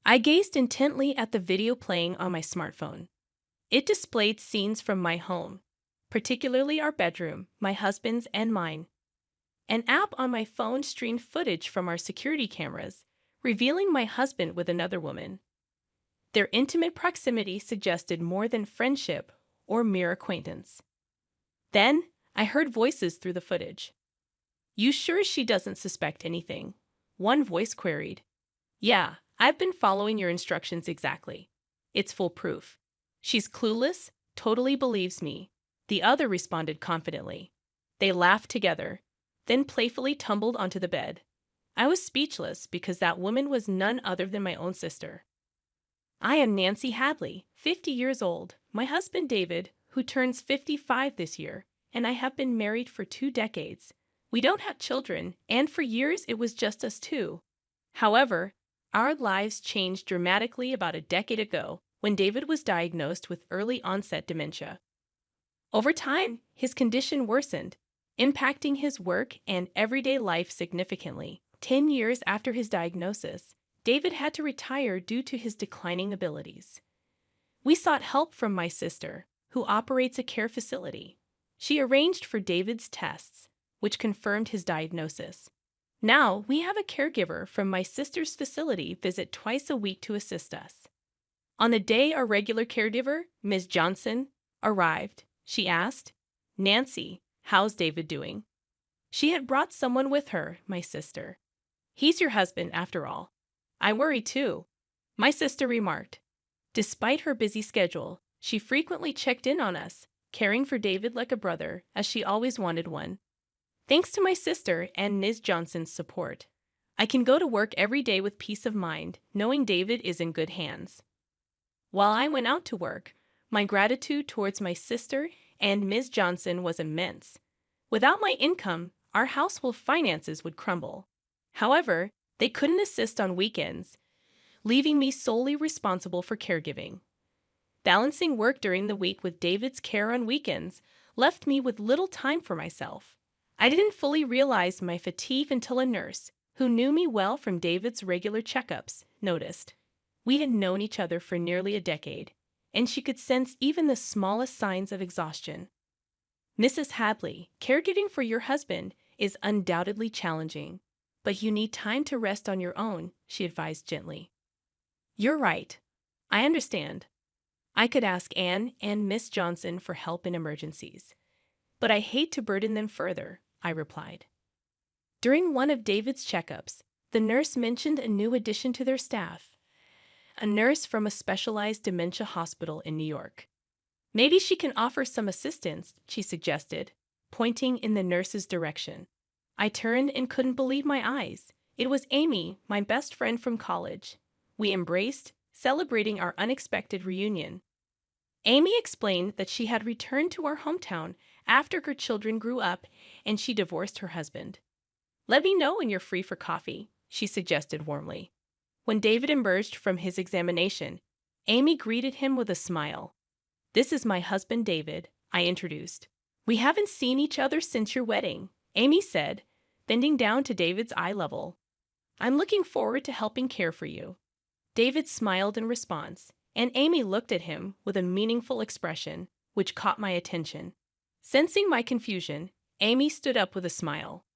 I gazed intently at the video playing on my smartphone. It displayed scenes from my home, particularly our bedroom, my husband's and mine. An app on my phone streamed footage from our security cameras, revealing my husband with another woman. Their intimate proximity suggested more than friendship or mere acquaintance. Then, I heard voices through the footage. "You sure she doesn't suspect anything?" One voice queried. "Yeah, I've been following your instructions exactly. It's foolproof. She's clueless, totally believes me," the other responded confidently. They laughed together, then playfully tumbled onto the bed. I was speechless because that woman was none other than my own sister. I am Nancy Hadley, 50 years old, my husband David, who turns 55 this year, and I have been married for 2 decades. We don't have children, and for years it was just us two. However, our lives changed dramatically about a decade ago when David was diagnosed with early onset dementia. Over time, his condition worsened, impacting his work and everyday life significantly. 10 years after his diagnosis, David had to retire due to his declining abilities. We sought help from my sister, who operates a care facility. She arranged for David's tests, which confirmed his diagnosis. Now, we have a caregiver from my sister's facility visit twice a week to assist us. On the day our regular caregiver, Ms. Johnson, arrived, she asked, "Nancy, how's David doing?" She had brought someone with her, my sister. "He's your husband, after all." "I worry too," my sister remarked. Despite her busy schedule, she frequently checked in on us, caring for David like a brother, as she always wanted one. Thanks to my sister and Ms. Johnson's support, I can go to work every day with peace of mind, knowing David is in good hands. While I went out to work, my gratitude towards my sister and Ms. Johnson was immense. Without my income, our household finances would crumble. However, they couldn't assist on weekends, leaving me solely responsible for caregiving. Balancing work during the week with David's care on weekends left me with little time for myself. I didn't fully realize my fatigue until a nurse, who knew me well from David's regular checkups, noticed. We had known each other for nearly a decade, and she could sense even the smallest signs of exhaustion. "Mrs. Hadley, caregiving for your husband is undoubtedly challenging, but you need time to rest on your own," she advised gently. "You're right. I understand. I could ask Anne and Miss Johnson for help in emergencies, but I hate to burden them further," I replied. During one of David's checkups, the nurse mentioned a new addition to their staff, a nurse from a specialized dementia hospital in New York. "Maybe she can offer some assistance," she suggested, pointing in the nurse's direction. I turned and couldn't believe my eyes. It was Amy, my best friend from college. We embraced, celebrating our unexpected reunion. Amy explained that she had returned to our hometown after her children grew up and she divorced her husband. "Let me know when you're free for coffee," she suggested warmly. When David emerged from his examination, Amy greeted him with a smile. "This is my husband David," I introduced. "We haven't seen each other since your wedding," Amy said, bending down to David's eye level. "I'm looking forward to helping care for you." David smiled in response, and Amy looked at him with a meaningful expression, which caught my attention. Sensing my confusion, Amy stood up with a smile.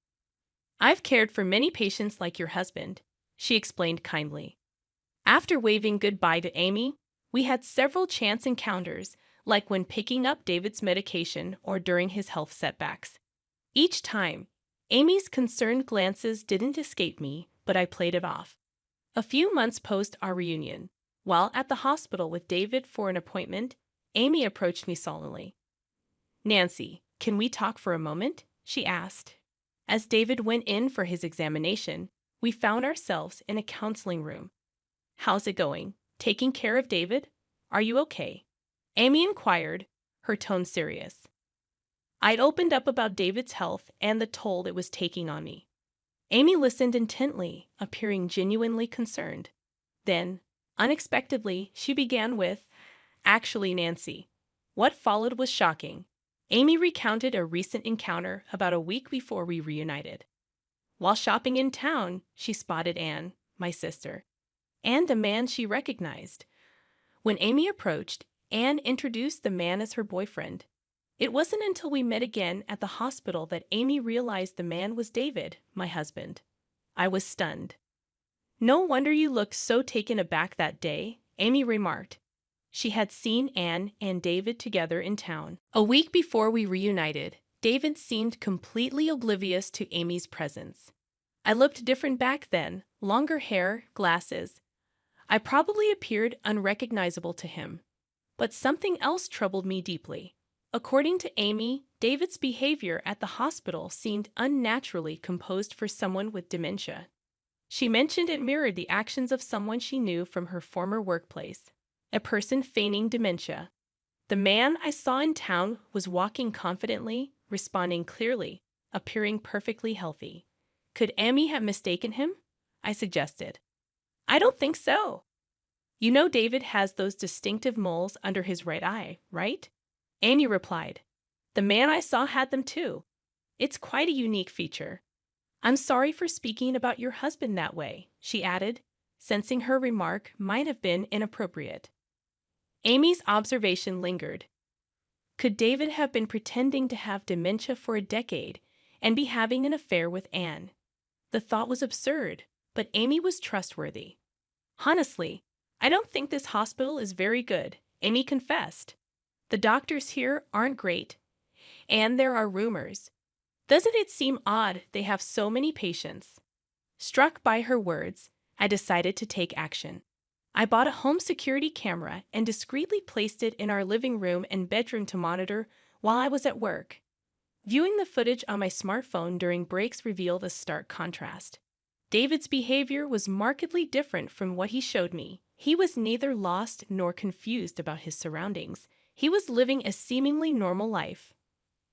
"I've cared for many patients like your husband," she explained kindly. After waving goodbye to Amy, we had several chance encounters, like when picking up David's medication or during his health setbacks. Each time, Amy's concerned glances didn't escape me, but I played it off. A few months post our reunion, while at the hospital with David for an appointment, Amy approached me solemnly. "Nancy, can we talk for a moment?" she asked. As David went in for his examination, we found ourselves in a counseling room. "How's it going? Taking care of David? Are you okay?" Amy inquired, her tone serious. I'd opened up about David's health and the toll it was taking on me. Amy listened intently, appearing genuinely concerned. Then, unexpectedly, she began with, "Actually, Nancy." What followed was shocking. Amy recounted a recent encounter about a week before we reunited. While shopping in town, she spotted Anne, my sister. and a man she recognized. When Amy approached, Anne introduced the man as her boyfriend. It wasn't until we met again at the hospital that Amy realized the man was David, my husband. I was stunned. "No wonder you looked so taken aback that day," Amy remarked. She had seen Anne and David together in town. A week before we reunited, David seemed completely oblivious to Amy's presence. I looked different back then, longer hair, glasses. I probably appeared unrecognizable to him. But something else troubled me deeply. According to Amy, David's behavior at the hospital seemed unnaturally composed for someone with dementia. She mentioned it mirrored the actions of someone she knew from her former workplace, a person feigning dementia. The man I saw in town was walking confidently, responding clearly, appearing perfectly healthy. Could Amy have mistaken him? I suggested. "I don't think so. You know David has those distinctive moles under his right eye, right?" Amy replied. "The man I saw had them too. It's quite a unique feature. I'm sorry for speaking about your husband that way," she added, sensing her remark might have been inappropriate. Amy's observation lingered. Could David have been pretending to have dementia for a decade and be having an affair with Anne? The thought was absurd, but Amy was trustworthy. "Honestly, I don't think this hospital is very good," Amy confessed. "The doctors here aren't great, and there are rumors. Doesn't it seem odd they have so many patients?" Struck by her words, I decided to take action. I bought a home security camera and discreetly placed it in our living room and bedroom to monitor while I was at work. Viewing the footage on my smartphone during breaks revealed a stark contrast. David's behavior was markedly different from what he showed me. He was neither lost nor confused about his surroundings. He was living a seemingly normal life.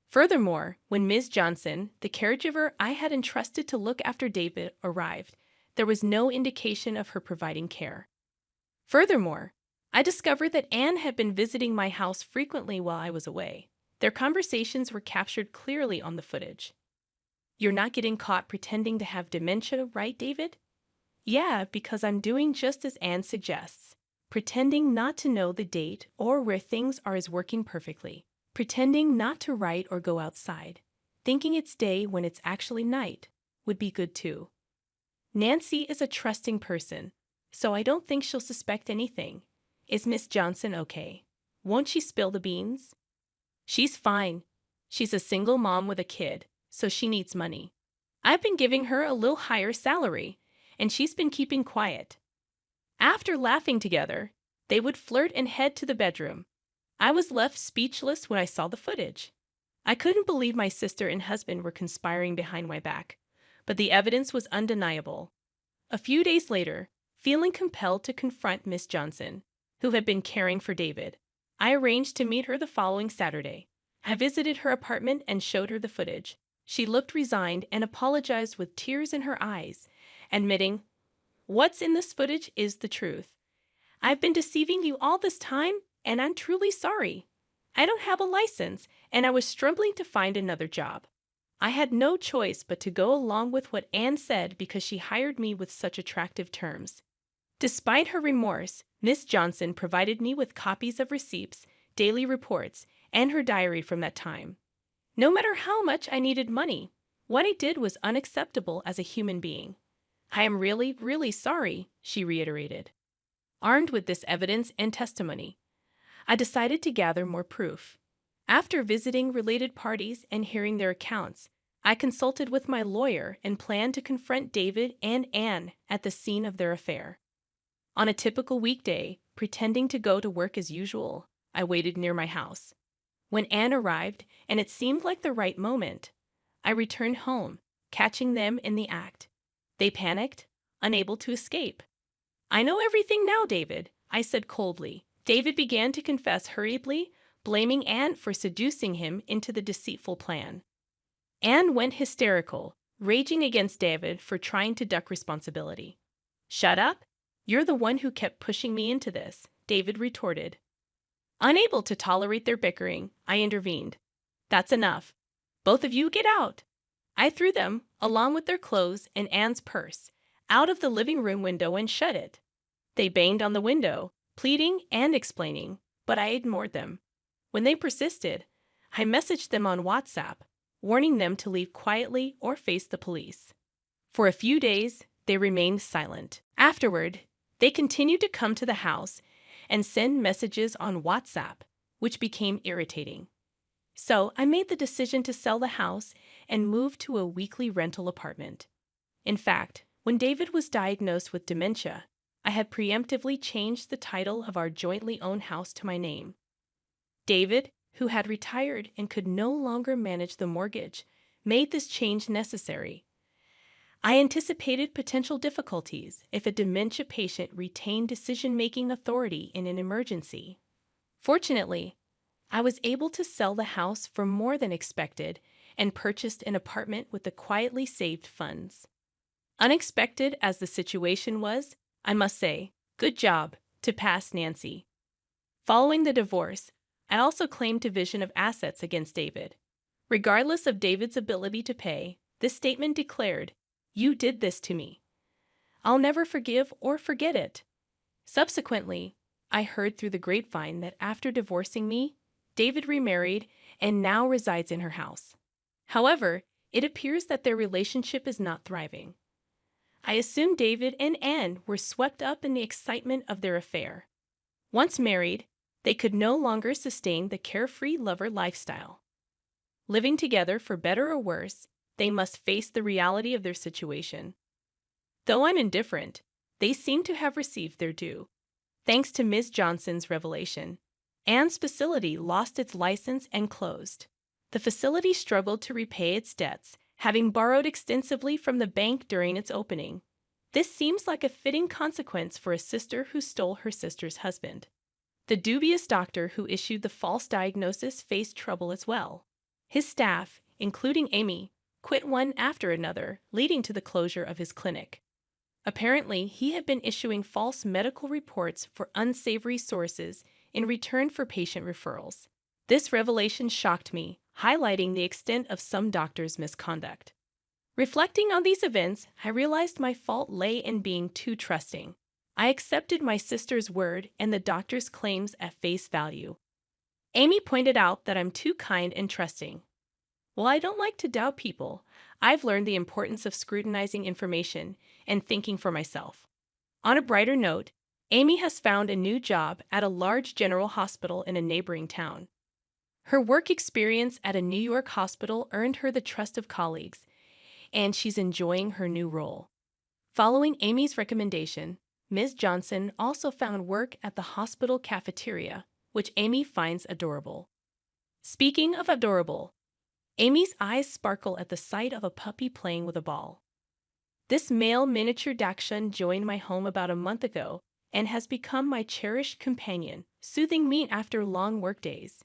Furthermore, when Ms. Johnson, the caregiver I had entrusted to look after David, arrived, there was no indication of her providing care. Furthermore, I discovered that Anne had been visiting my house frequently while I was away. Their conversations were captured clearly on the footage. "You're not getting caught pretending to have dementia, right, David?" "Yeah, because I'm doing just as Anne suggests. Pretending not to know the date or where things are is working perfectly. Pretending not to write or go outside, thinking it's day when it's actually night, would be good too. Nancy is a trusting person, so I don't think she'll suspect anything. Is Miss Johnson okay? Won't she spill the beans?" "She's fine. She's a single mom with a kid, so she needs money. I've been giving her a little higher salary, and she's been keeping quiet." After laughing together, they would flirt and head to the bedroom. I was left speechless when I saw the footage. I couldn't believe my sister and husband were conspiring behind my back, but the evidence was undeniable. A few days later, feeling compelled to confront Miss Johnson, who had been caring for David, I arranged to meet her the following Saturday. I visited her apartment and showed her the footage. She looked resigned and apologized with tears in her eyes, admitting, "What's in this footage is the truth. I've been deceiving you all this time, and I'm truly sorry. I don't have a license, and I was struggling to find another job. I had no choice but to go along with what Anne said because she hired me with such attractive terms." Despite her remorse, Miss Johnson provided me with copies of receipts, daily reports, and her diary from that time. No matter how much I needed money, what I did was unacceptable as a human being. "I am really, really sorry," she reiterated. Armed with this evidence and testimony, I decided to gather more proof. After visiting related parties and hearing their accounts, I consulted with my lawyer and planned to confront David and Anne at the scene of their affair. On a typical weekday, pretending to go to work as usual, I waited near my house. When Anne arrived, and it seemed like the right moment, I returned home, catching them in the act. They panicked, unable to escape. "I know everything now, David," I said coldly. David began to confess hurriedly, blaming Anne for seducing him into the deceitful plan. Anne went hysterical, raging against David for trying to duck responsibility. "Shut up! You're the one who kept pushing me into this," David retorted. Unable to tolerate their bickering, I intervened. "That's enough. Both of you get out." I threw them, along with their clothes and Anne's purse, out of the living room window and shut it. They banged on the window, pleading and explaining, but I ignored them. When they persisted, I messaged them on WhatsApp, warning them to leave quietly or face the police. For a few days, they remained silent. Afterward, they continued to come to the house and send messages on WhatsApp, which became irritating. So I made the decision to sell the house and move to a weekly rental apartment. In fact, when David was diagnosed with dementia, I had preemptively changed the title of our jointly owned house to my name. David, who had retired and could no longer manage the mortgage, made this change necessary. I anticipated potential difficulties if a dementia patient retained decision-making authority in an emergency. Fortunately, I was able to sell the house for more than expected and purchased an apartment with the quietly saved funds. Unexpected as the situation was, I must say, good job to past Nancy. Following the divorce, I also claimed division of assets against David. Regardless of David's ability to pay, this statement declared, "You did this to me. I'll never forgive or forget it." Subsequently, I heard through the grapevine that after divorcing me, David remarried and now resides in her house. However, it appears that their relationship is not thriving. I assume David and Anne were swept up in the excitement of their affair. Once married, they could no longer sustain the carefree lover lifestyle. Living together for better or worse, they must face the reality of their situation. Though I'm indifferent, they seem to have received their due. Thanks to Ms. Johnson's revelation, Anne's facility lost its license and closed. The facility struggled to repay its debts, having borrowed extensively from the bank during its opening. This seems like a fitting consequence for a sister who stole her sister's husband. The dubious doctor who issued the false diagnosis faced trouble as well. His staff, including Amy, quit one after another, leading to the closure of his clinic. Apparently, he had been issuing false medical reports for unsavory sources in return for patient referrals. This revelation shocked me, highlighting the extent of some doctors' misconduct. Reflecting on these events, I realized my fault lay in being too trusting. I accepted my sister's word and the doctor's claims at face value. Amy pointed out that I'm too kind and trusting. While I don't like to doubt people, I've learned the importance of scrutinizing information and thinking for myself. On a brighter note, Amy has found a new job at a large general hospital in a neighboring town. Her work experience at a New York hospital earned her the trust of colleagues, and she's enjoying her new role. Following Amy's recommendation, Ms. Johnson also found work at the hospital cafeteria, which Amy finds adorable. Speaking of adorable, Amy's eyes sparkle at the sight of a puppy playing with a ball. This male miniature dachshund joined my home about a month ago and has become my cherished companion, soothing me after long workdays.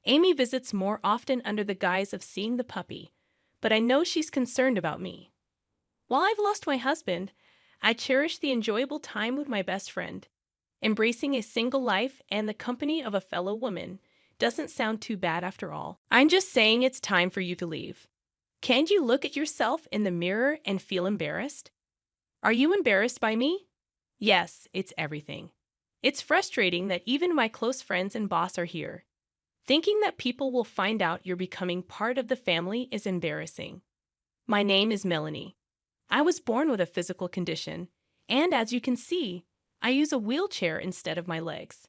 Amy visits more often under the guise of seeing the puppy, but I know she's concerned about me. While I've lost my husband, I cherish the enjoyable time with my best friend. Embracing a single life and the company of a fellow woman doesn't sound too bad after all. I'm just saying it's time for you to leave. Can't you look at yourself in the mirror and feel embarrassed? Are you embarrassed by me? Yes, it's everything. It's frustrating that even my close friends and boss are here. Thinking that people will find out you're becoming part of the family is embarrassing. My name is Melanie. I was born with a physical condition, and as you can see, I use a wheelchair instead of my legs.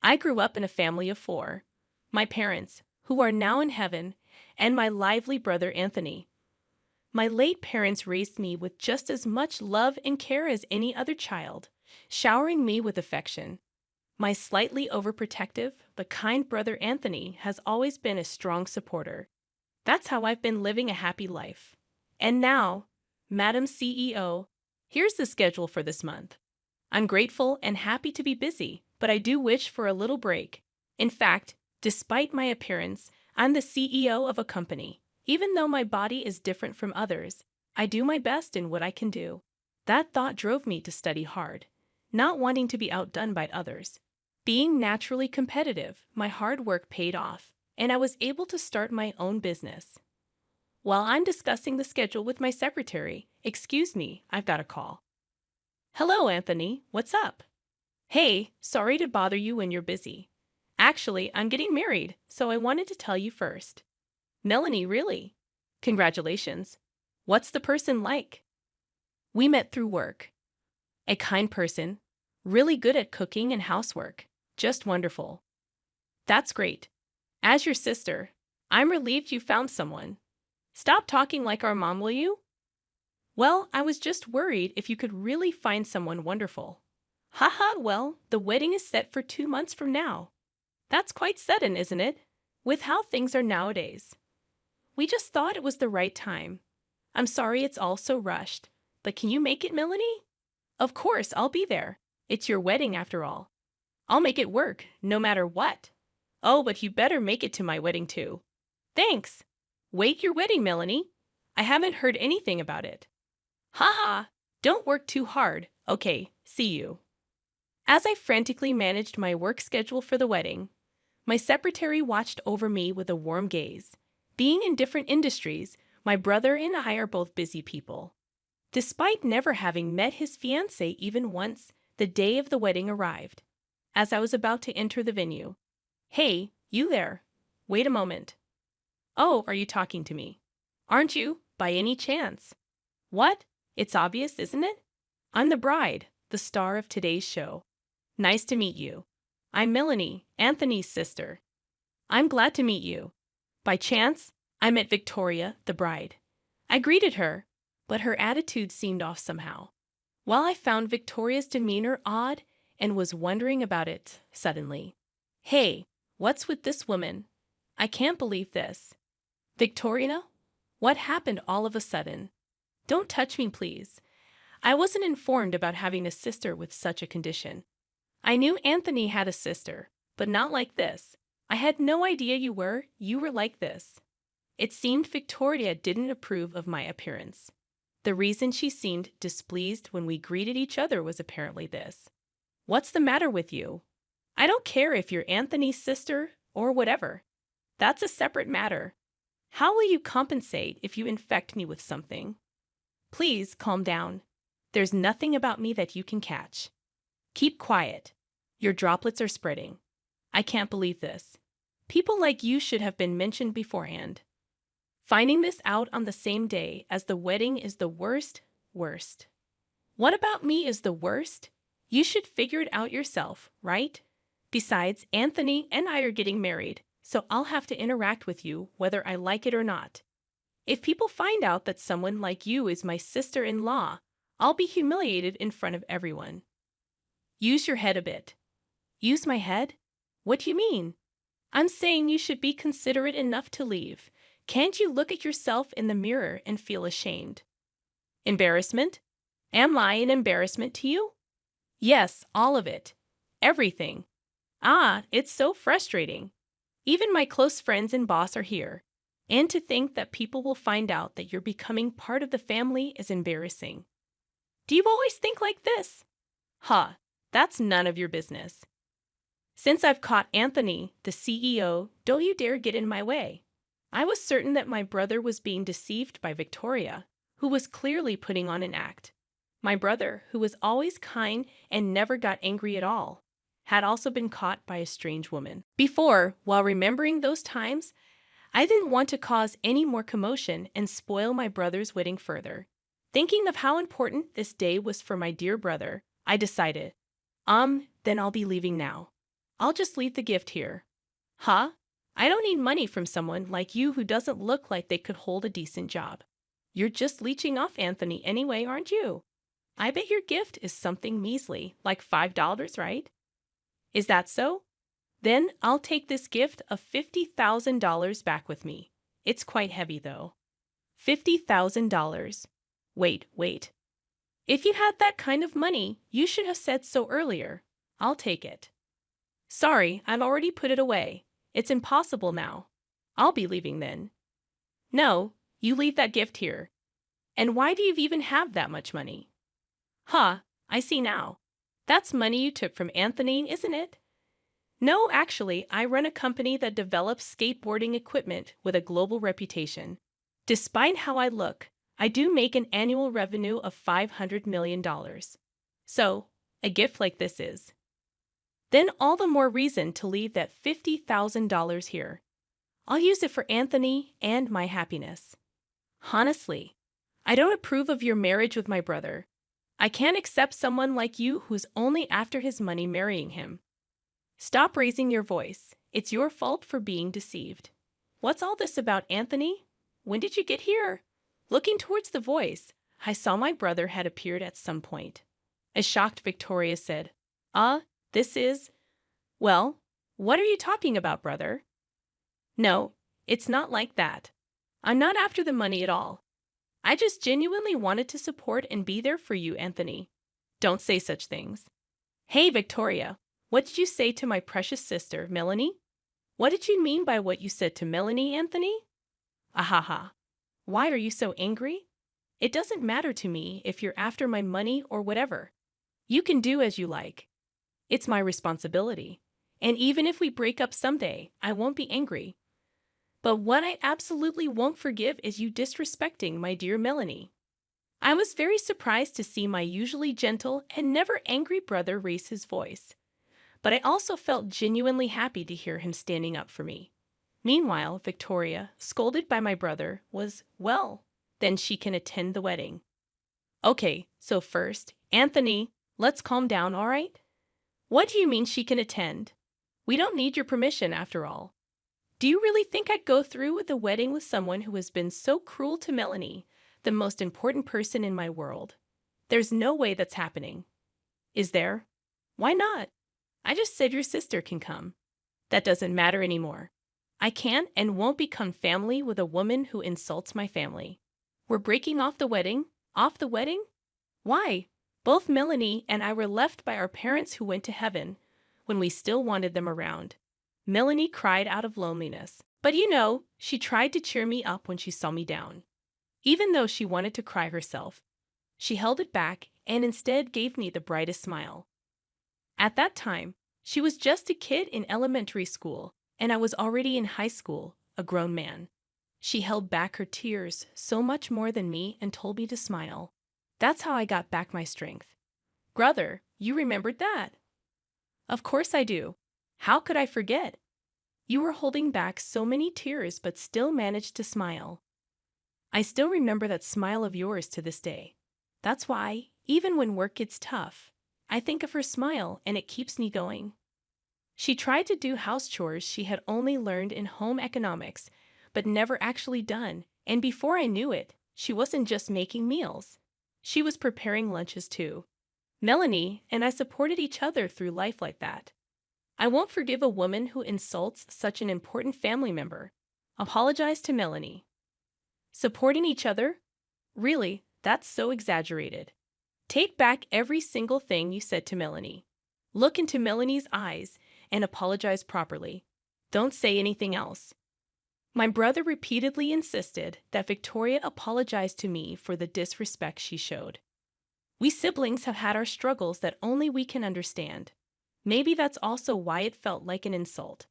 I grew up in a family of 4. My parents, who are now in heaven, and my lively brother Anthony. My late parents raised me with just as much love and care as any other child, showering me with affection. My slightly overprotective but kind brother Anthony has always been a strong supporter. That's how I've been living a happy life. And now, Madam CEO, here's the schedule for this month. I'm grateful and happy to be busy, but I do wish for a little break. In fact, despite my appearance, I'm the CEO of a company. Even though my body is different from others, I do my best in what I can do. That thought drove me to study hard, not wanting to be outdone by others. Being naturally competitive, my hard work paid off, and I was able to start my own business. While I'm discussing the schedule with my secretary, excuse me, I've got a call. Hello, Anthony, what's up? Hey, sorry to bother you when you're busy. Actually, I'm getting married, so I wanted to tell you first. Melanie, really? Congratulations. What's the person like? We met through work. A kind person, really good at cooking and housework. Just wonderful. That's great. As your sister, I'm relieved you found someone. Stop talking like our mom, will you? Well, I was just worried if you could really find someone wonderful. Haha, well, the wedding is set for 2 months from now. That's quite sudden, isn't it? With how things are nowadays. We just thought it was the right time. I'm sorry it's all so rushed, but can you make it, Melanie? Of course, I'll be there. It's your wedding after all. I'll make it work, no matter what. Oh, but you better make it to my wedding too. Thanks. Wait, your wedding, Melanie? I haven't heard anything about it. Haha, don't work too hard. Okay, see you. As I frantically managed my work schedule for the wedding, my secretary watched over me with a warm gaze. Being in different industries, my brother and I are both busy people. Despite never having met his fiancée even once, the day of the wedding arrived. As I was about to enter the venue, "Hey, you there. Wait a moment. Oh, are you talking to me? Aren't you, by any chance? What? It's obvious, isn't it? I'm the bride, the star of today's show. Nice to meet you. I'm Melanie, Anthony's sister. I'm glad to meet you. By chance, I met Victoria, the bride. I greeted her, but her attitude seemed off somehow. While I found Victoria's demeanor odd and was wondering about it suddenly. Hey, what's with this woman? I can't believe this. Victoria, what happened all of a sudden? Don't touch me, please. I wasn't informed about having a sister with such a condition. I knew Anthony had a sister, but not like this. I had no idea you were like this. It seemed Victoria didn't approve of my appearance. The reason she seemed displeased when we greeted each other was apparently this. What's the matter with you? I don't care if you're Anthony's sister or whatever. That's a separate matter. How will you compensate if you infect me with something? Please calm down. There's nothing about me that you can catch. Keep quiet. Your droplets are spreading. I can't believe this. People like you should have been mentioned beforehand. Finding this out on the same day as the wedding is the worst. What about me is the worst? You should figure it out yourself, right? Besides, Anthony and I are getting married, so I'll have to interact with you whether I like it or not. If people find out that someone like you is my sister-in-law, I'll be humiliated in front of everyone. Use your head a bit. Use my head? What do you mean? I'm saying you should be considerate enough to leave. Can't you look at yourself in the mirror and feel ashamed? Embarrassment? Am I an embarrassment to you? Yes, all of it. Everything. Ah, it's so frustrating. Even my close friends and boss are here. And to think that people will find out that you're becoming part of the family is embarrassing. Do you always think like this? Huh, that's none of your business. Since I've caught Anthony, the CEO, don't you dare get in my way. I was certain that my brother was being deceived by Victoria, who was clearly putting on an act. My brother, who was always kind and never got angry at all, had also been caught by a strange woman. Before, while remembering those times, I didn't want to cause any more commotion and spoil my brother's wedding further. Thinking of how important this day was for my dear brother, I decided, then I'll be leaving now. I'll just leave the gift here. Huh? I don't need money from someone like you who doesn't look like they could hold a decent job. You're just leeching off Anthony anyway, aren't you? I bet your gift is something measly, like $5, right? Is that so? Then I'll take this gift of $50,000 back with me. It's quite heavy, though. $50,000. Wait. If you had that kind of money, you should have said so earlier. I'll take it. Sorry, I've already put it away. It's impossible now. I'll be leaving then. No, you leave that gift here. And why do you even have that much money? Huh, I see now. That's money you took from Anthony, isn't it? No, actually, I run a company that develops skateboarding equipment with a global reputation. Despite how I look, I do make an annual revenue of $500 million. So, a gift like this is Then all the more reason to leave that $50,000 here. I'll use it for Anthony and my happiness. Honestly, I don't approve of your marriage with my brother. I can't accept someone like you who's only after his money marrying him. Stop raising your voice. It's your fault for being deceived. What's all this about, Anthony? When did you get here? Looking towards the voice, I saw my brother had appeared at some point. A shocked Victoria said, this is… Well, what are you talking about, brother? No, it's not like that. I'm not after the money at all. I just genuinely wanted to support and be there for you, Anthony. Don't say such things. Hey, Victoria, what did you say to my precious sister, Melanie? What did you mean by what you said to Melanie, Anthony? Ahaha. Why are you so angry? It doesn't matter to me if you're after my money or whatever. You can do as you like. It's my responsibility. And even if we break up someday, I won't be angry. But what I absolutely won't forgive is you disrespecting my dear Melanie. I was very surprised to see my usually gentle and never angry brother raise his voice. But I also felt genuinely happy to hear him standing up for me. Meanwhile, Victoria, scolded by my brother, was, well, then she can attend the wedding. Okay, so first, Anthony, let's calm down, all right? What do you mean she can attend? We don't need your permission after all. Do you really think I'd go through with a wedding with someone who has been so cruel to Melanie, the most important person in my world? There's no way that's happening. Is there? Why not? I just said your sister can come. That doesn't matter anymore. I can't and won't become family with a woman who insults my family. We're breaking off the wedding? Off the wedding? Why? Both Melanie and I were left by our parents who went to heaven when we still wanted them around. Melanie cried out of loneliness. But you know, she tried to cheer me up when she saw me down. Even though she wanted to cry herself, she held it back and instead gave me the brightest smile. At that time, she was just a kid in elementary school, and I was already in high school, a grown man. She held back her tears so much more than me and told me to smile. That's how I got back my strength. Brother, you remembered that? Of course I do. How could I forget? You were holding back so many tears but still managed to smile. I still remember that smile of yours to this day. That's why, even when work gets tough, I think of her smile and it keeps me going. She tried to do house chores she had only learned in home economics, but never actually done, and before I knew it, she wasn't just making meals. She was preparing lunches too. Melanie and I supported each other through life like that. I won't forgive a woman who insults such an important family member. Apologize to Melanie. Supporting each other? Really, that's so exaggerated. Take back every single thing you said to Melanie. Look into Melanie's eyes and apologize properly. Don't say anything else. My brother repeatedly insisted that Victoria apologize to me for the disrespect she showed. We siblings have had our struggles that only we can understand. Maybe that's also why it felt like an insult.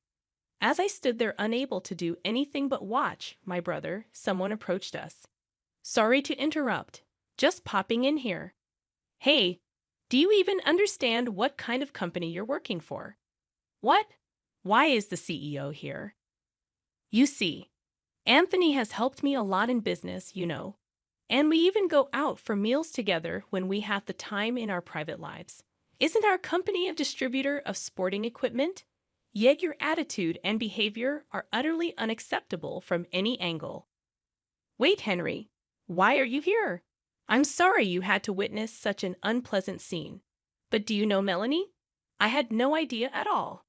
As I stood there unable to do anything but watch my brother, someone approached us. Sorry to interrupt. Just popping in here. Hey, do you even understand what kind of company you're working for? What? Why is the CEO here? You see, Anthony has helped me a lot in business, you know. And we even go out for meals together when we have the time in our private lives. Isn't our company a distributor of sporting equipment? Yet your attitude and behavior are utterly unacceptable from any angle. Wait, Henry, why are you here? I'm sorry you had to witness such an unpleasant scene. But do you know Melanie? I had no idea at all.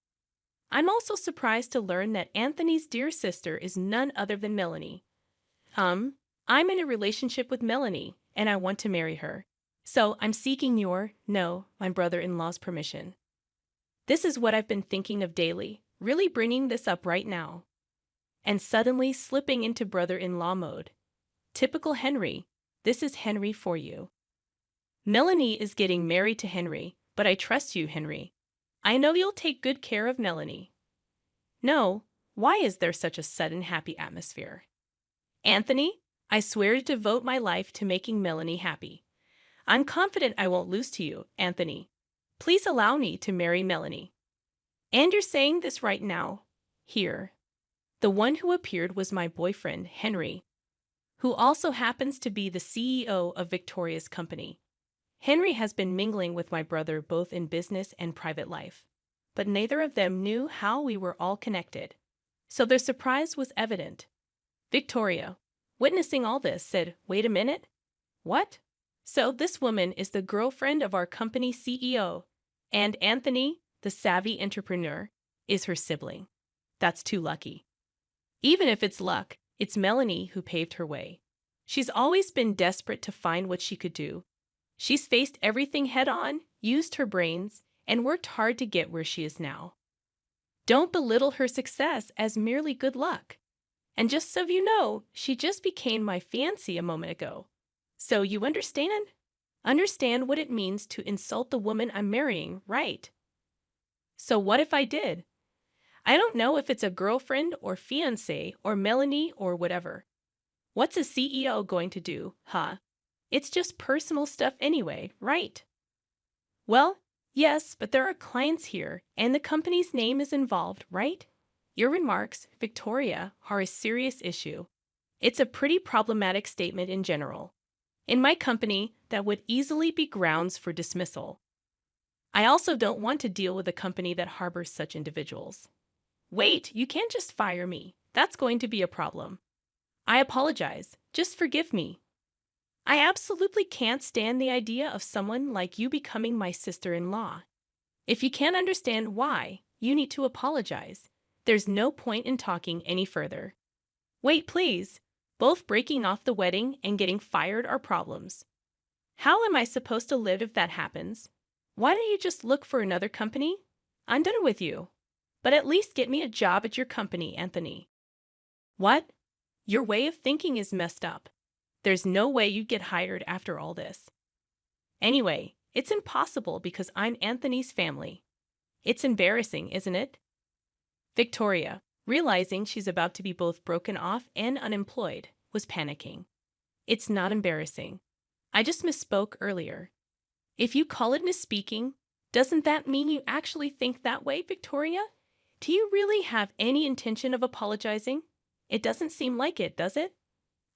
I'm also surprised to learn that Anthony's dear sister is none other than Melanie. I'm in a relationship with Melanie, and I want to marry her. So I'm seeking my brother-in-law's permission. This is what I've been thinking of daily, really bringing this up right now. And suddenly slipping into brother-in-law mode. Typical Henry. This is Henry for you. Melanie is getting married to Henry, but I trust you, Henry. I know you'll take good care of Melanie. No, why is there such a sudden happy atmosphere? Anthony, I swear to devote my life to making Melanie happy. I'm confident I won't lose to you, Anthony. Please allow me to marry Melanie. And you're saying this right now, here. The one who appeared was my boyfriend, Henry, who also happens to be the CEO of Victoria's company. Henry has been mingling with my brother both in business and private life, but neither of them knew how we were all connected. So their surprise was evident. Victoria, witnessing all this, said, "Wait a minute. What? So this woman is the girlfriend of our company CEO, and Anthony, the savvy entrepreneur, is her sibling. That's too lucky. Even if it's luck, it's Melanie who paved her way. She's always been desperate to find what she could do. She's faced everything head-on, used her brains, and worked hard to get where she is now. Don't belittle her success as merely good luck. And just so you know, she just became my fiancée a moment ago. So you understand? Understand what it means to insult the woman I'm marrying, right? So what if I did? I don't know if it's a girlfriend or fiancé or Melanie or whatever. What's a CEO going to do, huh? It's just personal stuff anyway, right? Well, yes, but there are clients here, and the company's name is involved, right? Your remarks, Victoria, are a serious issue. It's a pretty problematic statement in general. In my company, that would easily be grounds for dismissal. I also don't want to deal with a company that harbors such individuals. Wait, you can't just fire me. That's going to be a problem. I apologize. Just forgive me. I absolutely can't stand the idea of someone like you becoming my sister-in-law. If you can't understand why, you need to apologize. There's no point in talking any further. Wait, please. Both breaking off the wedding and getting fired are problems. How am I supposed to live if that happens? Why don't you just look for another company? I'm done with you. But at least get me a job at your company, Anthony. What? Your way of thinking is messed up. There's no way you'd get hired after all this. Anyway, it's impossible because I'm Anthony's family. It's embarrassing, isn't it? Victoria, realizing she's about to be both broken off and unemployed, was panicking. It's not embarrassing. I just misspoke earlier. If you call it misspeaking, doesn't that mean you actually think that way, Victoria? Do you really have any intention of apologizing? It doesn't seem like it, does it?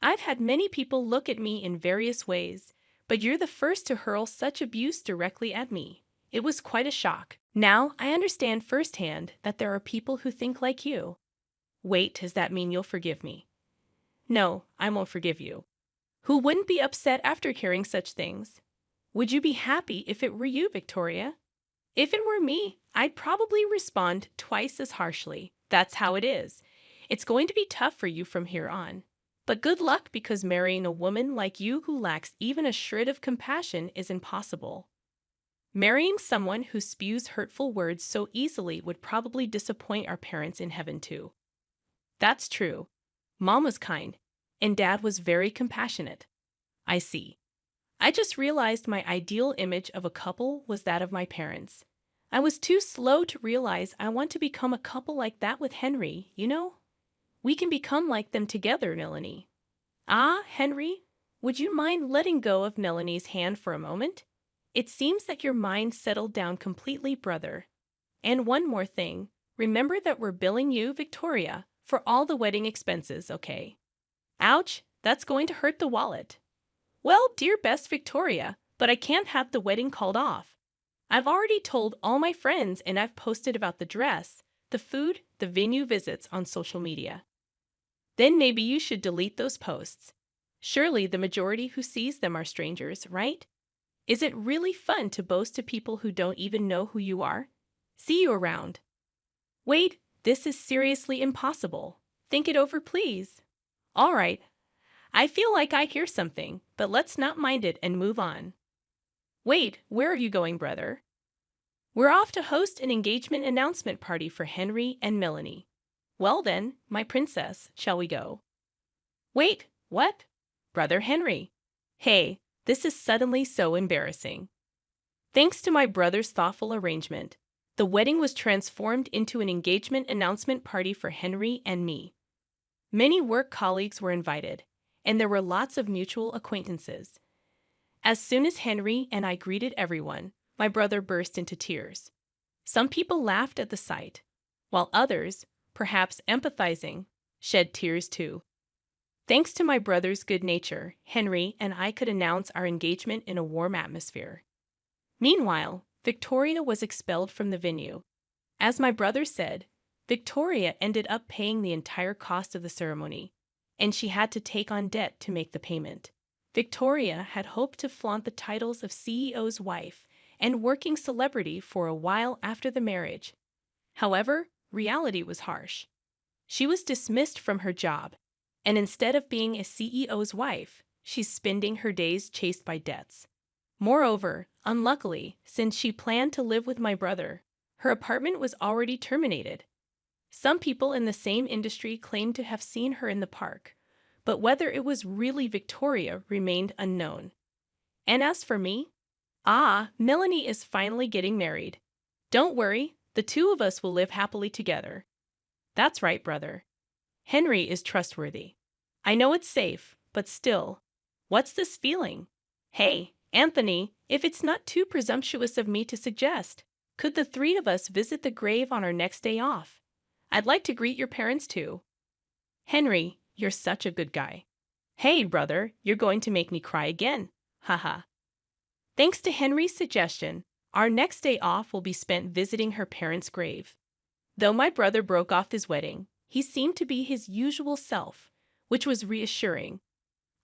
I've had many people look at me in various ways, but you're the first to hurl such abuse directly at me. It was quite a shock. Now I understand firsthand that there are people who think like you. Wait, does that mean you'll forgive me? No, I won't forgive you. Who wouldn't be upset after hearing such things? Would you be happy if it were you, Victoria? If it were me, I'd probably respond twice as harshly. That's how it is. It's going to be tough for you from here on. But good luck, because marrying a woman like you who lacks even a shred of compassion is impossible. Marrying someone who spews hurtful words so easily would probably disappoint our parents in heaven too. That's true. Mom was kind, and Dad was very compassionate. I see. I just realized my ideal image of a couple was that of my parents. I was too slow to realize I want to become a couple like that with Henry, you know? We can become like them together, Melanie. Ah, Henry, would you mind letting go of Melanie's hand for a moment? It seems that your mind settled down completely, brother. And one more thing, remember that we're billing you, Victoria, for all the wedding expenses, okay? Ouch, that's going to hurt the wallet. Well, dear best Victoria, but I can't have the wedding called off. I've already told all my friends, and I've posted about the dress, the food, the venue visits on social media. Then maybe you should delete those posts. Surely the majority who sees them are strangers, right? Is it really fun to boast to people who don't even know who you are? See you around. Wait, this is seriously impossible. Think it over, please. All right. I feel like I hear something, but let's not mind it and move on. Wait, where are you going, brother? We're off to host an engagement announcement party for Henry and Melanie. Well then, my princess, shall we go? Wait, what? Brother Henry. Hey, this is suddenly so embarrassing. Thanks to my brother's thoughtful arrangement, the wedding was transformed into an engagement announcement party for Henry and me. Many work colleagues were invited, and there were lots of mutual acquaintances. As soon as Henry and I greeted everyone, my brother burst into tears. Some people laughed at the sight, while others, perhaps empathizing, shed tears too. Thanks to my brother's good nature, Henry and I could announce our engagement in a warm atmosphere. Meanwhile, Victoria was expelled from the venue. As my brother said, Victoria ended up paying the entire cost of the ceremony, and she had to take on debt to make the payment. Victoria had hoped to flaunt the titles of CEO's wife and working celebrity for a while after the marriage. However, reality was harsh. She was dismissed from her job, and instead of being a CEO's wife, she's spending her days chased by debts. Moreover, unluckily, since she planned to live with my brother, her apartment was already terminated. Some people in the same industry claimed to have seen her in the park, but whether it was really Victoria remained unknown. And as for me, Melanie is finally getting married. Don't worry, the two of us will live happily together. That's right, brother. Henry is trustworthy. I know it's safe, but still, what's this feeling? Hey, Anthony, if it's not too presumptuous of me to suggest, could the three of us visit the grave on our next day off? I'd like to greet your parents too. Henry, you're such a good guy. Hey, brother, you're going to make me cry again. Haha. Thanks to Henry's suggestion, our next day off will be spent visiting her parents' grave. Though my brother broke off his wedding, he seemed to be his usual self, which was reassuring.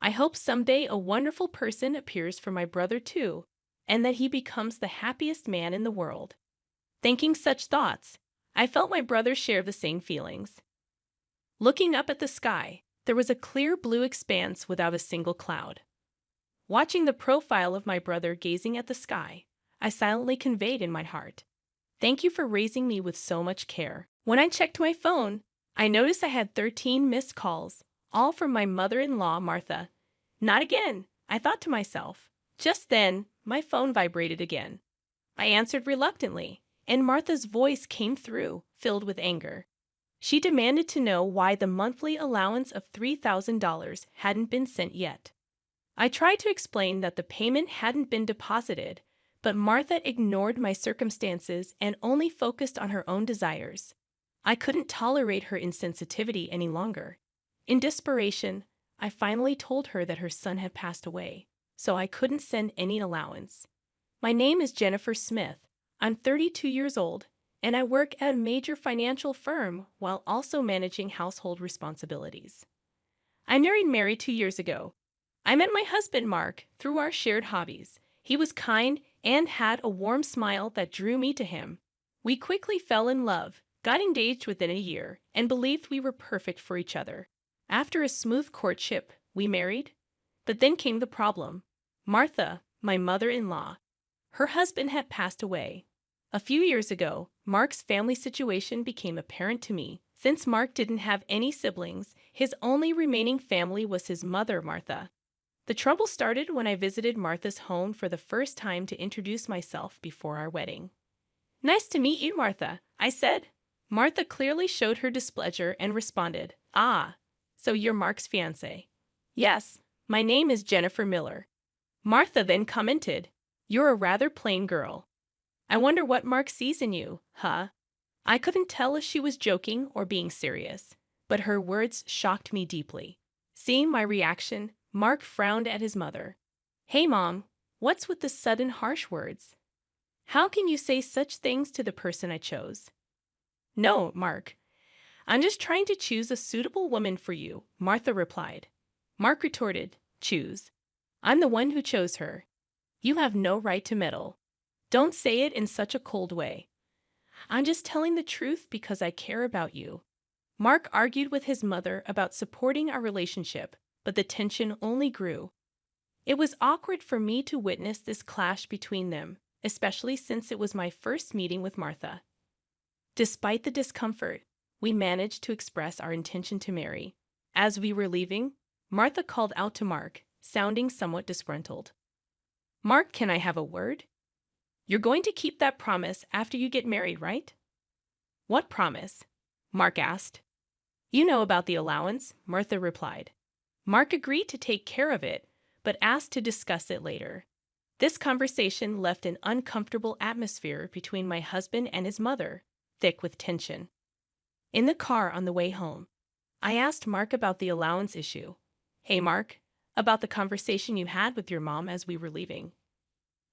I hope someday a wonderful person appears for my brother too, and that he becomes the happiest man in the world. Thinking such thoughts, I felt my brother share the same feelings. Looking up at the sky, there was a clear blue expanse without a single cloud. Watching the profile of my brother gazing at the sky, I silently conveyed in my heart, "Thank you for raising me with so much care." When I checked my phone, I noticed I had 13 missed calls, all from my mother-in-law, Martha. Not again, I thought to myself. Just then, my phone vibrated again. I answered reluctantly, and Martha's voice came through, filled with anger. She demanded to know why the monthly allowance of $3,000 hadn't been sent yet. I tried to explain that the payment hadn't been deposited, but Martha ignored my circumstances and only focused on her own desires. I couldn't tolerate her insensitivity any longer. In desperation, I finally told her that her son had passed away, so I couldn't send any allowance. My name is Jennifer Smith. I'm 32 years old, and I work at a major financial firm while also managing household responsibilities. I married 2 years ago. I met my husband, Mark, through our shared hobbies. He was kind and had a warm smile that drew me to him. We quickly fell in love, got engaged within a year, and believed we were perfect for each other. After a smooth courtship, we married. But then came the problem. Martha, my mother-in-law, her husband had passed away. A few years ago, Mark's family situation became apparent to me. Since Mark didn't have any siblings, his only remaining family was his mother, Martha. The trouble started when I visited Martha's home for the first time to introduce myself before our wedding. "Nice to meet you, Martha," I said. Martha clearly showed her displeasure and responded, "So you're Mark's fiancée?" "Yes, my name is Jennifer Miller." Martha then commented, "You're a rather plain girl. I wonder what Mark sees in you, huh?" I couldn't tell if she was joking or being serious, but her words shocked me deeply. Seeing my reaction, Mark frowned at his mother. "Hey, Mom, what's with the sudden harsh words? How can you say such things to the person I chose?" "No, Mark. I'm just trying to choose a suitable woman for you," Martha replied. Mark retorted, "Choose? I'm the one who chose her. You have no right to meddle. Don't say it in such a cold way. I'm just telling the truth because I care about you." Mark argued with his mother about supporting our relationship, but the tension only grew. It was awkward for me to witness this clash between them, especially since it was my first meeting with Martha. Despite the discomfort, we managed to express our intention to marry. As we were leaving, Martha called out to Mark, sounding somewhat disgruntled. "Mark, can I have a word? You're going to keep that promise after you get married, right?" "What promise?" Mark asked. "You know about the allowance," Martha replied. Mark agreed to take care of it, but asked to discuss it later. This conversation left an uncomfortable atmosphere between my husband and his mother, thick with tension. In the car on the way home, I asked Mark about the allowance issue. Hey Mark, about the conversation you had with your mom as we were leaving.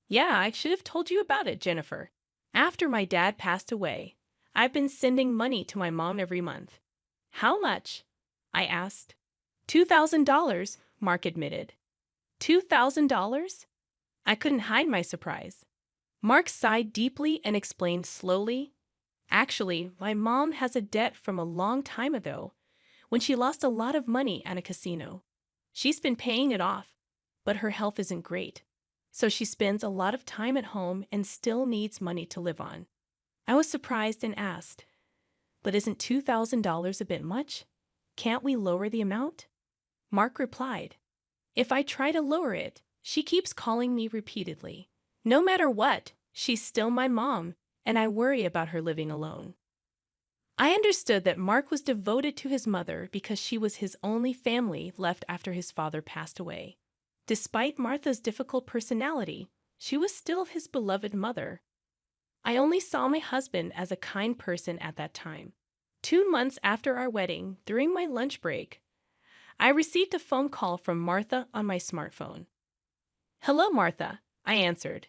Yeah, I should have told you about it, Jennifer. After my dad passed away, I've been sending money to my mom every month. How much? I asked. $2,000, Mark admitted. $2,000? I couldn't hide my surprise. Mark sighed deeply and explained slowly. Actually, my mom has a debt from a long time ago, when she lost a lot of money at a casino. She's been paying it off, but her health isn't great, so she spends a lot of time at home and still needs money to live on. I was surprised and asked, but isn't $2,000 a bit much? Can't we lower the amount? Mark replied, if I try to lower it, she keeps calling me repeatedly. No matter what, she's still my mom, and I worry about her living alone. I understood that Mark was devoted to his mother because she was his only family left after his father passed away. Despite Martha's difficult personality, she was still his beloved mother. I only saw my husband as a kind person at that time. 2 months after our wedding, during my lunch break, I received a phone call from Martha on my smartphone. Hello, Martha, I answered.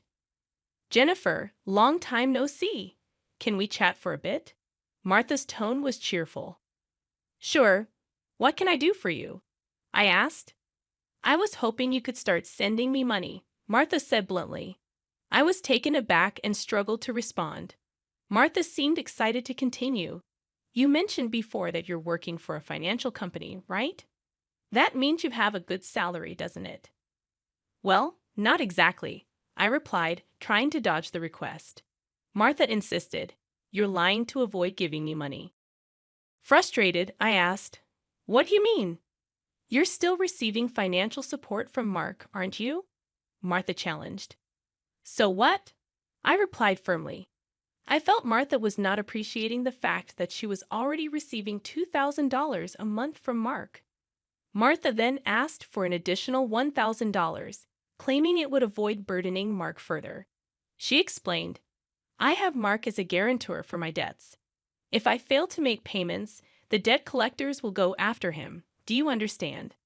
Jennifer, long time no see. Can we chat for a bit? Martha's tone was cheerful. Sure. What can I do for you? I asked. I was hoping you could start sending me money, Martha said bluntly. I was taken aback and struggled to respond. Martha seemed excited to continue. You mentioned before that you're working for a financial company, right? That means you have a good salary, doesn't it? Well, not exactly, I replied, trying to dodge the request. Martha insisted, you're lying to avoid giving me money. Frustrated, I asked, what do you mean? You're still receiving financial support from Mark, aren't you? Martha challenged. So what? I replied firmly. I felt Martha was not appreciating the fact that she was already receiving $2,000 a month from Mark. Martha then asked for an additional $1,000, claiming it would avoid burdening Mark further. She explained, I have Mark as a guarantor for my debts. If I fail to make payments, the debt collectors will go after him. Do you understand?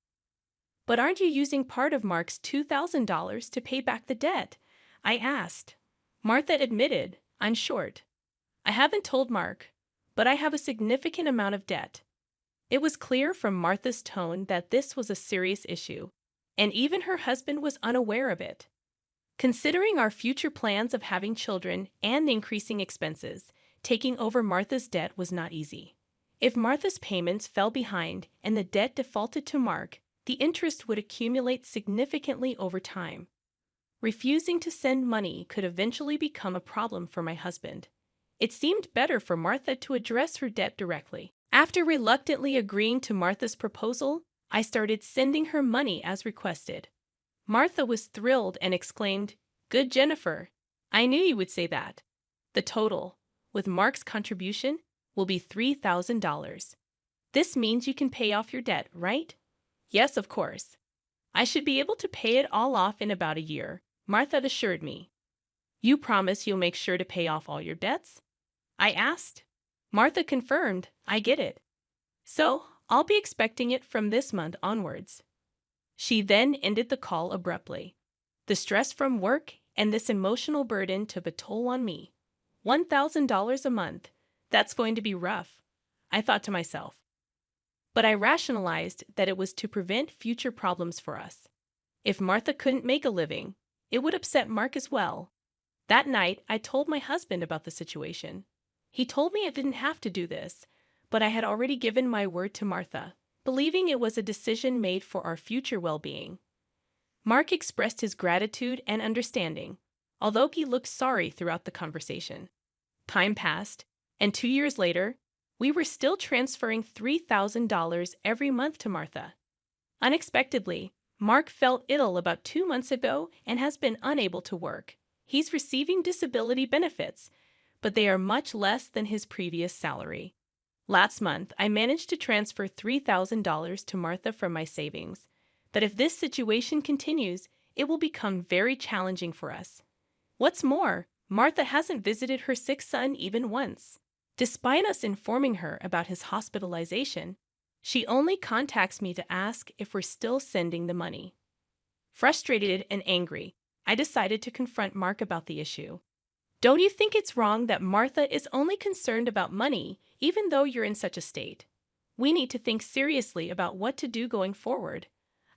But aren't you using part of Mark's $2,000 to pay back the debt? I asked. Martha admitted, I'm short. I haven't told Mark, but I have a significant amount of debt. It was clear from Martha's tone that this was a serious issue, and even her husband was unaware of it. Considering our future plans of having children and the increasing expenses, taking over Martha's debt was not easy. If Martha's payments fell behind and the debt defaulted to Mark, the interest would accumulate significantly over time. Refusing to send money could eventually become a problem for my husband. It seemed better for Martha to address her debt directly. After reluctantly agreeing to Martha's proposal, I started sending her money as requested. Martha was thrilled and exclaimed, Good Jennifer, I knew you would say that. The total, with Mark's contribution, will be $3,000. This means you can pay off your debt, right? Yes, of course. I should be able to pay it all off in about a year, Martha assured me. You promise you'll make sure to pay off all your debts? I asked. Martha confirmed, I get it. So, I'll be expecting it from this month onwards. She then ended the call abruptly. The stress from work and this emotional burden took a toll on me. $1,000 a month. That's going to be rough, I thought to myself. But I rationalized that it was to prevent future problems for us. If Martha couldn't make a living, it would upset Mark as well. That night, I told my husband about the situation. He told me I didn't have to do this, but I had already given my word to Martha, believing it was a decision made for our future well-being. Mark expressed his gratitude and understanding, although he looked sorry throughout the conversation. Time passed, and 2 years later, we were still transferring $3,000 every month to Martha. Unexpectedly, Mark fell ill about 2 months ago and has been unable to work. He's receiving disability benefits, but they are much less than his previous salary. Last month, I managed to transfer $3,000 to Martha from my savings, but if this situation continues, it will become very challenging for us. What's more, Martha hasn't visited her sick son even once. Despite us informing her about his hospitalization, she only contacts me to ask if we're still sending the money. Frustrated and angry, I decided to confront Mark about the issue. Don't you think it's wrong that Martha is only concerned about money, even though you're in such a state? We need to think seriously about what to do going forward.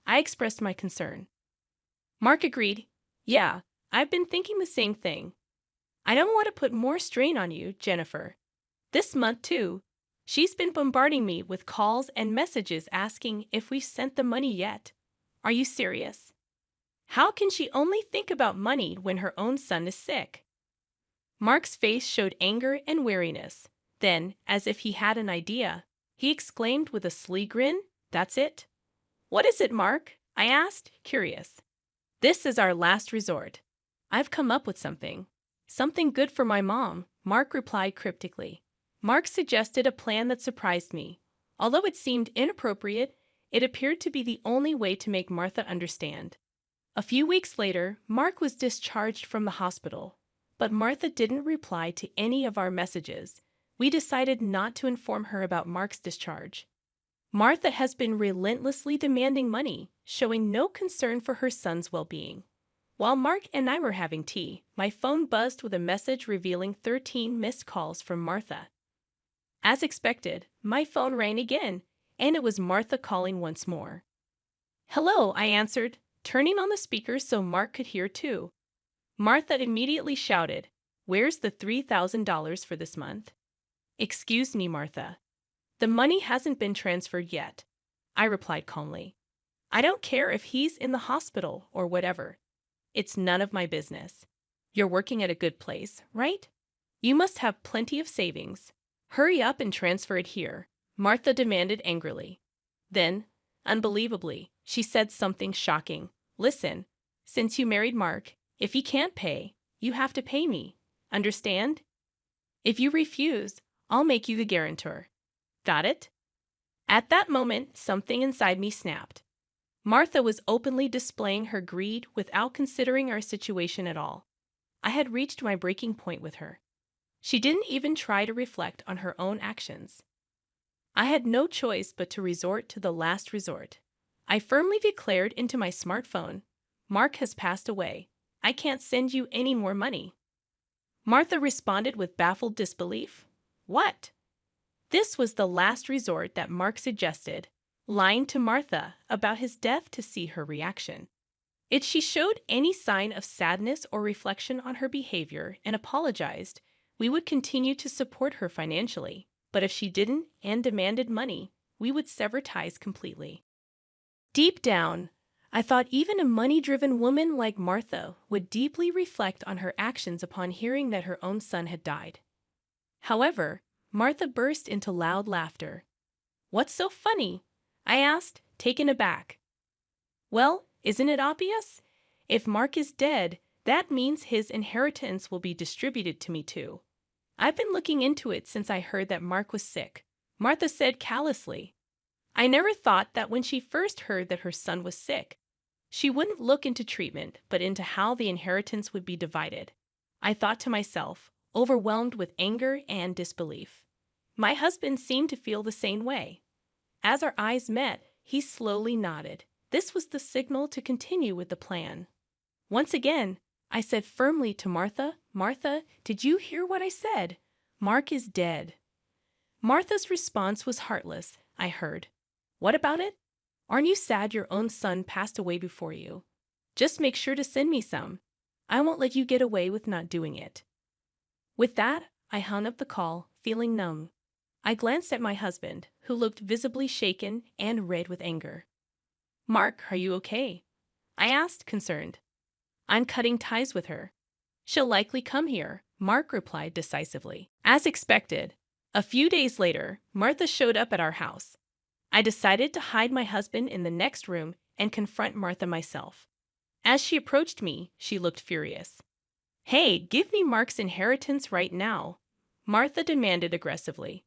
I expressed my concern. Mark agreed. Yeah, I've been thinking the same thing. I don't want to put more strain on you, Jennifer. This month, too, she's been bombarding me with calls and messages asking if we've sent the money yet. Are you serious? How can she only think about money when her own son is sick? Mark's face showed anger and weariness. Then, as if he had an idea, he exclaimed with a sly grin, "That's it?" "What is it, Mark?" I asked, curious. "This is our last resort. I've come up with something. Something good for my mom," Mark replied cryptically. Mark suggested a plan that surprised me. Although it seemed inappropriate, it appeared to be the only way to make Martha understand. A few weeks later, Mark was discharged from the hospital, but Martha didn't reply to any of our messages. We decided not to inform her about Mark's discharge. Martha has been relentlessly demanding money, showing no concern for her son's well-being. While Mark and I were having tea, my phone buzzed with a message revealing 13 missed calls from Martha. As expected, my phone rang again, and it was Martha calling once more. "Hello," I answered, turning on the speaker so Mark could hear too. Martha immediately shouted, "Where's the $3,000 for this month?" "Excuse me, Martha. The money hasn't been transferred yet," I replied calmly. "I don't care if he's in the hospital or whatever. It's none of my business. You're working at a good place, right? You must have plenty of savings. Hurry up and transfer it here," Martha demanded angrily. Then, unbelievably, she said something shocking. "Listen, since you married Mark, if he can't pay, you have to pay me. Understand? If you refuse, I'll make you the guarantor. Got it?" At that moment, something inside me snapped. Martha was openly displaying her greed without considering our situation at all. I had reached my breaking point with her. She didn't even try to reflect on her own actions. I had no choice but to resort to the last resort. I firmly declared into my smartphone, "Mark has passed away. I can't send you any more money." Martha responded with baffled disbelief. "What?" This was the last resort that Mark suggested, lying to Martha about his death to see her reaction. If she showed any sign of sadness or reflection on her behavior and apologized, we would continue to support her financially. But if she didn't and demanded money, we would sever ties completely. Deep down, I thought even a money-driven woman like Martha would deeply reflect on her actions upon hearing that her own son had died. However, Martha burst into loud laughter. "What's so funny?" I asked, taken aback. "Well, isn't it obvious? If Mark is dead, that means his inheritance will be distributed to me too. I've been looking into it since I heard that Mark was sick," Martha said callously. I never thought that when she first heard that her son was sick, she wouldn't look into treatment, but into how the inheritance would be divided. I thought to myself, overwhelmed with anger and disbelief. My husband seemed to feel the same way. As our eyes met, he slowly nodded. This was the signal to continue with the plan. Once again, I said firmly to Martha, "Martha, did you hear what I said? Mark is dead." Martha's response was heartless, I heard. "What about it? Aren't you sad your own son passed away before you? Just make sure to send me some. I won't let you get away with not doing it." With that, I hung up the call, feeling numb. I glanced at my husband, who looked visibly shaken and red with anger. "Mark, are you okay?" I asked, concerned. "I'm cutting ties with her. She'll likely come here," Mark replied decisively. As expected, a few days later, Martha showed up at our house. I decided to hide my husband in the next room and confront Martha myself. As she approached me, she looked furious. "Hey, give me Mark's inheritance right now," Martha demanded aggressively.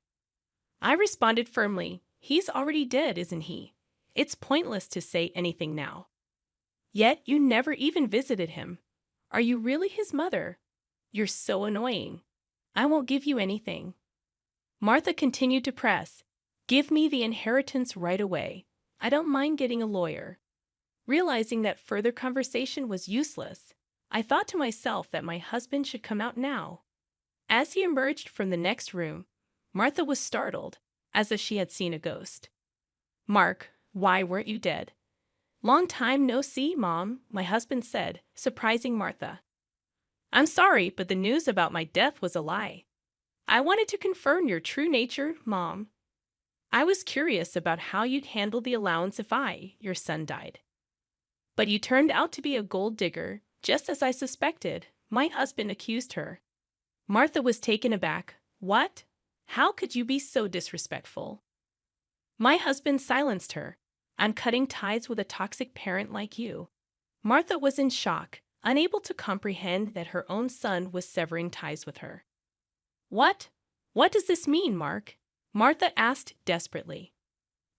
I responded firmly, "He's already dead, isn't he? It's pointless to say anything now." Yet you never even visited him. Are you really his mother? You're so annoying. I won't give you anything." Martha continued to press. "Give me the inheritance right away. I don't mind getting a lawyer." Realizing that further conversation was useless, I thought to myself that my husband should come out now. As he emerged from the next room, Martha was startled, as if she had seen a ghost. "Mark, why weren't you dead?" "Long time no see, Mom," my husband said, surprising Martha. "I'm sorry, but the news about my death was a lie. I wanted to confirm your true nature, Mom. I was curious about how you'd handle the allowance if your son died. But you turned out to be a gold digger, just as I suspected," my husband accused her. Martha was taken aback. "What? How could you be so disrespectful?" My husband silenced her. "I'm cutting ties with a toxic parent like you." Martha was in shock, unable to comprehend that her own son was severing ties with her. "What? What does this mean, Mark?" Martha asked desperately.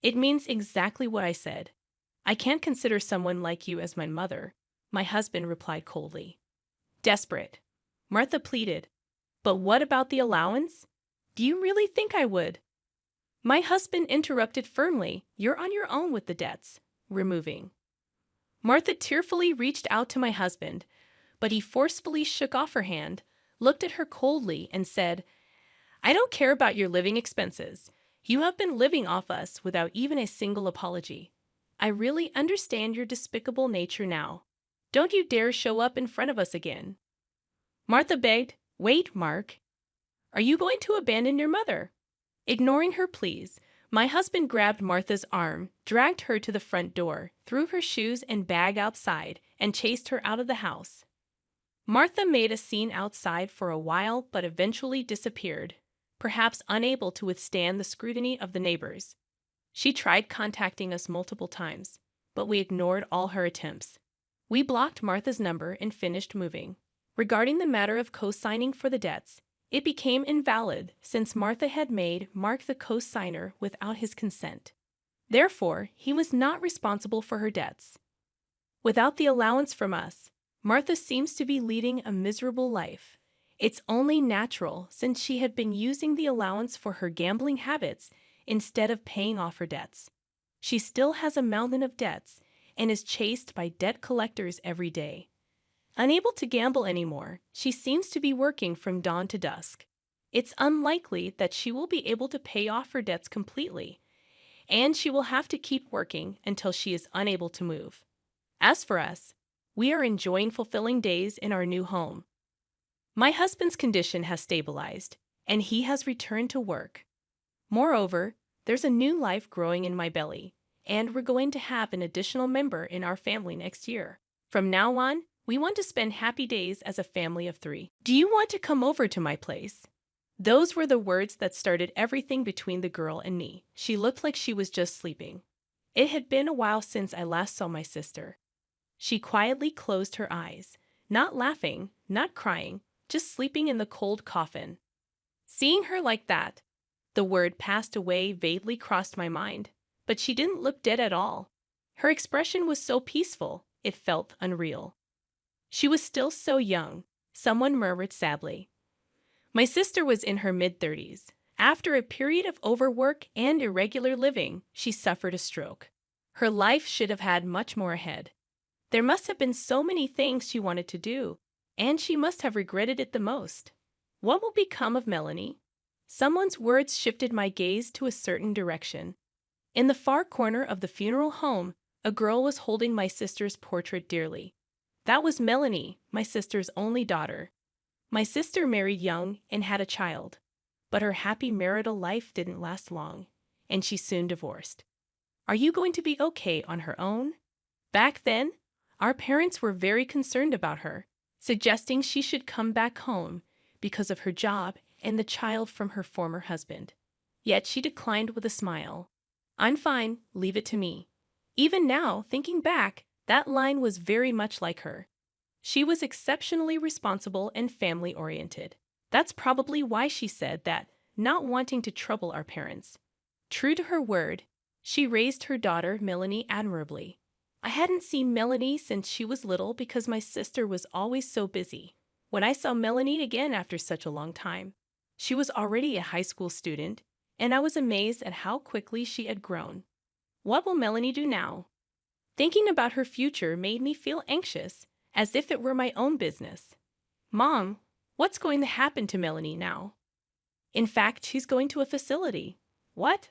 "It means exactly what I said. I can't consider someone like you as my mother," my husband replied coldly. Desperate, Martha pleaded, "But what about the allowance? Do you really think I would?" My husband interrupted firmly. "You're on your own with the debts." Removing. Martha tearfully reached out to my husband, but he forcefully shook off her hand, looked at her coldly, and said, "I don't care about your living expenses. You have been living off us without even a single apology. I really understand your despicable nature now. Don't you dare show up in front of us again." Martha begged, "Wait, Mark. Are you going to abandon your mother?" Ignoring her pleas, my husband grabbed Martha's arm, dragged her to the front door, threw her shoes and bag outside, and chased her out of the house. Martha made a scene outside for a while but eventually disappeared, perhaps unable to withstand the scrutiny of the neighbors. She tried contacting us multiple times, but we ignored all her attempts. We blocked Martha's number and finished moving. Regarding the matter of co-signing for the debts, it became invalid since Martha had made Mark the co-signer without his consent. Therefore, he was not responsible for her debts. Without the allowance from us, Martha seems to be leading a miserable life. It's only natural since she had been using the allowance for her gambling habits instead of paying off her debts. She still has a mountain of debts and is chased by debt collectors every day. Unable to gamble anymore, she seems to be working from dawn to dusk. It's unlikely that she will be able to pay off her debts completely, and she will have to keep working until she is unable to move. As for us, we are enjoying fulfilling days in our new home. My husband's condition has stabilized, and he has returned to work. Moreover, there's a new life growing in my belly, and we're going to have an additional member in our family next year. From now on, we want to spend happy days as a family of 3. Do you want to come over to my place?" Those were the words that started everything between the girl and me. She looked like she was just sleeping. It had been a while since I last saw my sister. She quietly closed her eyes, not laughing, not crying, just sleeping in the cold coffin. Seeing her like that, the word "passed away" vaguely crossed my mind, but she didn't look dead at all. Her expression was so peaceful, it felt unreal. She was still so young, someone murmured sadly. My sister was in her mid-30s. After a period of overwork and irregular living, she suffered a stroke. Her life should have had much more ahead. There must have been so many things she wanted to do, and she must have regretted it the most. What will become of Melanie? Someone's words shifted my gaze to a certain direction. In the far corner of the funeral home, a girl was holding my sister's portrait dearly. That was Melanie, my sister's only daughter. My sister married young and had a child, but her happy marital life didn't last long, and she soon divorced. Are you going to be okay on her own? Back then, our parents were very concerned about her, suggesting she should come back home because of her job and the child from her former husband. Yet she declined with a smile. "I'm fine, leave it to me." Even now, thinking back, that line was very much like her. She was exceptionally responsible and family-oriented. That's probably why she said that, not wanting to trouble our parents. True to her word, she raised her daughter Melanie admirably. I hadn't seen Melanie since she was little because my sister was always so busy. When I saw Melanie again after such a long time, she was already a high school student, and I was amazed at how quickly she had grown. What will Melanie do now? Thinking about her future made me feel anxious, as if it were my own business. Mom, what's going to happen to Melanie now? In fact, she's going to a facility. What?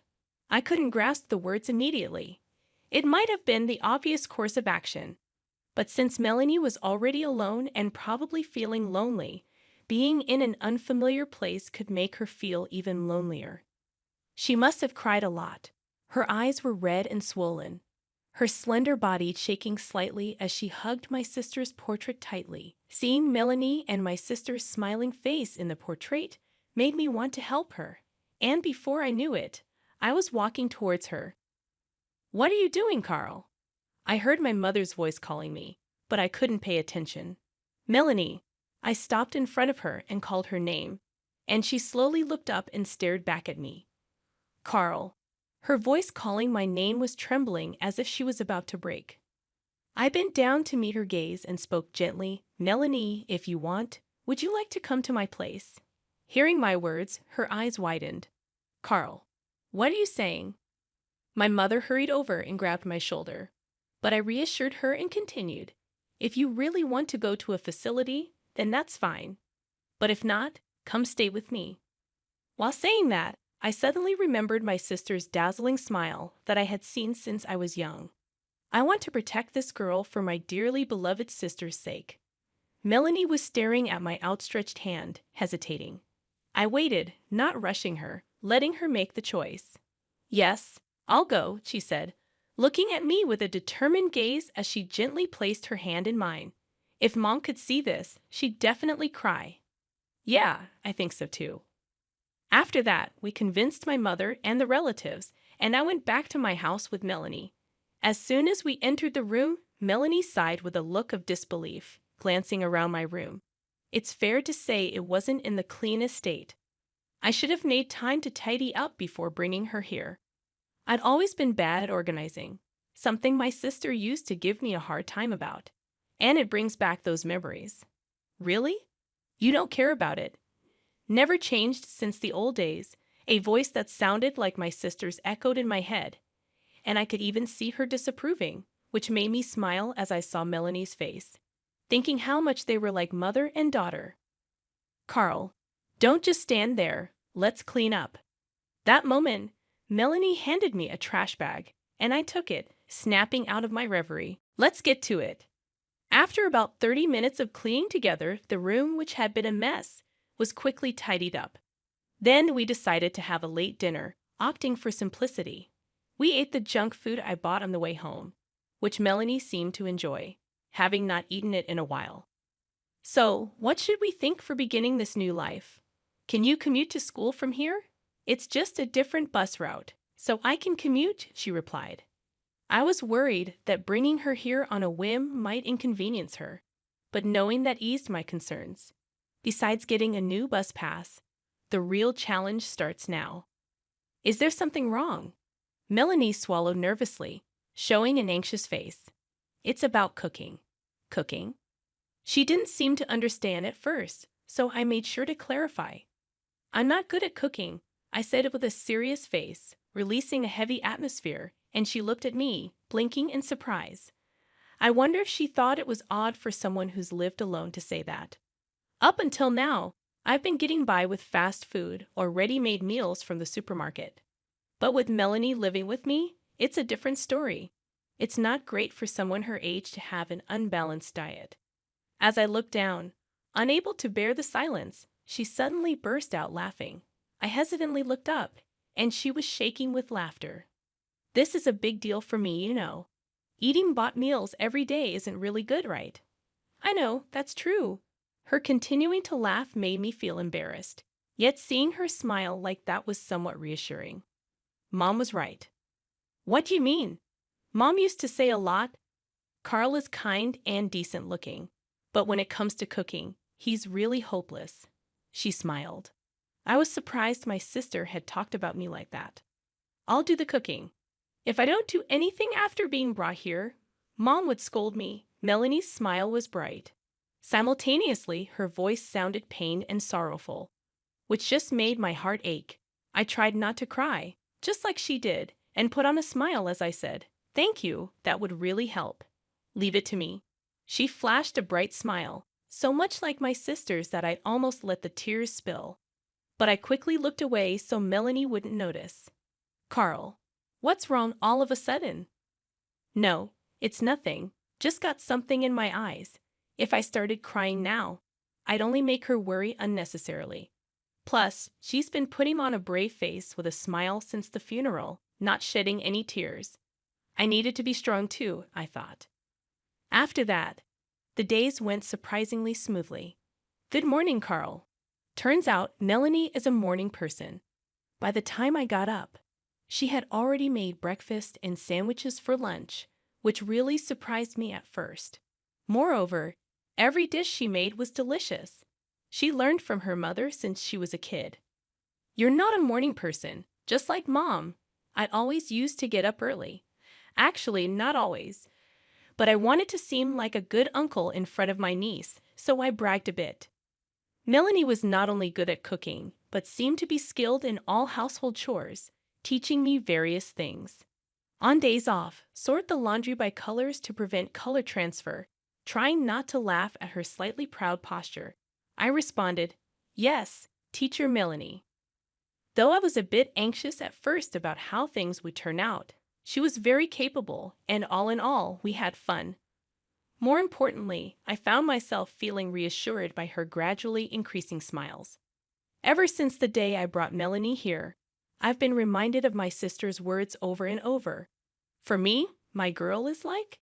I couldn't grasp the words immediately. It might have been the obvious course of action, but since Melanie was already alone and probably feeling lonely, being in an unfamiliar place could make her feel even lonelier. She must have cried a lot. Her eyes were red and swollen, her slender body shaking slightly as she hugged my sister's portrait tightly. Seeing Melanie and my sister's smiling face in the portrait made me want to help her, and before I knew it, I was walking towards her. "What are you doing, Carl?" I heard my mother's voice calling me, but I couldn't pay attention. "Melanie." I stopped in front of her and called her name, and she slowly looked up and stared back at me. "Carl." Her voice calling my name was trembling as if she was about to break. I bent down to meet her gaze and spoke gently. "Melanie, if you want, would you like to come to my place?" Hearing my words, her eyes widened. "Carl, what are you saying?" My mother hurried over and grabbed my shoulder, but I reassured her and continued, "If you really want to go to a facility, then that's fine. But if not, come stay with me." While saying that, I suddenly remembered my sister's dazzling smile that I had seen since I was young. I want to protect this girl for my dearly beloved sister's sake. Melanie was staring at my outstretched hand, hesitating. I waited, not rushing her, letting her make the choice. "Yes, I'll go," she said, looking at me with a determined gaze as she gently placed her hand in mine. If Mom could see this, she'd definitely cry. "Yeah, I think so too." After that, we convinced my mother and the relatives, and I went back to my house with Melanie. As soon as we entered the room, Melanie sighed with a look of disbelief, glancing around my room. It's fair to say it wasn't in the cleanest state. I should have made time to tidy up before bringing her here. I'd always been bad at organizing, something my sister used to give me a hard time about. And it brings back those memories. "Really? You don't care about it?" Never changed since the old days, a voice that sounded like my sister's echoed in my head, and I could even see her disapproving, which made me smile as I saw Melanie's face, thinking how much they were like mother and daughter. "Carl, don't just stand there, let's clean up." That moment, Melanie handed me a trash bag, and I took it, snapping out of my reverie. "Let's get to it." After about 30 minutes of cleaning together, the room, which had been a mess, was quickly tidied up. Then we decided to have a late dinner, opting for simplicity. We ate the junk food I bought on the way home, which Melanie seemed to enjoy, having not eaten it in a while. "So, what should we think for beginning this new life? Can you commute to school from here?" "It's just a different bus route, so I can commute," she replied. I was worried that bringing her here on a whim might inconvenience her, but knowing that eased my concerns. Besides getting a new bus pass, the real challenge starts now. "Is there something wrong?" Melanie swallowed nervously, showing an anxious face. "It's about cooking." "Cooking?" She didn't seem to understand at first, so I made sure to clarify. "I'm not good at cooking," I said it with a serious face, releasing a heavy atmosphere, and she looked at me, blinking in surprise. I wonder if she thought it was odd for someone who's lived alone to say that. Up until now, I've been getting by with fast food or ready-made meals from the supermarket. But with Melanie living with me, it's a different story. It's not great for someone her age to have an unbalanced diet. As I looked down, unable to bear the silence, she suddenly burst out laughing. I hesitantly looked up, and she was shaking with laughter. "This is a big deal for me, you know. Eating bought meals every day isn't really good, right?" "I know, that's true." Her continuing to laugh made me feel embarrassed, yet seeing her smile like that was somewhat reassuring. Mom was right. "What do you mean?" Mom used to say a lot, "Carl is kind and decent looking, but when it comes to cooking, he's really hopeless." She smiled. I was surprised my sister had talked about me like that. "I'll do the cooking. If I don't do anything after being brought here, Mom would scold me. Melanie's smile was bright. Simultaneously, her voice sounded pained and sorrowful, which just made my heart ache. I tried not to cry, just like she did, and put on a smile as I said, "Thank you, that would really help. Leave it to me." She flashed a bright smile, so much like my sister's that I almost let the tears spill. But I quickly looked away so Melanie wouldn't notice. "Carl, what's wrong all of a sudden?" "No, it's nothing. Just got something in my eyes. If I started crying now, I'd only make her worry unnecessarily. Plus, she's been putting on a brave face with a smile since the funeral, not shedding any tears. I needed to be strong too, I thought." After that, the days went surprisingly smoothly. "Good morning, Carl." Turns out Melanie is a morning person. By the time I got up, she had already made breakfast and sandwiches for lunch, which really surprised me at first. Moreover, every dish she made was delicious. She learned from her mother since she was a kid. "You're not a morning person, just like Mom. I'd always used to get up early. Actually, not always. But I wanted to seem like a good uncle in front of my niece, so I bragged a bit." Melanie was not only good at cooking, but seemed to be skilled in all household chores, teaching me various things. On days off, sort the laundry by colors to prevent color transfer, trying not to laugh at her slightly proud posture. I responded, "Yes, Teacher Melanie." Though I was a bit anxious at first about how things would turn out, she was very capable, and all in all, we had fun. More importantly, I found myself feeling reassured by her gradually increasing smiles. Ever since the day I brought Melanie here, I've been reminded of my sister's words over and over. For me, my girl is like.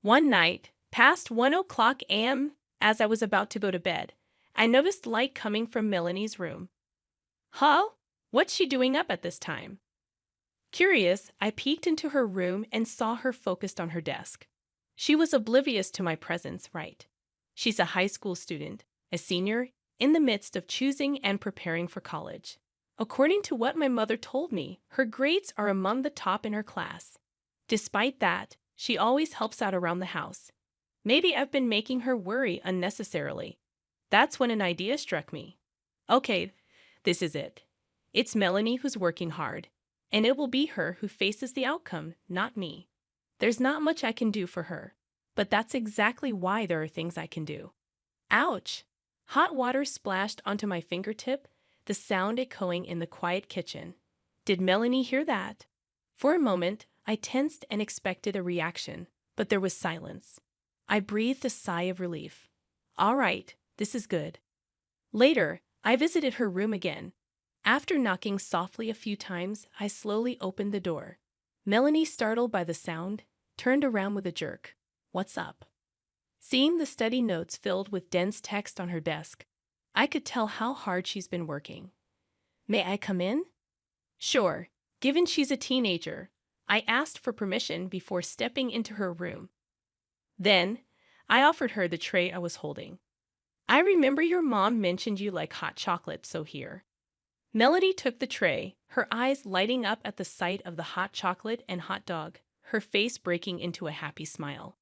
One night, past 1 o'clock a.m., as I was about to go to bed, I noticed light coming from Melanie's room. "Huh? What's she doing up at this time?" Curious, I peeked into her room and saw her focused on her desk. She was oblivious to my presence, right? She's a high school student, a senior, in the midst of choosing and preparing for college. According to what my mother told me, her grades are among the top in her class. Despite that, she always helps out around the house. Maybe I've been making her worry unnecessarily. That's when an idea struck me. Okay, this is it. It's Melanie who's working hard, and it will be her who faces the outcome, not me. There's not much I can do for her, but that's exactly why there are things I can do. Ouch! Hot water splashed onto my fingertip, the sound echoing in the quiet kitchen. Did Melanie hear that? For a moment, I tensed and expected a reaction, but there was silence. I breathed a sigh of relief. All right, this is good. Later, I visited her room again. After knocking softly a few times, I slowly opened the door. Melanie, startled by the sound, turned around with a jerk. "What's up?" Seeing the study notes filled with dense text on her desk, I could tell how hard she's been working. "May I come in?" Sure, given she's a teenager. I asked for permission before stepping into her room. Then, I offered her the tray I was holding. "I remember your mom mentioned you like hot chocolate, so here." Melody took the tray, her eyes lighting up at the sight of the hot chocolate and hot dog, her face breaking into a happy smile.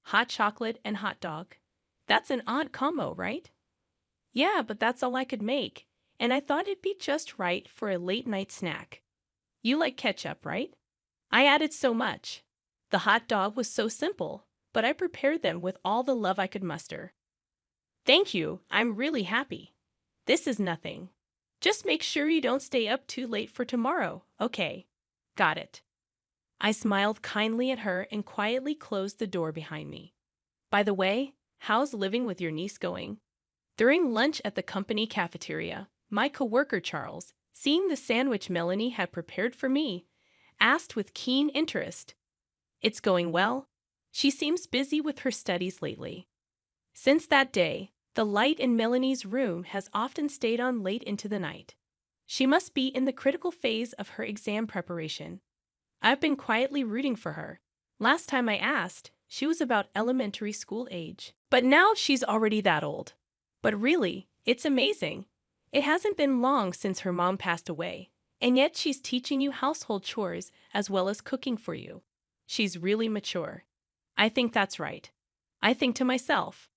Hot chocolate and hot dog. That's an odd combo, right? "Yeah, but that's all I could make, and I thought it'd be just right for a late-night snack. You like ketchup, right?" I added so much. The hot dog was so simple, but I prepared them with all the love I could muster. "Thank you, I'm really happy. This is nothing. Just make sure you don't stay up too late for tomorrow, okay?" "Got it." I smiled kindly at her and quietly closed the door behind me. "By the way, how's living with your niece going?" During lunch at the company cafeteria, my coworker Charles, seeing the sandwich Melanie had prepared for me, asked with keen interest. "It's going well. She seems busy with her studies lately." Since that day, the light in Melanie's room has often stayed on late into the night. She must be in the critical phase of her exam preparation. I've been quietly rooting for her. Last time I asked, she was about elementary school age. But now she's already that old. But really, it's amazing. It hasn't been long since her mom passed away, and yet she's teaching you household chores as well as cooking for you. She's really mature. I think that's right. I think to myself,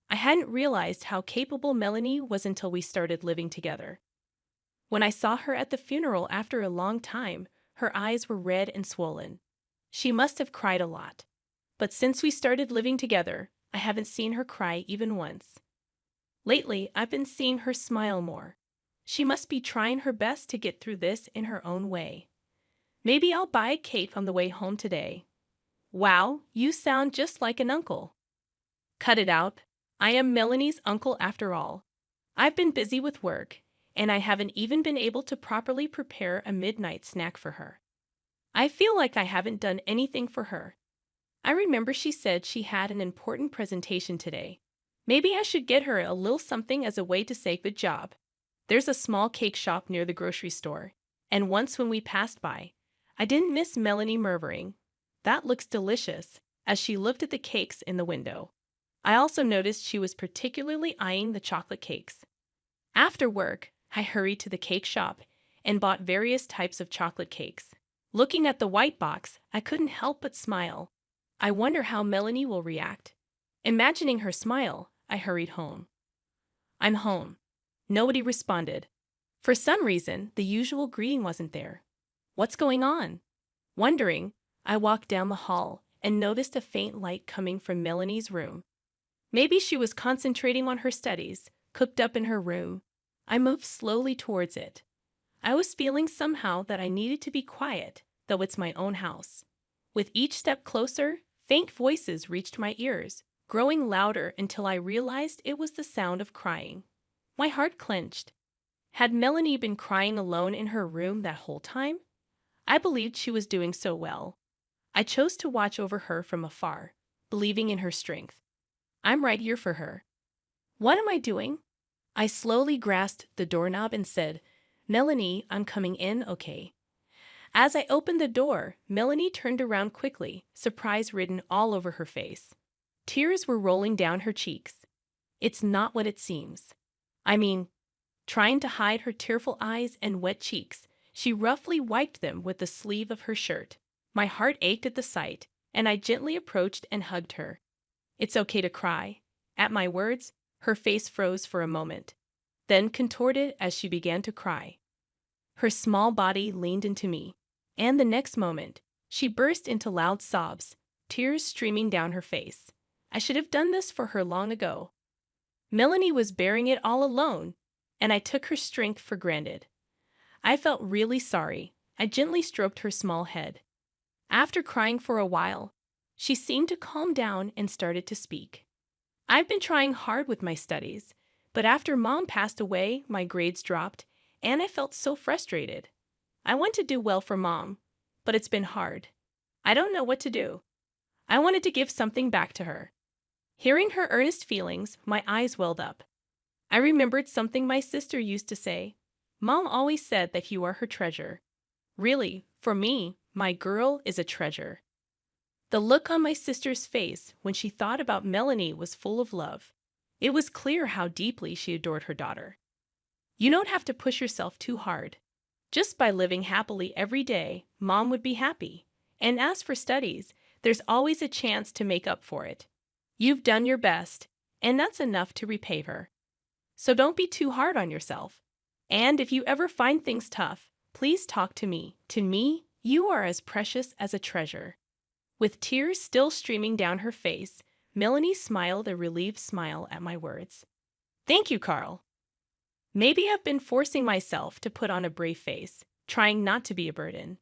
I hadn't realized how capable Melanie was until we started living together. When I saw her at the funeral after a long time, her eyes were red and swollen. She must have cried a lot. But since we started living together, I haven't seen her cry even once. Lately, I've been seeing her smile more. She must be trying her best to get through this in her own way. Maybe I'll buy a cake on the way home today. Wow, you sound just like an uncle. Cut it out. I am Melanie's uncle after all. I've been busy with work, and I haven't even been able to properly prepare a midnight snack for her. I feel like I haven't done anything for her. I remember she said she had an important presentation today. Maybe I should get her a little something as a way to say good job. There's a small cake shop near the grocery store, and once when we passed by, I didn't miss Melanie murmuring, "That looks delicious," as she looked at the cakes in the window. I also noticed she was particularly eyeing the chocolate cakes. After work, I hurried to the cake shop and bought various types of chocolate cakes. Looking at the white box, I couldn't help but smile. I wonder how Melanie will react. Imagining her smile, I hurried home. I'm home. Nobody responded. For some reason, the usual greeting wasn't there. What's going on? Wondering, I walked down the hall and noticed a faint light coming from Melanie's room. Maybe she was concentrating on her studies, cooped up in her room. I moved slowly towards it. I was feeling somehow that I needed to be quiet, though it's my own house. With each step closer, faint voices reached my ears, growing louder until I realized it was the sound of crying. My heart clenched. Had Melanie been crying alone in her room that whole time? I believed she was doing so well. I chose to watch over her from afar, believing in her strength. I'm right here for her. What am I doing? I slowly grasped the doorknob and said, "Melanie, I'm coming in, okay?" As I opened the door, Melanie turned around quickly, surprise written all over her face. Tears were rolling down her cheeks. It's not what it seems. I mean, trying to hide her tearful eyes and wet cheeks, she roughly wiped them with the sleeve of her shirt. My heart ached at the sight, and I gently approached and hugged her. It's okay to cry. At my words, her face froze for a moment, then contorted as she began to cry. Her small body leaned into me, and the next moment, she burst into loud sobs, tears streaming down her face. I should have done this for her long ago. Melanie was bearing it all alone, and I took her strength for granted. I felt really sorry. I gently stroked her small head. After crying for a while, she seemed to calm down and started to speak. I've been trying hard with my studies, but after Mom passed away, my grades dropped, and I felt so frustrated. I want to do well for Mom, but it's been hard. I don't know what to do. I wanted to give something back to her. Hearing her earnest feelings, my eyes welled up. I remembered something my sister used to say. Mom always said that you are her treasure. Really, for me, my girl is a treasure. The look on my sister's face when she thought about Melanie was full of love. It was clear how deeply she adored her daughter. You don't have to push yourself too hard. Just by living happily every day, Mom would be happy. And as for studies, there's always a chance to make up for it. You've done your best, and that's enough to repay her. So don't be too hard on yourself. And if you ever find things tough, please talk to me. To me, you are as precious as a treasure. With tears still streaming down her face, Melanie smiled a relieved smile at my words. Thank you, Carl. Maybe I've been forcing myself to put on a brave face, trying not to be a burden.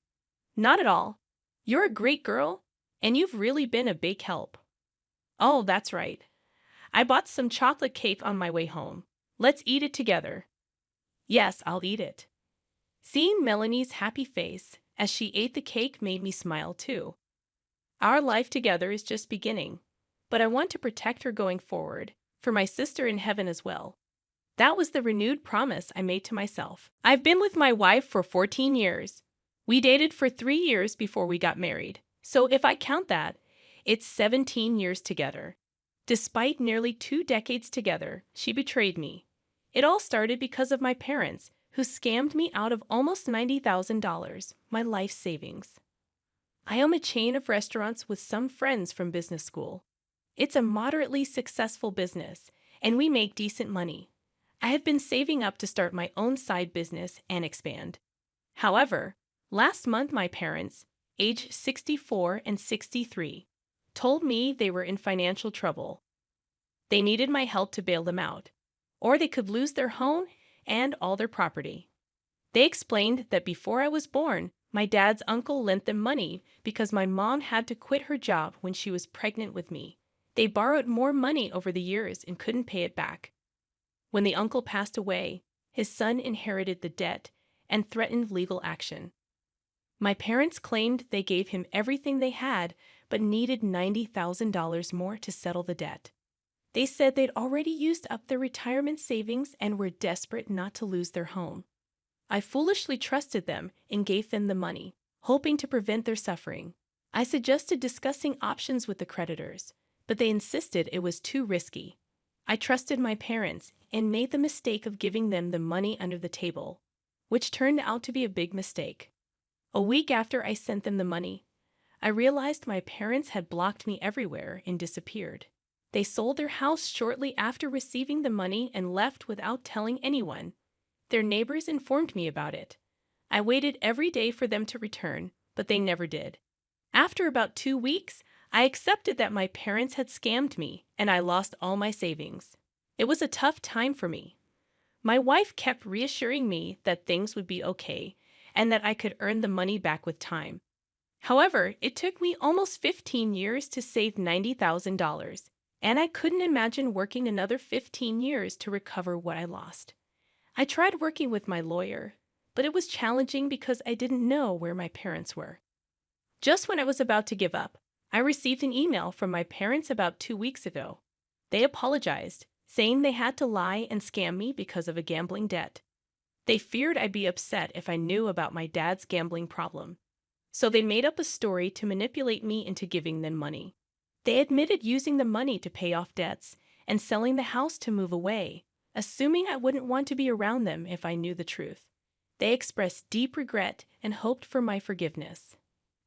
Not at all. You're a great girl, and you've really been a big help. Oh, that's right. I bought some chocolate cake on my way home. Let's eat it together. Yes, I'll eat it. Seeing Melanie's happy face as she ate the cake made me smile too. Our life together is just beginning, but I want to protect her going forward, for my sister in heaven as well. That was the renewed promise I made to myself. I've been with my wife for 14 years. We dated for 3 years before we got married, so if I count that, it's 17 years together. Despite nearly 2 decades together, she betrayed me. It all started because of my parents, who scammed me out of almost $90,000, my life savings. I own a chain of restaurants with some friends from business school. It's a moderately successful business, and we make decent money. I have been saving up to start my own side business and expand. However, last month my parents, aged 64 and 63, told me they were in financial trouble. They needed my help to bail them out, or they could lose their home and all their property. They explained that before I was born, my dad's uncle lent them money because my mom had to quit her job when she was pregnant with me. They borrowed more money over the years and couldn't pay it back. When the uncle passed away, his son inherited the debt and threatened legal action. My parents claimed they gave him everything they had but needed $90,000 more to settle the debt. They said they'd already used up their retirement savings and were desperate not to lose their home. I foolishly trusted them and gave them the money, hoping to prevent their suffering. I suggested discussing options with the creditors, but they insisted it was too risky. I trusted my parents and made the mistake of giving them the money under the table, which turned out to be a big mistake. A week after I sent them the money, I realized my parents had blocked me everywhere and disappeared. They sold their house shortly after receiving the money and left without telling anyone. Their neighbors informed me about it. I waited every day for them to return, but they never did. After about 2 weeks, I accepted that my parents had scammed me and I lost all my savings. It was a tough time for me. My wife kept reassuring me that things would be okay and that I could earn the money back with time. However, it took me almost 15 years to save $90,000, and I couldn't imagine working another 15 years to recover what I lost. I tried working with my lawyer, but it was challenging because I didn't know where my parents were. Just when I was about to give up, I received an email from my parents about 2 weeks ago. They apologized, saying they had to lie and scam me because of a gambling debt. They feared I'd be upset if I knew about my dad's gambling problem. So they made up a story to manipulate me into giving them money. They admitted using the money to pay off debts and selling the house to move away, assuming I wouldn't want to be around them if I knew the truth. They expressed deep regret and hoped for my forgiveness.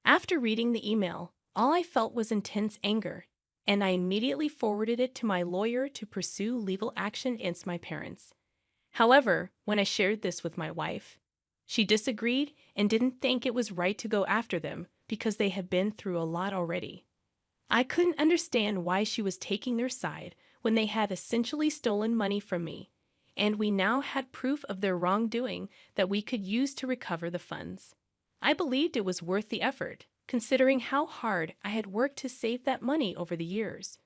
After reading the email, all I felt was intense anger, and I immediately forwarded it to my lawyer to pursue legal action against my parents. However, when I shared this with my wife, she disagreed and didn't think it was right to go after them because they had been through a lot already. I couldn't understand why she was taking their side when they had essentially stolen money from me, and we now had proof of their wrongdoing that we could use to recover the funds. I believed it was worth the effort, considering how hard I had worked to save that money over the years.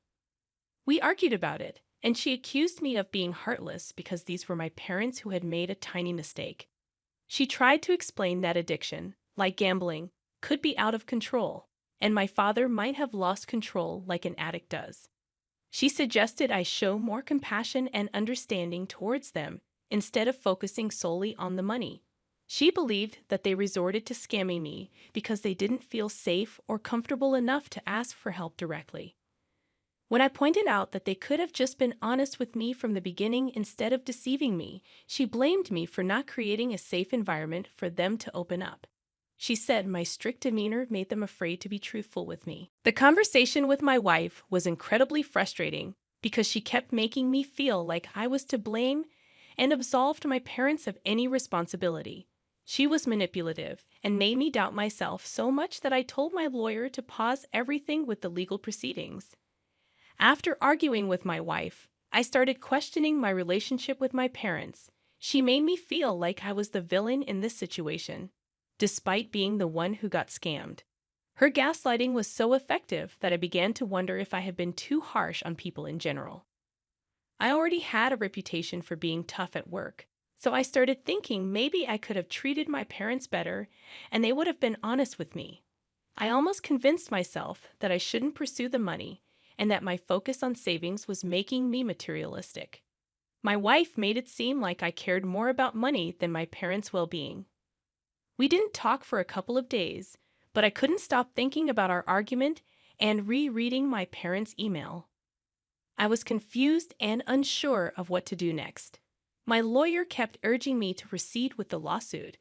We argued about it, and she accused me of being heartless because these were my parents who had made a tiny mistake. She tried to explain that addiction, like gambling, could be out of control, and my father might have lost control like an addict does. She suggested I show more compassion and understanding towards them instead of focusing solely on the money. She believed that they resorted to scamming me because they didn't feel safe or comfortable enough to ask for help directly. When I pointed out that they could have just been honest with me from the beginning instead of deceiving me, she blamed me for not creating a safe environment for them to open up. She said my strict demeanor made them afraid to be truthful with me. The conversation with my wife was incredibly frustrating because she kept making me feel like I was to blame and absolved my parents of any responsibility. She was manipulative and made me doubt myself so much that I told my lawyer to pause everything with the legal proceedings. After arguing with my wife, I started questioning my relationship with my parents. She made me feel like I was the villain in this situation, despite being the one who got scammed. Her gaslighting was so effective that I began to wonder if I had been too harsh on people in general. I already had a reputation for being tough at work, so I started thinking maybe I could have treated my parents better and they would have been honest with me. I almost convinced myself that I shouldn't pursue the money and that my focus on savings was making me materialistic. My wife made it seem like I cared more about money than my parents' well-being. We didn't talk for a couple of days, but I couldn't stop thinking about our argument and rereading my parents' email. I was confused and unsure of what to do next. My lawyer kept urging me to proceed with the lawsuit,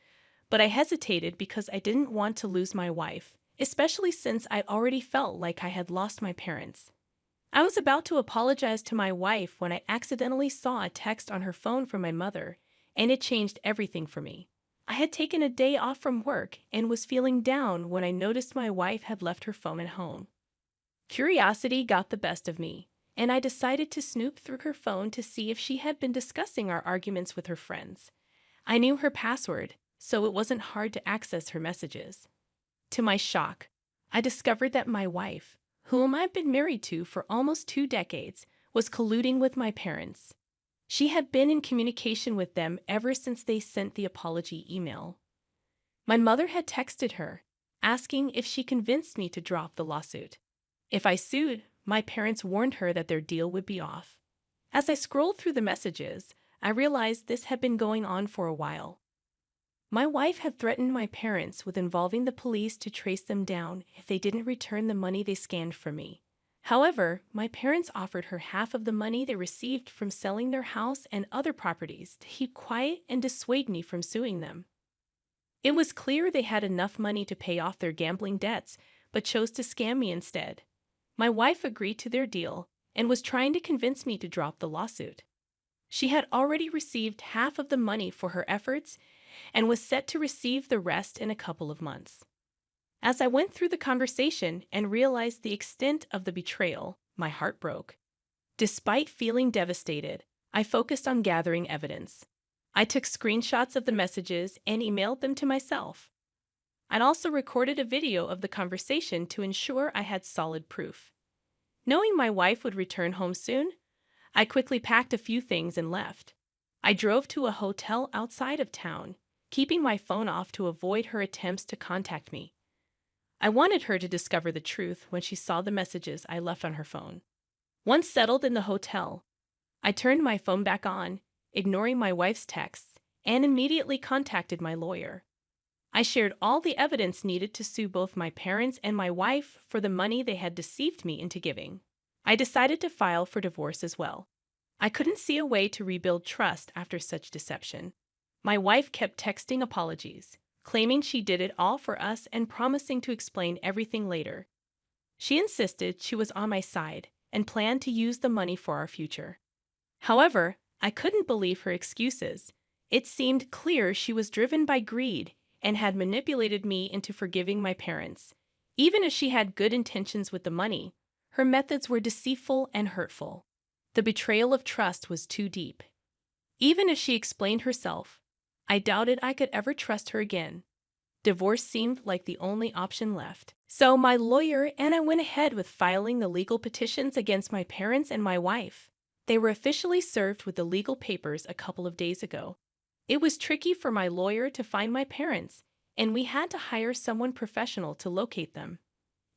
but I hesitated because I didn't want to lose my wife, especially since I'd already felt like I had lost my parents. I was about to apologize to my wife when I accidentally saw a text on her phone from my mother, and it changed everything for me. I had taken a day off from work and was feeling down when I noticed my wife had left her phone at home. Curiosity got the best of me, and I decided to snoop through her phone to see if she had been discussing our arguments with her friends. I knew her password, so it wasn't hard to access her messages. To my shock, I discovered that my wife, whom I've been married to for almost 2 decades, was colluding with my parents. She had been in communication with them ever since they sent the apology email. My mother had texted her, asking if she convinced me to drop the lawsuit. If I sued, my parents warned her that their deal would be off. As I scrolled through the messages, I realized this had been going on for a while. My wife had threatened my parents with involving the police to trace them down if they didn't return the money they scanned from me. However, my parents offered her half of the money they received from selling their house and other properties to keep quiet and dissuade me from suing them. It was clear they had enough money to pay off their gambling debts, but chose to scam me instead. My wife agreed to their deal and was trying to convince me to drop the lawsuit. She had already received half of the money for her efforts and was set to receive the rest in a couple of months. As I went through the conversation and realized the extent of the betrayal, my heart broke. Despite feeling devastated, I focused on gathering evidence. I took screenshots of the messages and emailed them to myself. I'd also recorded a video of the conversation to ensure I had solid proof. Knowing my wife would return home soon, I quickly packed a few things and left. I drove to a hotel outside of town, keeping my phone off to avoid her attempts to contact me. I wanted her to discover the truth when she saw the messages I left on her phone. Once settled in the hotel, I turned my phone back on, ignoring my wife's texts, and immediately contacted my lawyer. I shared all the evidence needed to sue both my parents and my wife for the money they had deceived me into giving. I decided to file for divorce as well. I couldn't see a way to rebuild trust after such deception. My wife kept texting apologies, claiming she did it all for us and promising to explain everything later. She insisted she was on my side and planned to use the money for our future. However, I couldn't believe her excuses. It seemed clear she was driven by greed and had manipulated me into forgiving my parents. Even if she had good intentions with the money, her methods were deceitful and hurtful. The betrayal of trust was too deep. Even if she explained herself, I doubted I could ever trust her again. Divorce seemed like the only option left. So my lawyer and I went ahead with filing the legal petitions against my parents and my wife. They were officially served with the legal papers a couple of days ago. It was tricky for my lawyer to find my parents, and we had to hire someone professional to locate them.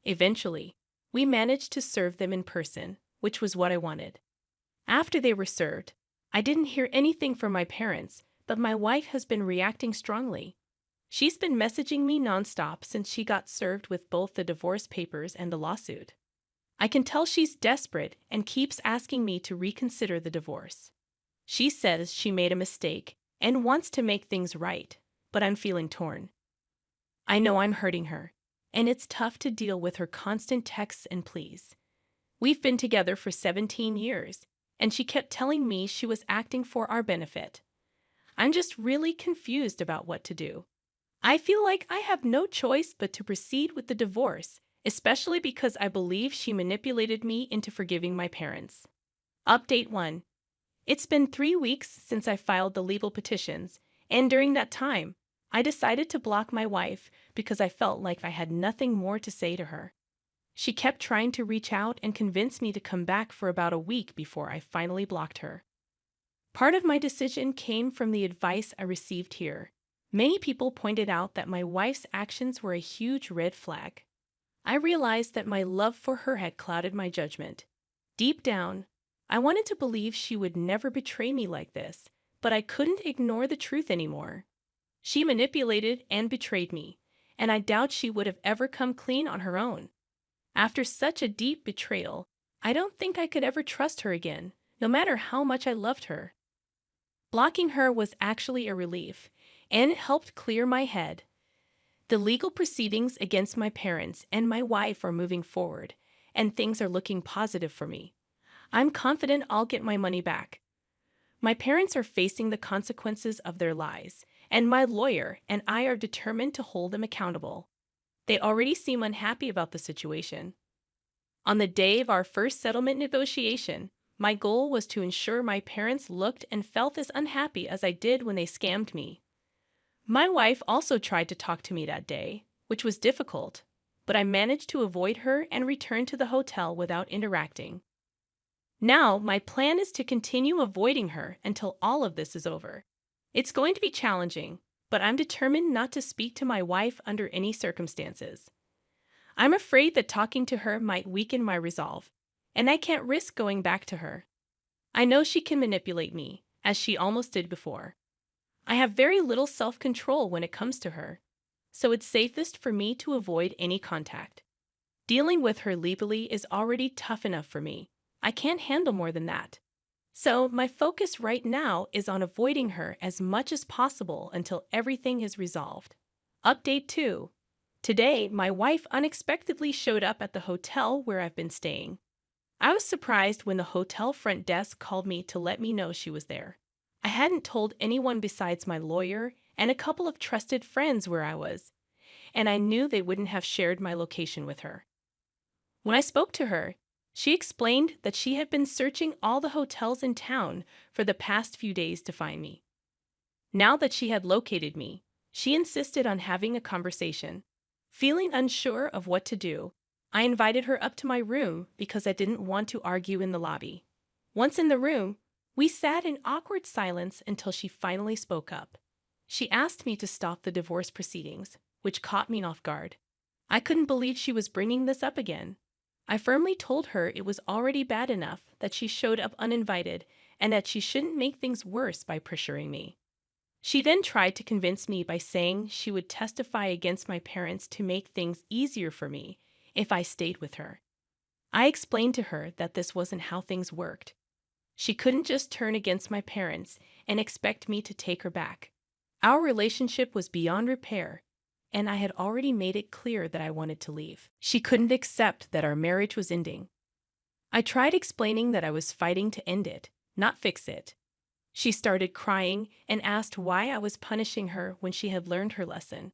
Eventually, we managed to serve them in person, which was what I wanted. After they were served, I didn't hear anything from my parents, but my wife has been reacting strongly. She's been messaging me nonstop since she got served with both the divorce papers and the lawsuit. I can tell she's desperate and keeps asking me to reconsider the divorce. She says she made a mistake and wants to make things right, but I'm feeling torn. I know I'm hurting her, and it's tough to deal with her constant texts and pleas. We've been together for 17 years, and she kept telling me she was acting for our benefit. I'm just really confused about what to do. I feel like I have no choice but to proceed with the divorce, especially because I believe she manipulated me into forgiving my parents. Update 1. It's been 3 weeks since I filed the legal petitions, and during that time, I decided to block my wife because I felt like I had nothing more to say to her. She kept trying to reach out and convince me to come back for about a week before I finally blocked her. Part of my decision came from the advice I received here. Many people pointed out that my wife's actions were a huge red flag. I realized that my love for her had clouded my judgment. Deep down, I wanted to believe she would never betray me like this, but I couldn't ignore the truth anymore. She manipulated and betrayed me, and I doubt she would have ever come clean on her own. After such a deep betrayal, I don't think I could ever trust her again, no matter how much I loved her. Blocking her was actually a relief, and it helped clear my head. The legal proceedings against my parents and my wife are moving forward, and things are looking positive for me. I'm confident I'll get my money back. My parents are facing the consequences of their lies, and my lawyer and I are determined to hold them accountable. They already seem unhappy about the situation. On the day of our first settlement negotiation, my goal was to ensure my parents looked and felt as unhappy as I did when they scammed me. My wife also tried to talk to me that day, which was difficult, but I managed to avoid her and return to the hotel without interacting. Now, my plan is to continue avoiding her until all of this is over. It's going to be challenging, but I'm determined not to speak to my wife under any circumstances. I'm afraid that talking to her might weaken my resolve, and I can't risk going back to her. I know she can manipulate me, as she almost did before. I have very little self-control when it comes to her, so it's safest for me to avoid any contact. Dealing with her legally is already tough enough for me. I can't handle more than that. So my focus right now is on avoiding her as much as possible until everything is resolved. Update 2. Today, my wife unexpectedly showed up at the hotel where I've been staying. I was surprised when the hotel front desk called me to let me know she was there. I hadn't told anyone besides my lawyer and a couple of trusted friends where I was, and I knew they wouldn't have shared my location with her. When I spoke to her, she explained that she had been searching all the hotels in town for the past few days to find me. Now that she had located me, she insisted on having a conversation. Feeling unsure of what to do, I invited her up to my room because I didn't want to argue in the lobby. Once in the room, we sat in awkward silence until she finally spoke up. She asked me to stop the divorce proceedings, which caught me off guard. I couldn't believe she was bringing this up again. I firmly told her it was already bad enough that she showed up uninvited and that she shouldn't make things worse by pressuring me. She then tried to convince me by saying she would testify against my parents to make things easier for me if I stayed with her. I explained to her that this wasn't how things worked. She couldn't just turn against my parents and expect me to take her back. Our relationship was beyond repair, and I had already made it clear that I wanted to leave. She couldn't accept that our marriage was ending. I tried explaining that I was fighting to end it, not fix it. She started crying and asked why I was punishing her when she had learned her lesson.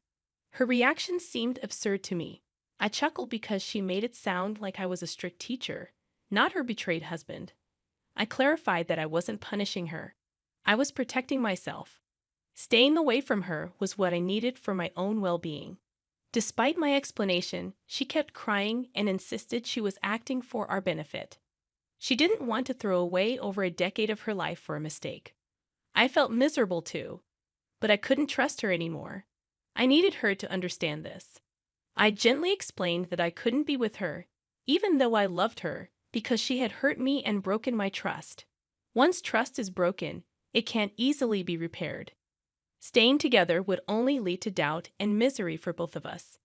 Her reaction seemed absurd to me. I chuckled because she made it sound like I was a strict teacher, not her betrayed husband. I clarified that I wasn't punishing her. I was protecting myself. Staying away from her was what I needed for my own well-being. Despite my explanation, she kept crying and insisted she was acting for our benefit. She didn't want to throw away over a decade of her life for a mistake. I felt miserable too, but I couldn't trust her anymore. I needed her to understand this. I gently explained that I couldn't be with her, even though I loved her, because she had hurt me and broken my trust. Once trust is broken, it can't easily be repaired. Staying together would only lead to doubt and misery for both of us.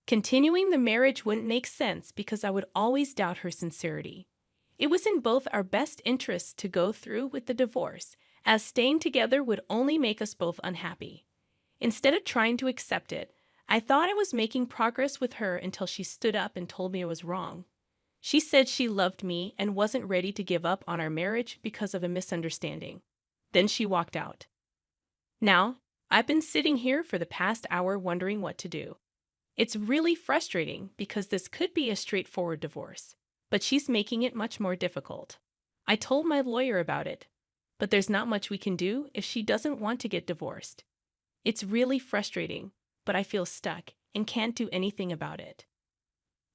Continuing the marriage wouldn't make sense because I would always doubt her sincerity. It was in both our best interests to go through with the divorce, as staying together would only make us both unhappy. Instead of trying to accept it, I thought I was making progress with her until she stood up and told me I was wrong. She said she loved me and wasn't ready to give up on our marriage because of a misunderstanding. Then she walked out. Now, I've been sitting here for the past hour wondering what to do. It's really frustrating because this could be a straightforward divorce, but she's making it much more difficult. I told my lawyer about it, but there's not much we can do if she doesn't want to get divorced. It's really frustrating, but I feel stuck and can't do anything about it.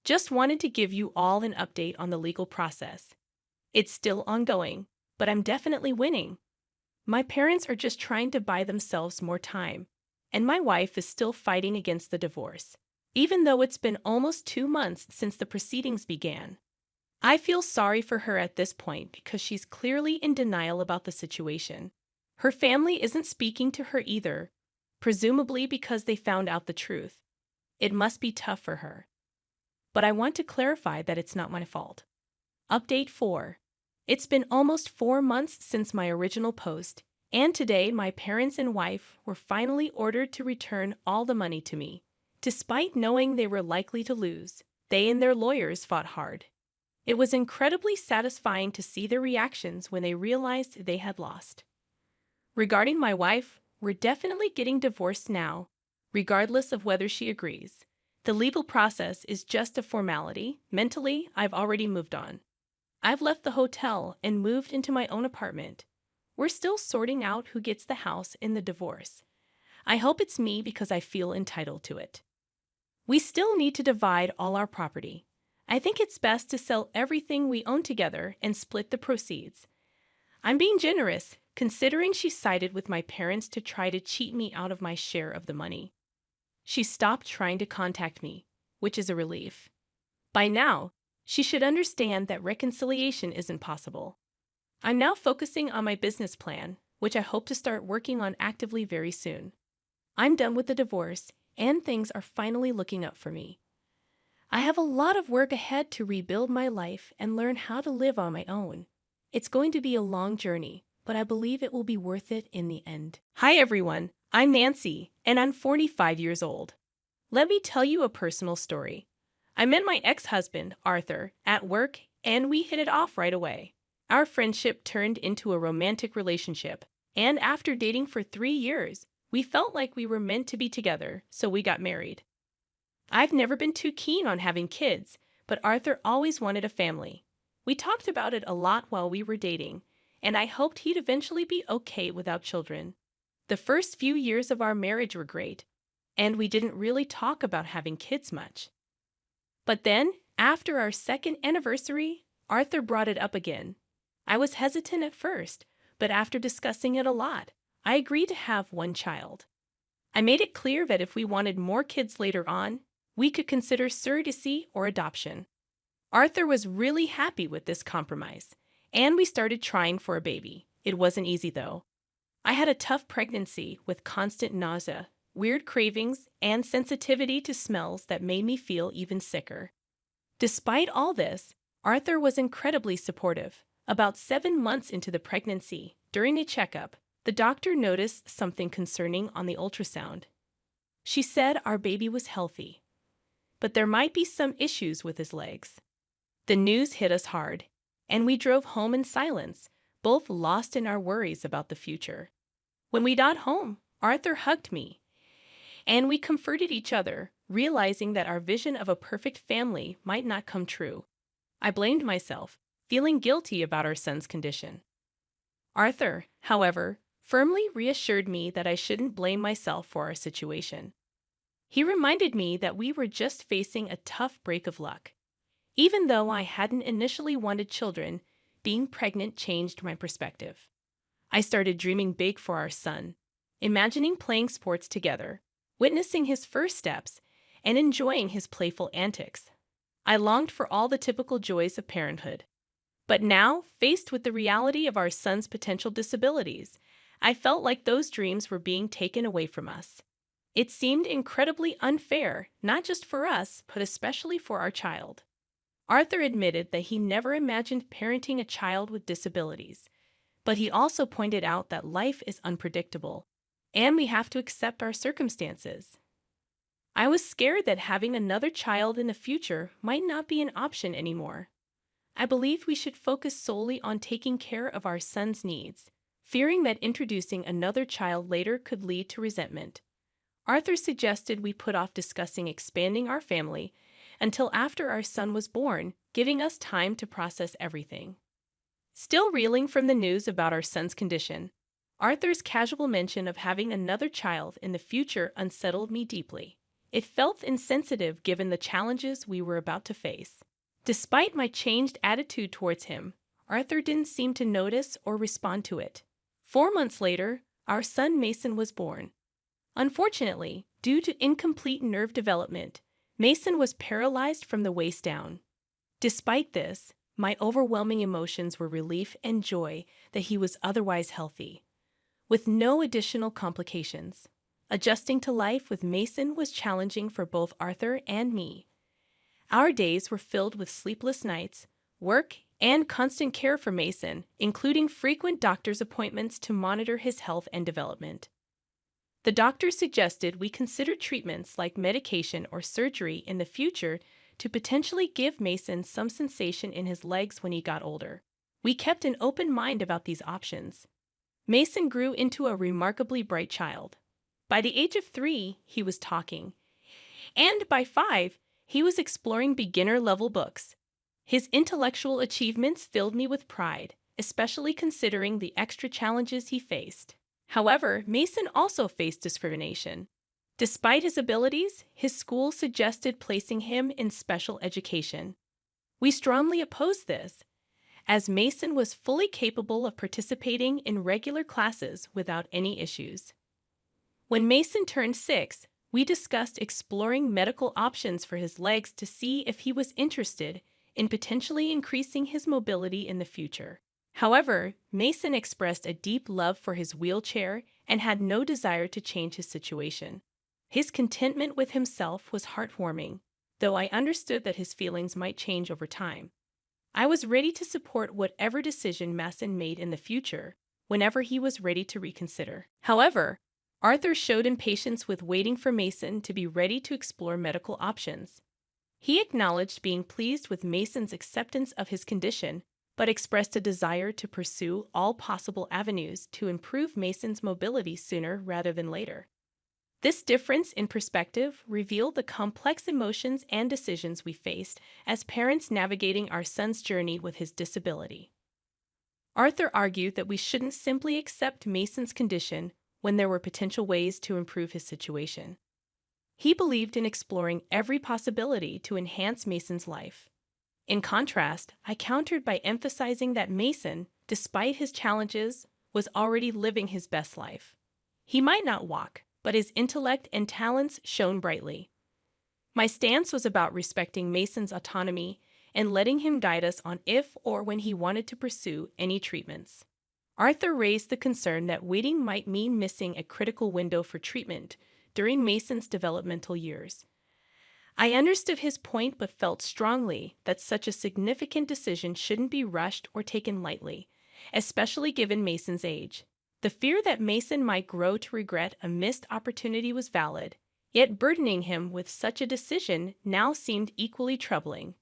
Just wanted to give you all an update on the legal process. It's still ongoing, but I'm definitely winning. My parents are just trying to buy themselves more time, and my wife is still fighting against the divorce, even though it's been almost 2 months since the proceedings began. I feel sorry for her at this point because she's clearly in denial about the situation. Her family isn't speaking to her either, presumably because they found out the truth. It must be tough for her. But I want to clarify that it's not my fault. Update 4. It's been almost 4 months since my original post, and today my parents and wife were finally ordered to return all the money to me, Despite knowing they were likely to lose, they and their lawyers fought hard. It was incredibly satisfying to see their reactions when they realized they had lost. Regarding my wife, we're definitely getting divorced now, regardless of whether she agrees. The legal process is just a formality. Mentally, I've already moved on. I've left the hotel and moved into my own apartment. We're still sorting out who gets the house in the divorce. I hope it's me because I feel entitled to it. We still need to divide all our property. I think it's best to sell everything we own together and split the proceeds. I'm being generous, considering she sided with my parents to try to cheat me out of my share of the money. She stopped trying to contact me, which is a relief. By now, she should understand that reconciliation isn't possible. I'm now focusing on my business plan, which I hope to start working on actively very soon. I'm done with the divorce, and things are finally looking up for me. I have a lot of work ahead to rebuild my life and learn how to live on my own. It's going to be a long journey, but I believe it will be worth it in the end. Hi everyone, I'm Nancy, and I'm 45 years old. Let me tell you a personal story. I met my ex-husband, Arthur, at work, and we hit it off right away. Our friendship turned into a romantic relationship, and after dating for 3 years, we felt like we were meant to be together, so we got married. I've never been too keen on having kids, but Arthur always wanted a family. We talked about it a lot while we were dating, and I hoped he'd eventually be okay without children. The first few years of our marriage were great, and we didn't really talk about having kids much. But then, after our second anniversary, Arthur brought it up again. I was hesitant at first, but after discussing it a lot, I agreed to have one child. I made it clear that if we wanted more kids later on, we could consider surrogacy or adoption. Arthur was really happy with this compromise, and we started trying for a baby. It wasn't easy, though. I had a tough pregnancy with constant nausea, weird cravings, and sensitivity to smells that made me feel even sicker. Despite all this, Arthur was incredibly supportive. About 7 months into the pregnancy, during a checkup, the doctor noticed something concerning on the ultrasound. She said our baby was healthy, but there might be some issues with his legs. The news hit us hard, and we drove home in silence, both lost in our worries about the future. When we got home, Arthur hugged me, and we comforted each other, realizing that our vision of a perfect family might not come true. I blamed myself, feeling guilty about our son's condition. Arthur, however, firmly reassured me that I shouldn't blame myself for our situation. He reminded me that we were just facing a tough break of luck. Even though I hadn't initially wanted children, being pregnant changed my perspective. I started dreaming big for our son, imagining playing sports together, witnessing his first steps, and enjoying his playful antics. I longed for all the typical joys of parenthood. But now, faced with the reality of our son's potential disabilities, I felt like those dreams were being taken away from us. It seemed incredibly unfair, not just for us, but especially for our child. Arthur admitted that he never imagined parenting a child with disabilities, but he also pointed out that life is unpredictable, and we have to accept our circumstances. I was scared that having another child in the future might not be an option anymore. I believed we should focus solely on taking care of our son's needs, fearing that introducing another child later could lead to resentment. Arthur suggested we put off discussing expanding our family until after our son was born, giving us time to process everything. Still reeling from the news about our son's condition, Arthur's casual mention of having another child in the future unsettled me deeply. It felt insensitive given the challenges we were about to face. Despite my changed attitude towards him, Arthur didn't seem to notice or respond to it. 4 months later, our son Mason was born. Unfortunately, due to incomplete nerve development, Mason was paralyzed from the waist down. Despite this, my overwhelming emotions were relief and joy that he was otherwise healthy, with no additional complications. Adjusting to life with Mason was challenging for both Arthur and me. Our days were filled with sleepless nights, work, and constant care for Mason, including frequent doctor's appointments to monitor his health and development. The doctor suggested we consider treatments like medication or surgery in the future to potentially give Mason some sensation in his legs when he got older. We kept an open mind about these options. Mason grew into a remarkably bright child. By the age of 3, he was talking, and by 5, he was exploring beginner-level books. His intellectual achievements filled me with pride, especially considering the extra challenges he faced. However, Mason also faced discrimination. Despite his abilities, his school suggested placing him in special education. We strongly opposed this, as Mason was fully capable of participating in regular classes without any issues. When Mason turned 6, we discussed exploring medical options for his legs to see if he was interested in potentially increasing his mobility in the future. However, Mason expressed a deep love for his wheelchair and had no desire to change his situation. His contentment with himself was heartwarming, though I understood that his feelings might change over time. I was ready to support whatever decision Mason made in the future, whenever he was ready to reconsider. However, Arthur showed impatience with waiting for Mason to be ready to explore medical options. He acknowledged being pleased with Mason's acceptance of his condition, but expressed a desire to pursue all possible avenues to improve Mason's mobility sooner rather than later. This difference in perspective revealed the complex emotions and decisions we faced as parents navigating our son's journey with his disability. Arthur argued that we shouldn't simply accept Mason's condition when there were potential ways to improve his situation. He believed in exploring every possibility to enhance Mason's life. In contrast, I countered by emphasizing that Mason, despite his challenges, was already living his best life. He might not walk, but his intellect and talents shone brightly. My stance was about respecting Mason's autonomy and letting him guide us on if or when he wanted to pursue any treatments. Arthur raised the concern that waiting might mean missing a critical window for treatment during Mason's developmental years. I understood his point but felt strongly that such a significant decision shouldn't be rushed or taken lightly, especially given Mason's age. The fear that Mason might grow to regret a missed opportunity was valid, yet burdening him with such a decision now seemed equally troubling.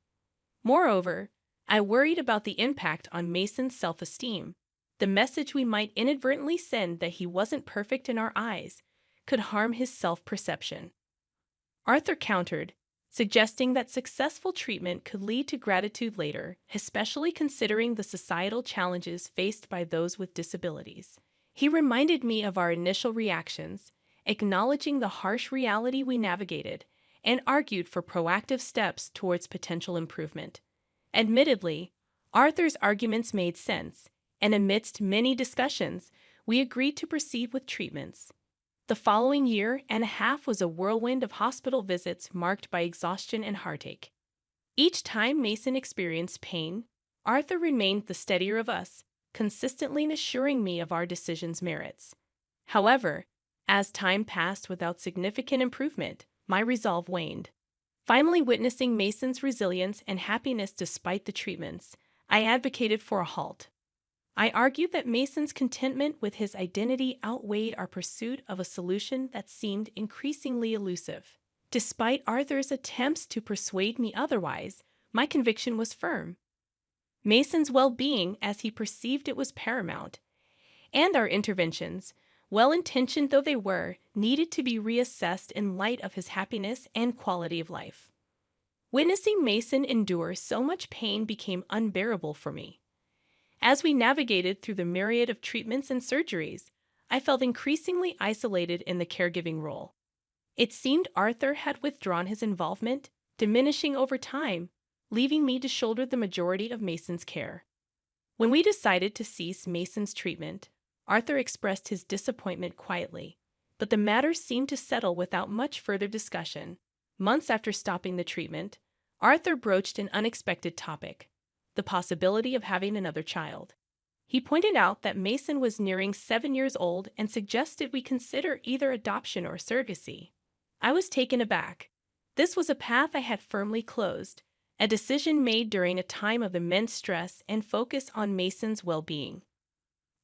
Moreover, I worried about the impact on Mason's self-esteem. The message we might inadvertently send that he wasn't perfect in our eyes could harm his self-perception. Arthur countered, suggesting that successful treatment could lead to gratitude later, especially considering the societal challenges faced by those with disabilities. He reminded me of our initial reactions, acknowledging the harsh reality we navigated, and argued for proactive steps towards potential improvement. Admittedly, Arthur's arguments made sense, and amidst many discussions, we agreed to proceed with treatments. The following year and a half was a whirlwind of hospital visits marked by exhaustion and heartache. Each time Mason experienced pain, Arthur remained the steadier of us, consistently assuring me of our decision's merits. However, as time passed without significant improvement, my resolve waned. Finally witnessing Mason's resilience and happiness despite the treatments, I advocated for a halt. I argued that Mason's contentment with his identity outweighed our pursuit of a solution that seemed increasingly elusive. Despite Arthur's attempts to persuade me otherwise, my conviction was firm. Mason's well-being, as he perceived it, was paramount, and our interventions, well-intentioned though they were, needed to be reassessed in light of his happiness and quality of life. Witnessing Mason endure so much pain became unbearable for me. As we navigated through the myriad of treatments and surgeries, I felt increasingly isolated in the caregiving role. It seemed Arthur had withdrawn his involvement, diminishing over time, leaving me to shoulder the majority of Mason's care. When we decided to cease Mason's treatment, Arthur expressed his disappointment quietly, but the matter seemed to settle without much further discussion. Months after stopping the treatment, Arthur broached an unexpected topic: the possibility of having another child. He pointed out that Mason was nearing 7 years old and suggested we consider either adoption or surrogacy. I was taken aback. This was a path I had firmly closed, a decision made during a time of immense stress and focus on Mason's well-being.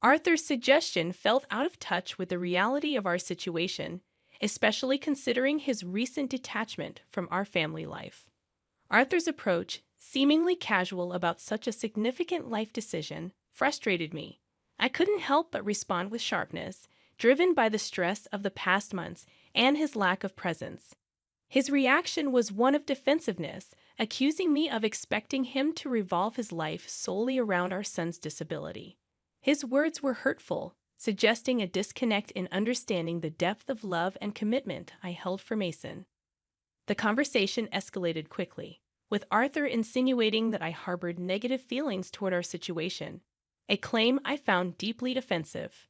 Arthur's suggestion felt out of touch with the reality of our situation, especially considering his recent detachment from our family life. Arthur's approach, seemingly casual about such a significant life decision, frustrated me. I couldn't help but respond with sharpness, driven by the stress of the past months and his lack of presence. His reaction was one of defensiveness, accusing me of expecting him to revolve his life solely around our son's disability. His words were hurtful, suggesting a disconnect in understanding the depth of love and commitment I held for Mason. The conversation escalated quickly, with Arthur insinuating that I harbored negative feelings toward our situation, a claim I found deeply offensive.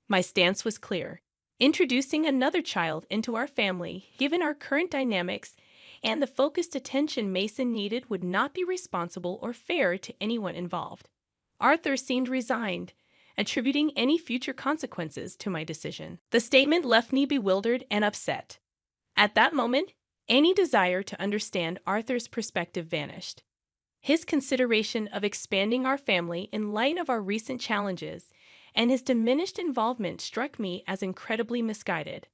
My stance was clear. Introducing another child into our family, given our current dynamics and the focused attention Mason needed, would not be responsible or fair to anyone involved. Arthur seemed resigned, attributing any future consequences to my decision. The statement left me bewildered and upset. At that moment, any desire to understand Arthur's perspective vanished. His consideration of expanding our family in light of our recent challenges and his diminished involvement struck me as incredibly misguided.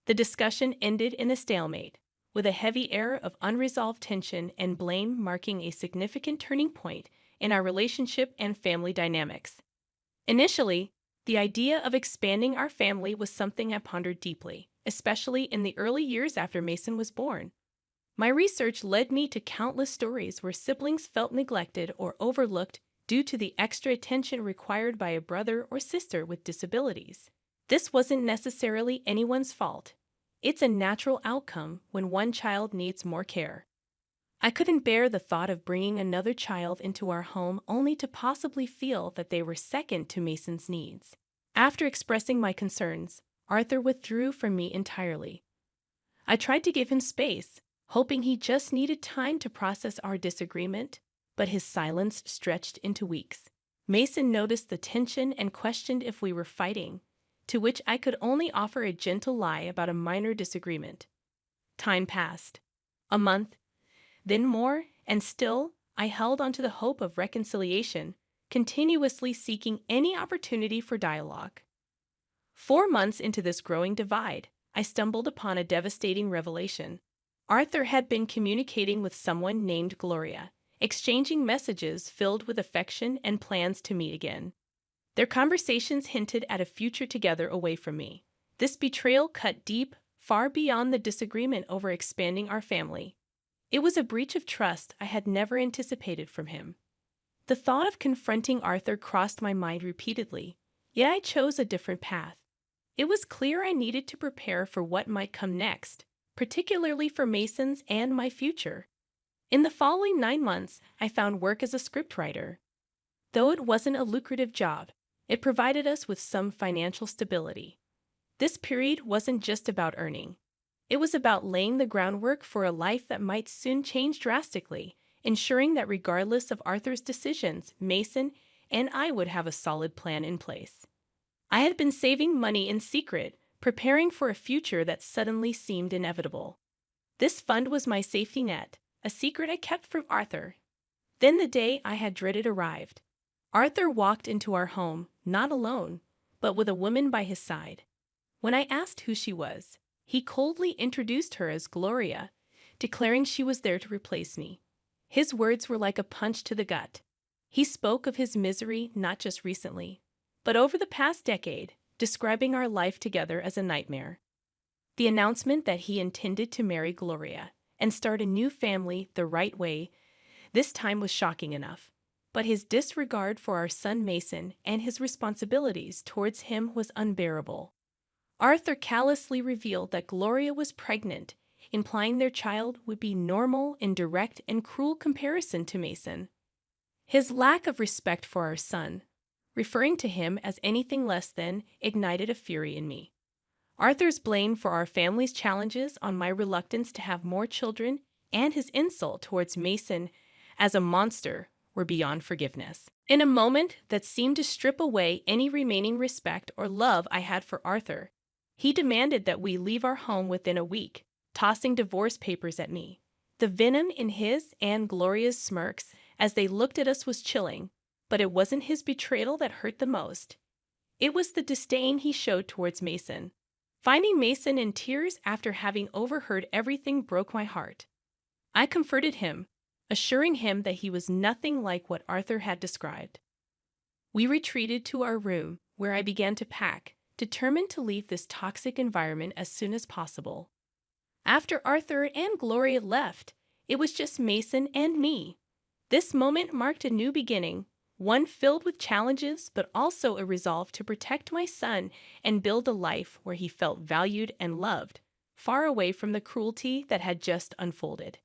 The discussion ended in a stalemate, with a heavy air of unresolved tension and blame marking a significant turning point in our relationship and family dynamics. Initially, the idea of expanding our family was something I pondered deeply, especially in the early years after Mason was born. My research led me to countless stories where siblings felt neglected or overlooked due to the extra attention required by a brother or sister with disabilities. This wasn't necessarily anyone's fault. It's a natural outcome when one child needs more care. I couldn't bear the thought of bringing another child into our home only to possibly feel that they were second to Mason's needs. After expressing my concerns, Arthur withdrew from me entirely. I tried to give him space, hoping he just needed time to process our disagreement, but his silence stretched into weeks. Mason noticed the tension and questioned if we were fighting, to which I could only offer a gentle lie about a minor disagreement. Time passed. A month, then more, and still I held onto the hope of reconciliation, continuously seeking any opportunity for dialogue. 4 months into this growing divide, I stumbled upon a devastating revelation. Arthur had been communicating with someone named Gloria, exchanging messages filled with affection and plans to meet again. Their conversations hinted at a future together away from me. This betrayal cut deep, far beyond the disagreement over expanding our family. It was a breach of trust I had never anticipated from him. The thought of confronting Arthur crossed my mind repeatedly, yet I chose a different path. It was clear I needed to prepare for what might come next, particularly for Mason's and my future. In the following 9 months, I found work as a scriptwriter. Though it wasn't a lucrative job, it provided us with some financial stability. This period wasn't just about earning. It was about laying the groundwork for a life that might soon change drastically, ensuring that regardless of Arthur's decisions, Mason and I would have a solid plan in place. I had been saving money in secret, preparing for a future that suddenly seemed inevitable. This fund was my safety net, a secret I kept from Arthur. Then the day I had dreaded arrived. Arthur walked into our home, not alone, but with a woman by his side. When I asked who she was, he coldly introduced her as Gloria, declaring she was there to replace me. His words were like a punch to the gut. He spoke of his misery not just recently, but over the past decade, describing our life together as a nightmare. The announcement that he intended to marry Gloria and start a new family the right way this time was shocking enough. But his disregard for our son Mason and his responsibilities towards him was unbearable. Arthur callously revealed that Gloria was pregnant, implying their child would be normal in direct and cruel comparison to Mason. His lack of respect for our son, referring to him as anything less than, ignited a fury in me. Arthur's blame for our family's challenges on my reluctance to have more children and his insult towards Mason as a monster were beyond forgiveness. In a moment that seemed to strip away any remaining respect or love I had for Arthur, he demanded that we leave our home within a week, tossing divorce papers at me. The venom in his and Gloria's smirks as they looked at us was chilling, but it wasn't his betrayal that hurt the most. It was the disdain he showed towards Mason. Finding Mason in tears after having overheard everything broke my heart. I comforted him, assuring him that he was nothing like what Arthur had described. We retreated to our room, where I began to pack, determined to leave this toxic environment as soon as possible. After Arthur and Gloria left, it was just Mason and me. This moment marked a new beginning, one filled with challenges but also a resolve to protect my son and build a life where he felt valued and loved, far away from the cruelty that had just unfolded.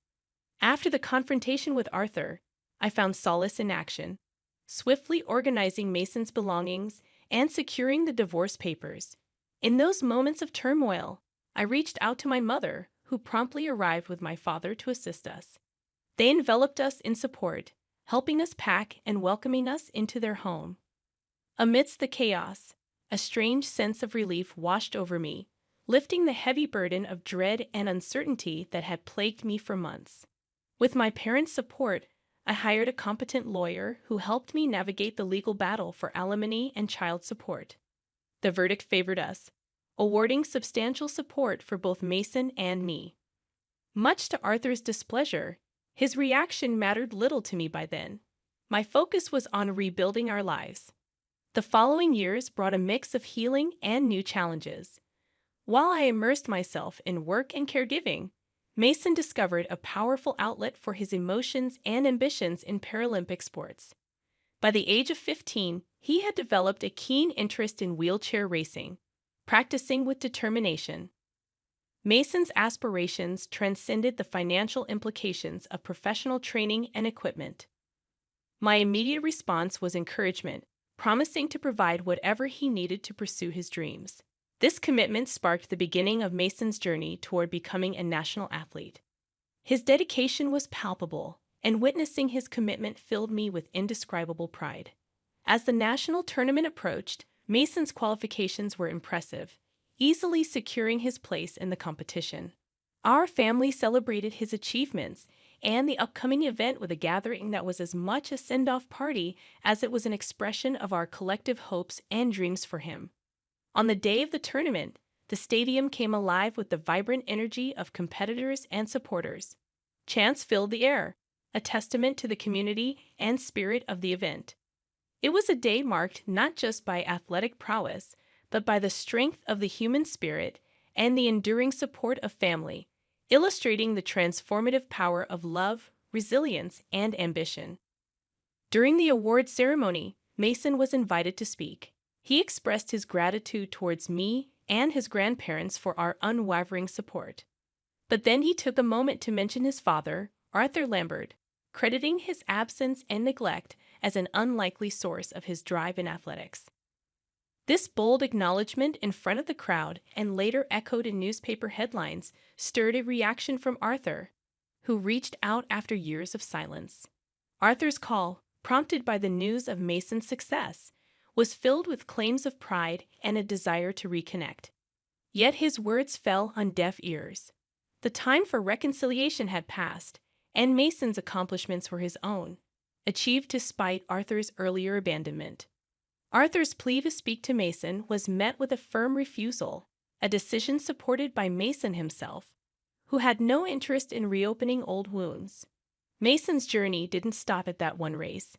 After the confrontation with Arthur, I found solace in action, swiftly organizing Mason's belongings and securing the divorce papers. In those moments of turmoil, I reached out to my mother, who promptly arrived with my father to assist us. They enveloped us in support, helping us pack and welcoming us into their home. Amidst the chaos, a strange sense of relief washed over me, lifting the heavy burden of dread and uncertainty that had plagued me for months. With my parents' support, I hired a competent lawyer who helped me navigate the legal battle for alimony and child support. The verdict favored us, awarding substantial support for both Mason and me. Much to Arthur's displeasure, his reaction mattered little to me by then. My focus was on rebuilding our lives. The following years brought a mix of healing and new challenges. While I immersed myself in work and caregiving, Mason discovered a powerful outlet for his emotions and ambitions in Paralympic sports. By the age of 15, he had developed a keen interest in wheelchair racing, practicing with determination. Mason's aspirations transcended the financial implications of professional training and equipment. My immediate response was encouragement, promising to provide whatever he needed to pursue his dreams. This commitment sparked the beginning of Mason's journey toward becoming a national athlete. His dedication was palpable, and witnessing his commitment filled me with indescribable pride. As the national tournament approached, Mason's qualifications were impressive, easily securing his place in the competition. Our family celebrated his achievements and the upcoming event with a gathering that was as much a send-off party as it was an expression of our collective hopes and dreams for him. On the day of the tournament, the stadium came alive with the vibrant energy of competitors and supporters. Chants filled the air, a testament to the community and spirit of the event. It was a day marked not just by athletic prowess, but by the strength of the human spirit and the enduring support of family, illustrating the transformative power of love, resilience, and ambition. During the award ceremony, Mason was invited to speak. He expressed his gratitude towards me and his grandparents for our unwavering support. But then he took a moment to mention his father, Arthur Lambert, crediting his absence and neglect as an unlikely source of his drive in athletics. This bold acknowledgement in front of the crowd and later echoed in newspaper headlines stirred a reaction from Arthur, who reached out after years of silence. Arthur's call, prompted by the news of Mason's success, was filled with claims of pride and a desire to reconnect. Yet his words fell on deaf ears. The time for reconciliation had passed, and Mason's accomplishments were his own, achieved despite Arthur's earlier abandonment. Arthur's plea to speak to Mason was met with a firm refusal, a decision supported by Mason himself, who had no interest in reopening old wounds. Mason's journey didn't stop at that one race.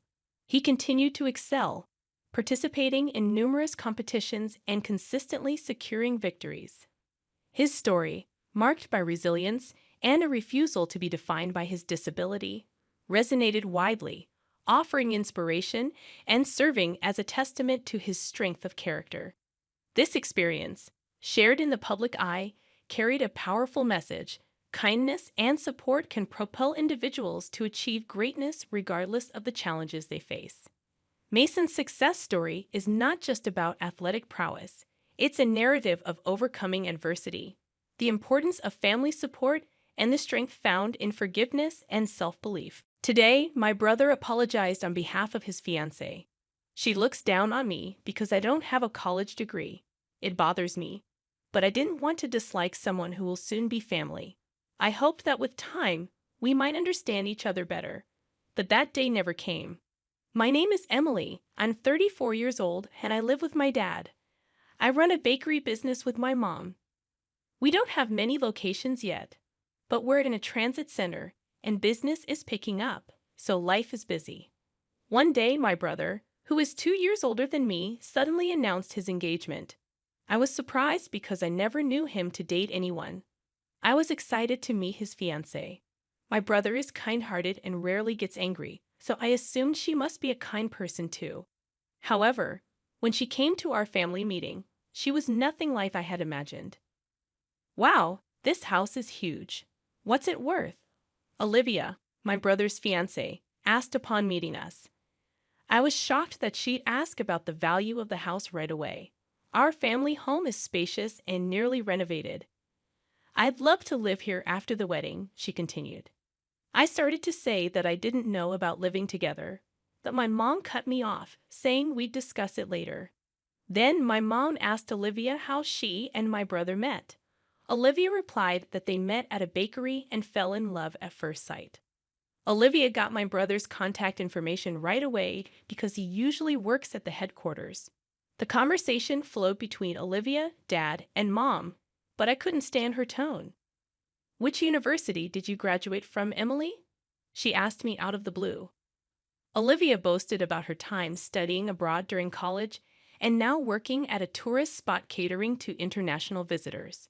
He continued to excel, participating in numerous competitions and consistently securing victories. His story, marked by resilience and a refusal to be defined by his disability, resonated widely, offering inspiration and serving as a testament to his strength of character. This experience, shared in the public eye, carried a powerful message. Kindness and support can propel individuals to achieve greatness regardless of the challenges they face. Mason's success story is not just about athletic prowess. It's a narrative of overcoming adversity, the importance of family support, and the strength found in forgiveness and self-belief. Today, my brother apologized on behalf of his fiancée. She looks down on me because I don't have a college degree. It bothers me, but I didn't want to dislike someone who will soon be family. I hoped that with time, we might understand each other better, but that day never came. My name is Emily. I'm 34 years old and I live with my dad. I run a bakery business with my mom. We don't have many locations yet, but we're in a transit center and business is picking up, so life is busy. One day, my brother, who is 2 years older than me, suddenly announced his engagement. I was surprised because I never knew him to date anyone. I was excited to meet his fiancée. My brother is kind-hearted and rarely gets angry, so I assumed she must be a kind person too. However, when she came to our family meeting, she was nothing like I had imagined. Wow, this house is huge. What's it worth? Olivia, my brother's fiancée, asked upon meeting us. I was shocked that she'd ask about the value of the house right away. Our family home is spacious and nearly renovated. I'd love to live here after the wedding, she continued. I started to say that I didn't know about living together, but my mom cut me off, saying we'd discuss it later. Then my mom asked Olivia how she and my brother met. Olivia replied that they met at a bakery and fell in love at first sight. Olivia got my brother's contact information right away because he usually works at the headquarters. The conversation flowed between Olivia, Dad, and Mom, but I couldn't stand her tone. Which university did you graduate from, Emily? She asked me out of the blue. Olivia boasted about her time studying abroad during college and now working at a tourist spot catering to international visitors.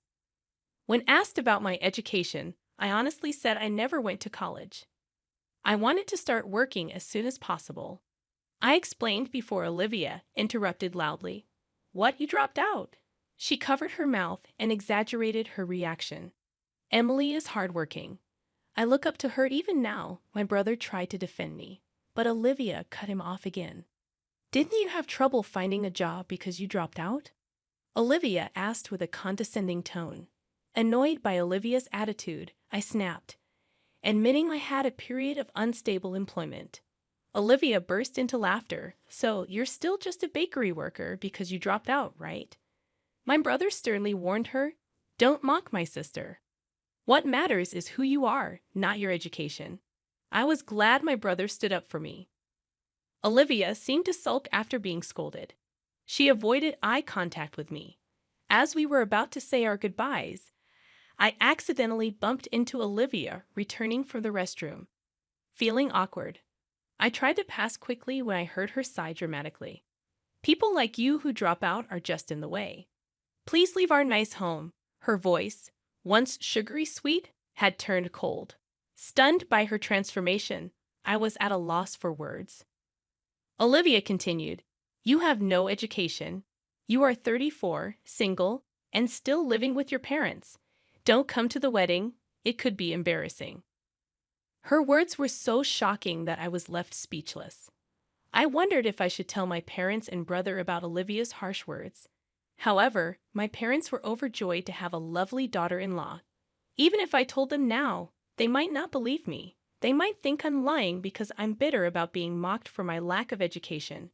When asked about my education, I honestly said I never went to college. I wanted to start working as soon as possible. I explained before Olivia interrupted loudly. What, you dropped out? She covered her mouth and exaggerated her reaction. Emily is hardworking. I look up to her even now. My brother tried to defend me, but Olivia cut him off again. Didn't you have trouble finding a job because you dropped out? Olivia asked with a condescending tone. Annoyed by Olivia's attitude, I snapped, admitting I had a period of unstable employment. Olivia burst into laughter. So, you're still just a bakery worker because you dropped out, right? My brother sternly warned her, don't mock my sister. What matters is who you are, not your education. I was glad my brother stood up for me. Olivia seemed to sulk after being scolded. She avoided eye contact with me. As we were about to say our goodbyes, I accidentally bumped into Olivia returning from the restroom. Feeling awkward, I tried to pass quickly when I heard her sigh dramatically. People like you who drop out are just in the way. Please leave our nice home. Her voice, once sugary sweet, had turned cold. Stunned by her transformation, I was at a loss for words. Olivia continued, you have no education. You are 34, single, and still living with your parents. Don't come to the wedding. It could be embarrassing. Her words were so shocking that I was left speechless. I wondered if I should tell my parents and brother about Olivia's harsh words. However, my parents were overjoyed to have a lovely daughter-in-law. Even if I told them now, they might not believe me. They might think I'm lying because I'm bitter about being mocked for my lack of education.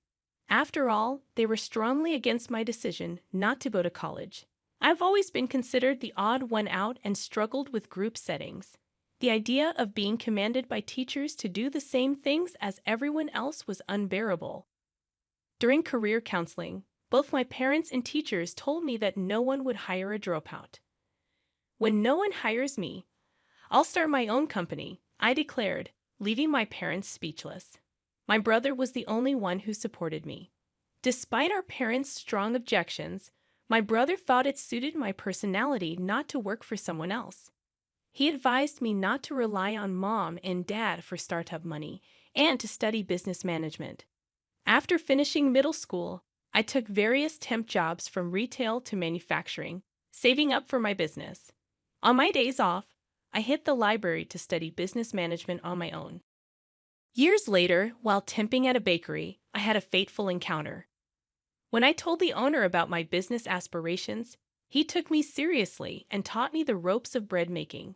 After all, they were strongly against my decision not to go to college. I've always been considered the odd one out and struggled with group settings. The idea of being commanded by teachers to do the same things as everyone else was unbearable. During career counseling, both my parents and teachers told me that no one would hire a dropout. When no one hires me, I'll start my own company, I declared, leaving my parents speechless. My brother was the only one who supported me. Despite our parents' strong objections, my brother thought it suited my personality not to work for someone else. He advised me not to rely on Mom and Dad for startup money and to study business management. After finishing middle school, I took various temp jobs from retail to manufacturing, saving up for my business. On my days off, I hit the library to study business management on my own. Years later, while temping at a bakery, I had a fateful encounter. When I told the owner about my business aspirations, he took me seriously and taught me the ropes of bread making.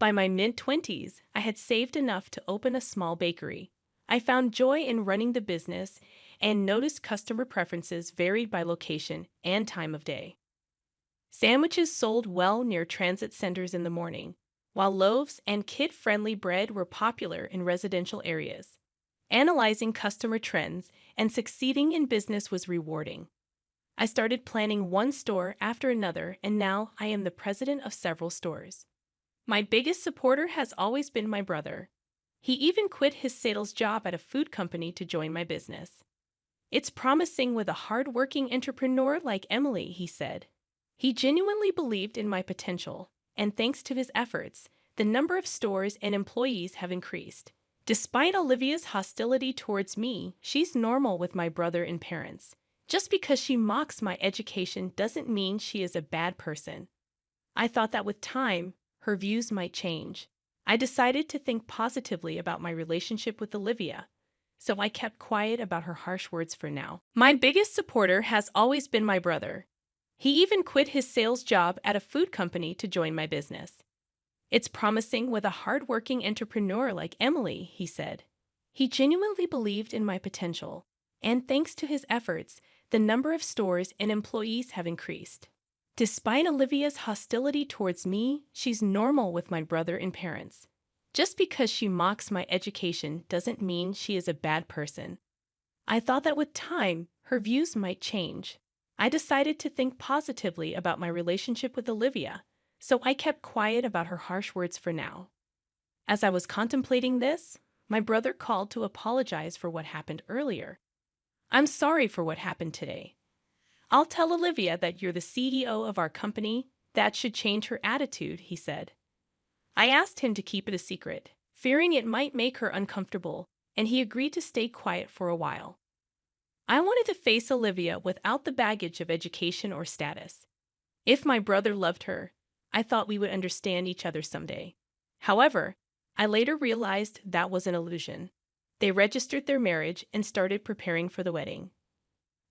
By my mid-20s, I had saved enough to open a small bakery. I found joy in running the business and noticed customer preferences varied by location and time of day. Sandwiches sold well near transit centers in the morning, while loaves and kid-friendly bread were popular in residential areas. Analyzing customer trends and succeeding in business was rewarding. I started planning one store after another, and now I am the president of several stores. My biggest supporter has always been my brother. He even quit his sales job at a food company to join my business. It's promising with a hard-working entrepreneur like Emily, he said. He genuinely believed in my potential, and thanks to his efforts, the number of stores and employees have increased. Despite Olivia's hostility towards me, she's normal with my brother and parents. Just because she mocks my education doesn't mean she is a bad person. I thought that with time, her views might change. I decided to think positively about my relationship with Olivia, so I kept quiet about her harsh words for now. My biggest supporter has always been my brother. He even quit his sales job at a food company to join my business. It's promising with a hard-working entrepreneur like Emily, he said. He genuinely believed in my potential, and thanks to his efforts, the number of stores and employees have increased. Despite Olivia's hostility towards me, she's normal with my brother and parents. Just because she mocks my education doesn't mean she is a bad person. I thought that with time, her views might change. I decided to think positively about my relationship with Olivia, so I kept quiet about her harsh words for now. As I was contemplating this, my brother called to apologize for what happened earlier. I'm sorry for what happened today. I'll tell Olivia that you're the CEO of our company. That should change her attitude, he said. I asked him to keep it a secret, fearing it might make her uncomfortable, and he agreed to stay quiet for a while. I wanted to face Olivia without the baggage of education or status. If my brother loved her, I thought we would understand each other someday. However, I later realized that was an illusion. They registered their marriage and started preparing for the wedding.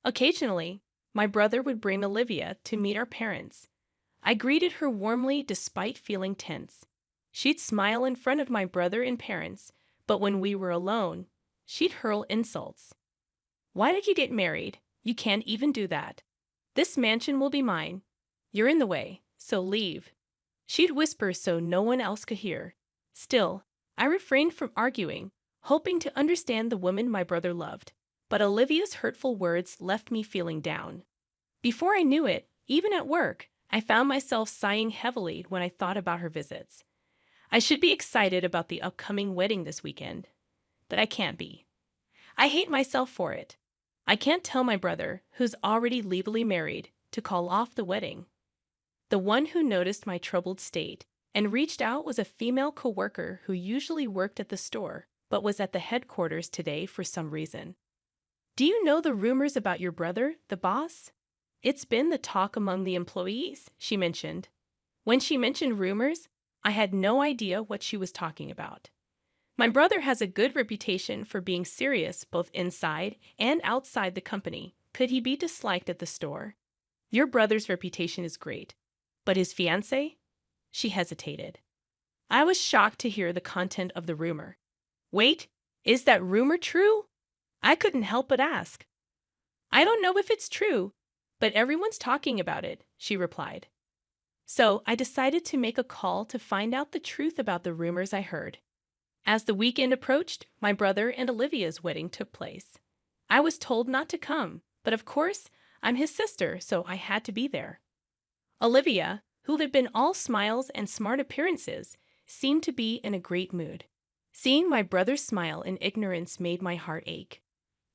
Occasionally, my brother would bring Olivia to meet our parents. I greeted her warmly despite feeling tense. She'd smile in front of my brother and parents, but when we were alone, she'd hurl insults. Why did you get married? You can't even do that. This mansion will be mine. You're in the way, so leave. She'd whisper so no one else could hear. Still, I refrained from arguing, hoping to understand the woman my brother loved. But Olivia's hurtful words left me feeling down. Before I knew it, even at work, I found myself sighing heavily when I thought about her visits. I should be excited about the upcoming wedding this weekend, but I can't be. I hate myself for it. I can't tell my brother, who's already legally married, to call off the wedding. The one who noticed my troubled state and reached out was a female coworker who usually worked at the store, but was at the headquarters today for some reason. Do you know the rumors about your brother, the boss? It's been the talk among the employees, she mentioned. When she mentioned rumors, I had no idea what she was talking about. My brother has a good reputation for being serious both inside and outside the company. Could he be disliked at the store? Your brother's reputation is great, but his fiancée? She hesitated. I was shocked to hear the content of the rumor. Wait, is that rumor true? I couldn't help but ask. I don't know if it's true, but everyone's talking about it, she replied. So I decided to make a call to find out the truth about the rumors I heard. As the weekend approached, my brother and Olivia's wedding took place. I was told not to come, but of course, I'm his sister, so I had to be there. Olivia, who had been all smiles and smart appearances, seemed to be in a great mood. Seeing my brother's smile in ignorance made my heart ache.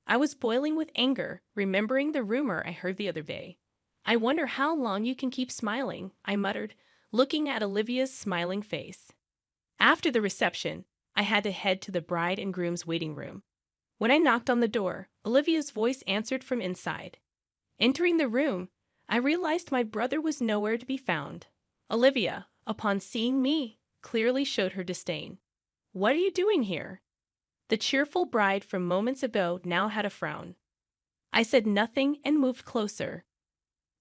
I was boiling with anger, remembering the rumor I heard the other day. I wonder how long you can keep smiling, I muttered, looking at Olivia's smiling face. After the reception, I had to head to the bride and groom's waiting room. When I knocked on the door, Olivia's voice answered from inside. Entering the room, I realized my brother was nowhere to be found. Olivia, upon seeing me, clearly showed her disdain. What are you doing here? The cheerful bride from moments ago now had a frown. I said nothing and moved closer.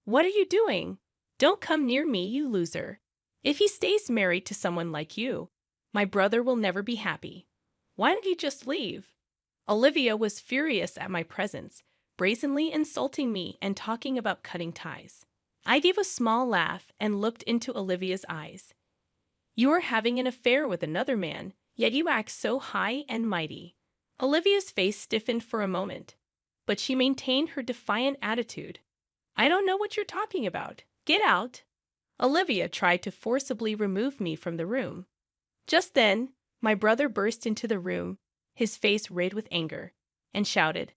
What are you doing? Don't come near me, you loser. If he stays married to someone like you, my brother will never be happy. Why don't you just leave? Olivia was furious at my presence, brazenly insulting me and talking about cutting ties. I gave a small laugh and looked into Olivia's eyes. You are having an affair with another man, yet you act so high and mighty. Olivia's face stiffened for a moment, but she maintained her defiant attitude. I don't know what you're talking about. Get out. Olivia tried to forcibly remove me from the room. Just then, my brother burst into the room, his face red with anger, and shouted,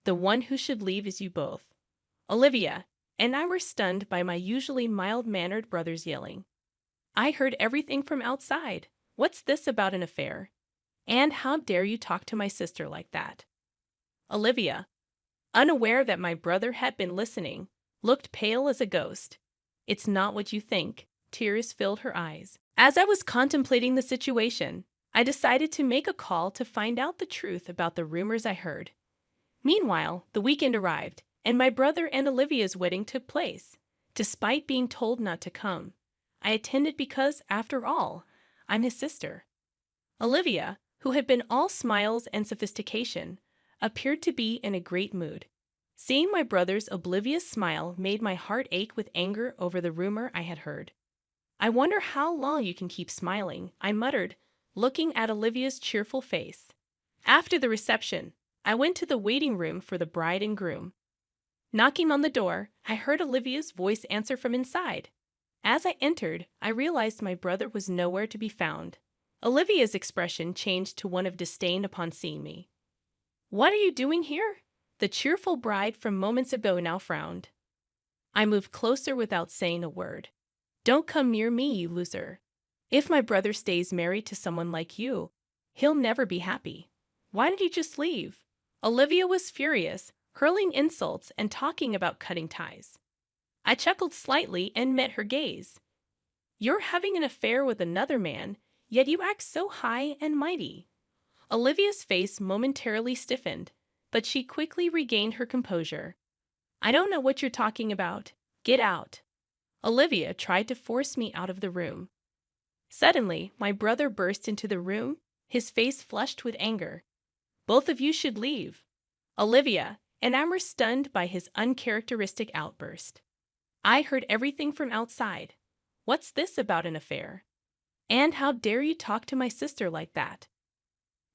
"The one who should leave is you both." Olivia and I were stunned by my usually mild-mannered brother's yelling. I heard everything from outside. What's this about an affair? And how dare you talk to my sister like that? Olivia, unaware that my brother had been listening, looked pale as a ghost. It's not what you think. Tears filled her eyes. As I was contemplating the situation, I decided to make a call to find out the truth about the rumors I heard. Meanwhile, the weekend arrived, and my brother and Olivia's wedding took place. Despite being told not to come, I attended because, after all, I'm his sister. Olivia, who had been all smiles and sophistication, appeared to be in a great mood. Seeing my brother's oblivious smile made my heart ache with anger over the rumor I had heard. I wonder how long you can keep smiling, I muttered, looking at Olivia's cheerful face. After the reception, I went to the waiting room for the bride and groom. Knocking on the door, I heard Olivia's voice answer from inside. As I entered, I realized my brother was nowhere to be found. Olivia's expression changed to one of disdain upon seeing me. "What are you doing here?" The cheerful bride from moments ago now frowned. I moved closer without saying a word. "Don't come near me, you loser. If my brother stays married to someone like you, he'll never be happy. Why did you just leave?" Olivia was furious, hurling insults and talking about cutting ties. I chuckled slightly and met her gaze. "You're having an affair with another man, yet you act so high and mighty." Olivia's face momentarily stiffened, but she quickly regained her composure. "I don't know what you're talking about. Get out." Olivia tried to force me out of the room. Suddenly, my brother burst into the room, his face flushed with anger. "Both of you should leave." Olivia and I were stunned by his uncharacteristic outburst. I heard everything from outside. What's this about an affair? And how dare you talk to my sister like that?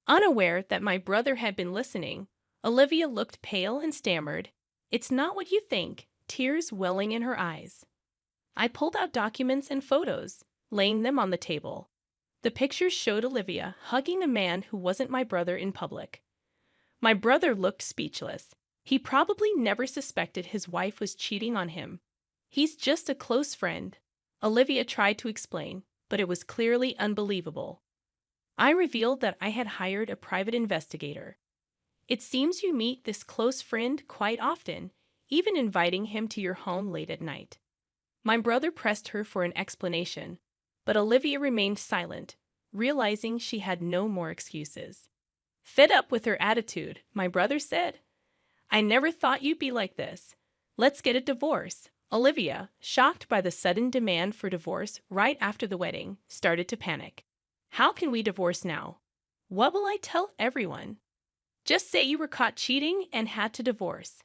Unaware that my brother had been listening, Olivia looked pale and stammered, "It's not what you think," tears welling in her eyes. I pulled out documents and photos, laying them on the table. The pictures showed Olivia hugging a man who wasn't my brother in public. My brother looked speechless. He probably never suspected his wife was cheating on him. "He's just a close friend," Olivia tried to explain, but it was clearly unbelievable. I revealed that I had hired a private investigator. "It seems you meet this close friend quite often, even inviting him to your home late at night." My brother pressed her for an explanation, but Olivia remained silent, realizing she had no more excuses. Fed up with her attitude, my brother said, "I never thought you'd be like this. Let's get a divorce." Olivia, shocked by the sudden demand for divorce right after the wedding, started to panic. "How can we divorce now? What will I tell everyone?" "Just say you were caught cheating and had to divorce.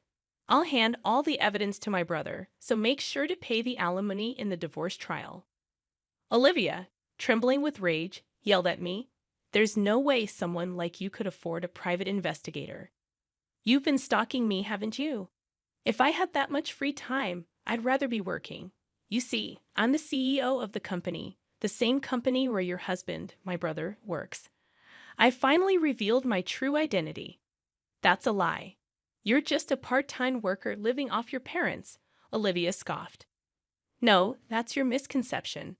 I'll hand all the evidence to my brother, so make sure to pay the alimony in the divorce trial." Olivia, trembling with rage, yelled at me, "There's no way someone like you could afford a private investigator. You've been stalking me, haven't you? If I had that much free time, I'd rather be working. You see, I'm the CEO of the company, the same company where your husband, my brother, works. I finally revealed my true identity." "That's a lie. You're just a part-time worker living off your parents," Olivia scoffed. "No, that's your misconception.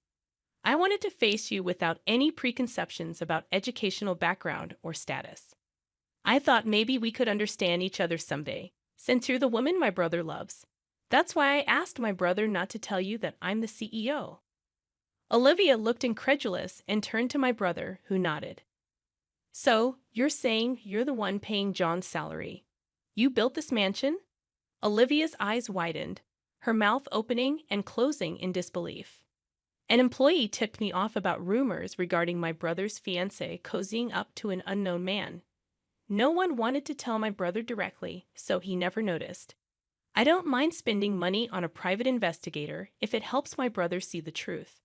I wanted to face you without any preconceptions about educational background or status. I thought maybe we could understand each other someday, since you're the woman my brother loves. That's why I asked my brother not to tell you that I'm the CEO." Olivia looked incredulous and turned to my brother, who nodded. "So, you're saying you're the one paying John's salary? You built this mansion?" Olivia's eyes widened, her mouth opening and closing in disbelief. "An employee tipped me off about rumors regarding my brother's fiancée cozying up to an unknown man. No one wanted to tell my brother directly, so he never noticed. I don't mind spending money on a private investigator if it helps my brother see the truth."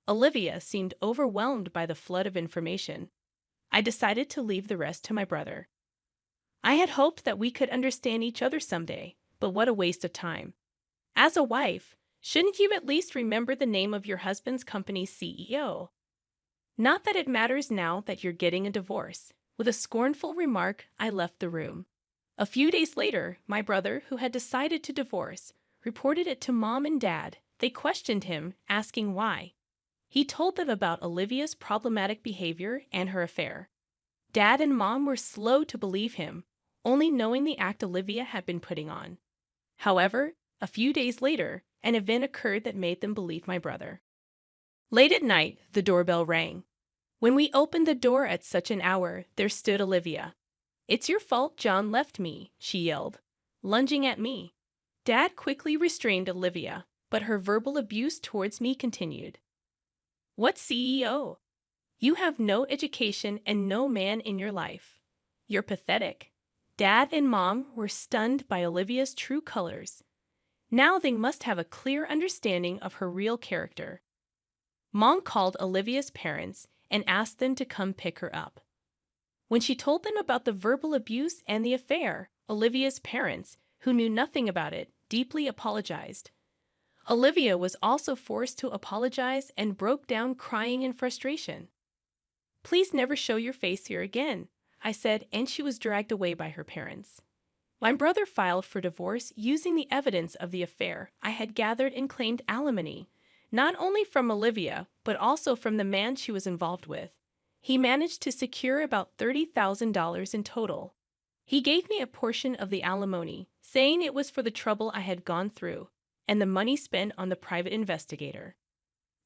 Olivia seemed overwhelmed by the flood of information. I decided to leave the rest to my brother. I had hoped that we could understand each other someday, but what a waste of time. As a wife, shouldn't you at least remember the name of your husband's company's CEO? Not that it matters now that you're getting a divorce. With a scornful remark, I left the room. A few days later, my brother, who had decided to divorce, reported it to Mom and Dad. They questioned him, asking why. He told them about Olivia's problematic behavior and her affair. Dad and Mom were slow to believe him, only knowing the act Olivia had been putting on. However, a few days later, an event occurred that made them believe my brother. Late at night, the doorbell rang. When we opened the door at such an hour, there stood Olivia. "It's your fault John left me," she yelled, lunging at me. Dad quickly restrained Olivia, but her verbal abuse towards me continued. "What CEO? You have no education and no man in your life. You're pathetic." Dad and Mom were stunned by Olivia's true colors. Now they must have a clear understanding of her real character. Mom called Olivia's parents and asked them to come pick her up. When she told them about the verbal abuse and the affair, Olivia's parents, who knew nothing about it, deeply apologized. Olivia was also forced to apologize and broke down crying in frustration. "Please never show your face here again," I said, and she was dragged away by her parents. My brother filed for divorce using the evidence of the affair I had gathered and claimed alimony, not only from Olivia, but also from the man she was involved with. He managed to secure about $30,000 in total. He gave me a portion of the alimony, saying it was for the trouble I had gone through, and the money spent on the private investigator.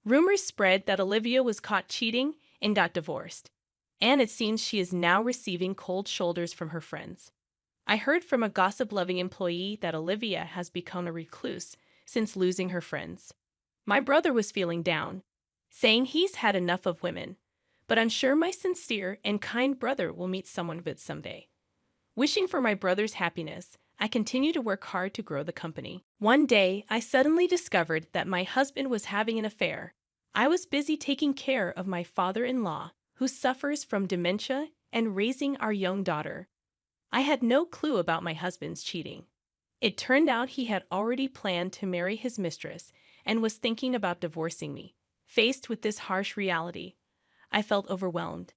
Rumors spread that Olivia was caught cheating and got divorced, and it seems she is now receiving cold shoulders from her friends. I heard from a gossip-loving employee that Olivia has become a recluse since losing her friends. My brother was feeling down, saying he's had enough of women, but I'm sure my sincere and kind brother will meet someone good someday. Wishing for my brother's happiness, I continue to work hard to grow the company. One day, I suddenly discovered that my husband was having an affair. I was busy taking care of my father-in-law, who suffers from dementia, and raising our young daughter. I had no clue about my husband's cheating. It turned out he had already planned to marry his mistress and was thinking about divorcing me. Faced with this harsh reality, I felt overwhelmed.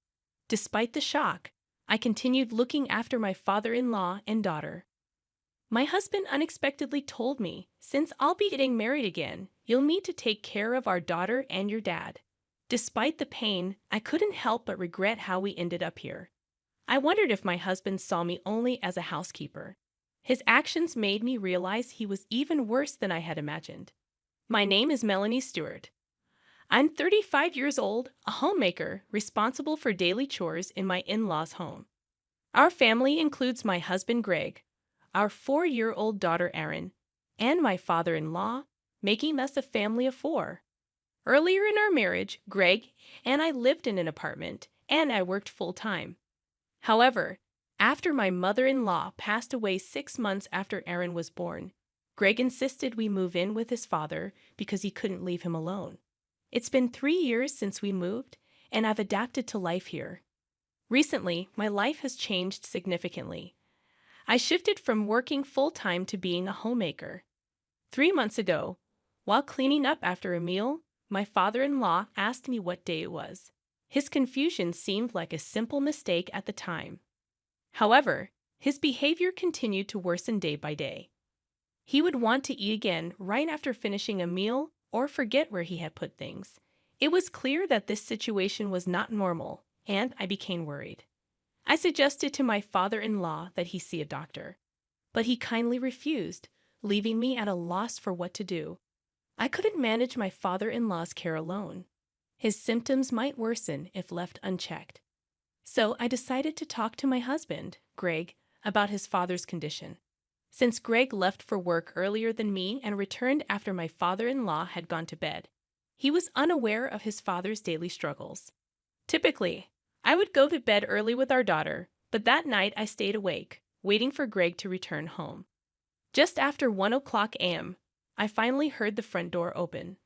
Despite the shock, I continued looking after my father-in-law and daughter. My husband unexpectedly told me, "Since I'll be getting married again, you'll need to take care of our daughter and your dad." Despite the pain, I couldn't help but regret how we ended up here. I wondered if my husband saw me only as a housekeeper. His actions made me realize he was even worse than I had imagined. My name is Melanie Stewart. I'm 35 years old, a homemaker responsible for daily chores in my in-laws' home. Our family includes my husband Greg, our 4-year-old daughter Erin, and my father-in-law, making us a family of 4. Earlier in our marriage, Greg and I lived in an apartment, and I worked full-time. However, after my mother-in-law passed away 6 months after Erin was born, Greg insisted we move in with his father because he couldn't leave him alone. It's been 3 years since we moved, and I've adapted to life here. Recently, my life has changed significantly. I shifted from working full-time to being a homemaker. 3 months ago, while cleaning up after a meal, my father-in-law asked me what day it was. His confusion seemed like a simple mistake at the time. However, his behavior continued to worsen day by day. He would want to eat again right after finishing a meal or forget where he had put things. It was clear that this situation was not normal, and I became worried. I suggested to my father-in-law that he see a doctor, but he kindly refused, leaving me at a loss for what to do. I couldn't manage my father-in-law's care alone. His symptoms might worsen if left unchecked. So I decided to talk to my husband, Greg, about his father's condition. Since Greg left for work earlier than me and returned after my father-in-law had gone to bed, he was unaware of his father's daily struggles. Typically, I would go to bed early with our daughter, but that night I stayed awake, waiting for Greg to return home. Just after 1:00 a.m., I finally heard the front door open.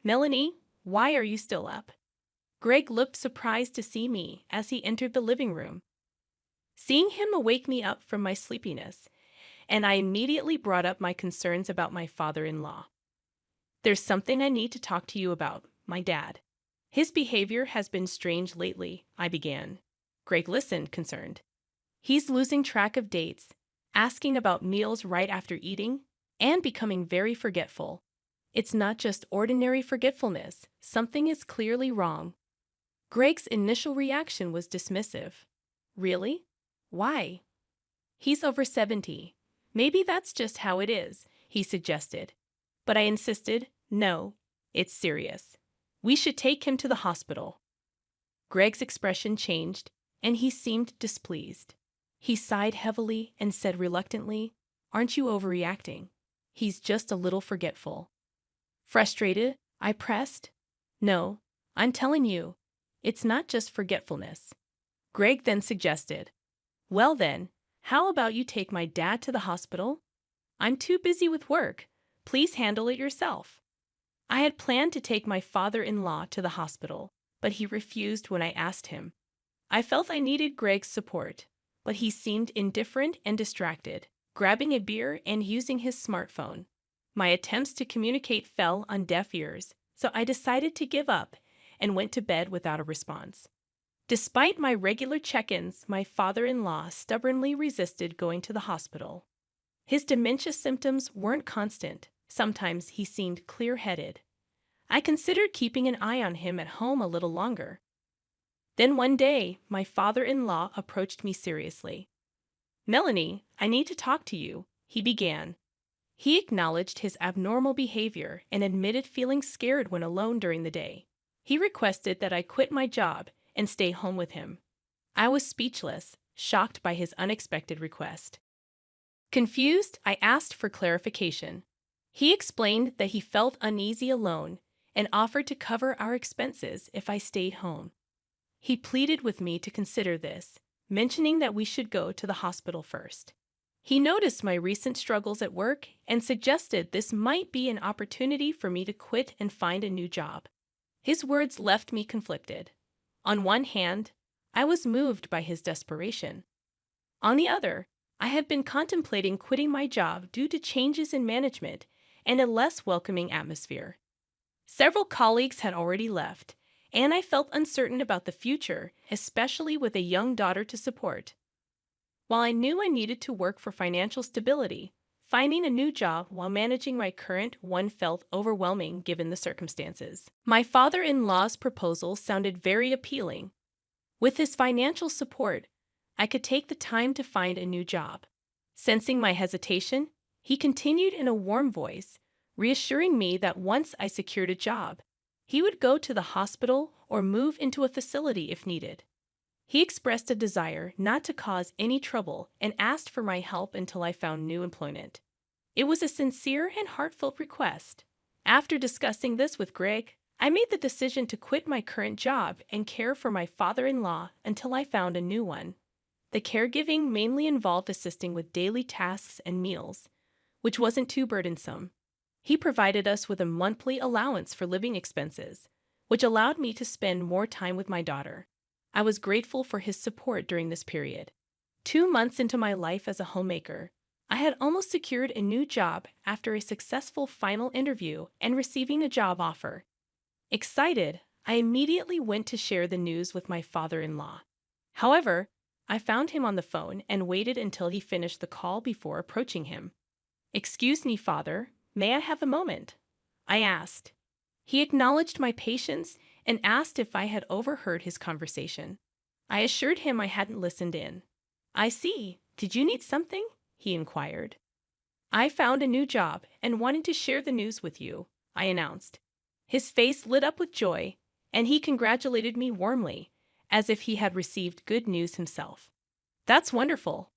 "Melanie, why are you still up?" Greg looked surprised to see me as he entered the living room. Seeing him awake me up from my sleepiness, and I immediately brought up my concerns about my father-in-law. "There's something I need to talk to you about, my dad. His behavior has been strange lately," I began. Greg listened, concerned. "He's losing track of dates, asking about meals right after eating, and becoming very forgetful. It's not just ordinary forgetfulness. Something is clearly wrong." Greg's initial reaction was dismissive. "Really? Why?" "He's over 70. Maybe that's just how it is," he suggested. But I insisted, "No, it's serious. We should take him to the hospital." Greg's expression changed, and he seemed displeased. He sighed heavily and said reluctantly, "Aren't you overreacting? He's just a little forgetful." Frustrated, I pressed, "No, I'm telling you, it's not just forgetfulness." Greg then suggested, "Well then, how about you take my dad to the hospital? I'm too busy with work. Please handle it yourself." I had planned to take my father-in-law to the hospital, but he refused when I asked him. I felt I needed Greg's support, but he seemed indifferent and distracted, grabbing a beer and using his smartphone. My attempts to communicate fell on deaf ears, so I decided to give up and went to bed without a response. Despite my regular check-ins, my father-in-law stubbornly resisted going to the hospital. His dementia symptoms weren't constant. Sometimes he seemed clear-headed. I considered keeping an eye on him at home a little longer. Then one day, my father-in-law approached me seriously. "Melanie, I need to talk to you," he began. He acknowledged his abnormal behavior and admitted feeling scared when alone during the day. He requested that I quit my job and stay home with him. I was speechless, shocked by his unexpected request. Confused, I asked for clarification. He explained that he felt uneasy alone and offered to cover our expenses if I stayed home. He pleaded with me to consider this, mentioning that we should go to the hospital first. He noticed my recent struggles at work and suggested this might be an opportunity for me to quit and find a new job. His words left me conflicted. On one hand, I was moved by his desperation. On the other, I had been contemplating quitting my job due to changes in management and a less welcoming atmosphere. Several colleagues had already left, and I felt uncertain about the future, especially with a young daughter to support. While I knew I needed to work for financial stability, finding a new job while managing my current one felt overwhelming given the circumstances. My father-in-law's proposal sounded very appealing. With his financial support, I could take the time to find a new job. Sensing my hesitation, he continued in a warm voice, reassuring me that once I secured a job, he would go to the hospital or move into a facility if needed. He expressed a desire not to cause any trouble and asked for my help until I found new employment. It was a sincere and heartfelt request. After discussing this with Greg, I made the decision to quit my current job and care for my father-in-law until I found a new one. The caregiving mainly involved assisting with daily tasks and meals, which wasn't too burdensome. He provided us with a monthly allowance for living expenses, which allowed me to spend more time with my daughter. I was grateful for his support during this period. 2 months into my life as a homemaker, I had almost secured a new job after a successful final interview and receiving a job offer. Excited, I immediately went to share the news with my father-in-law. However, I found him on the phone and waited until he finished the call before approaching him. "Excuse me, Father, may I have a moment?" I asked. He acknowledged my patience and asked if I had overheard his conversation. I assured him I hadn't listened in. "I see. Did you need something?" he inquired. "I found a new job and wanted to share the news with you," I announced. His face lit up with joy, and he congratulated me warmly, as if he had received good news himself. "That's wonderful.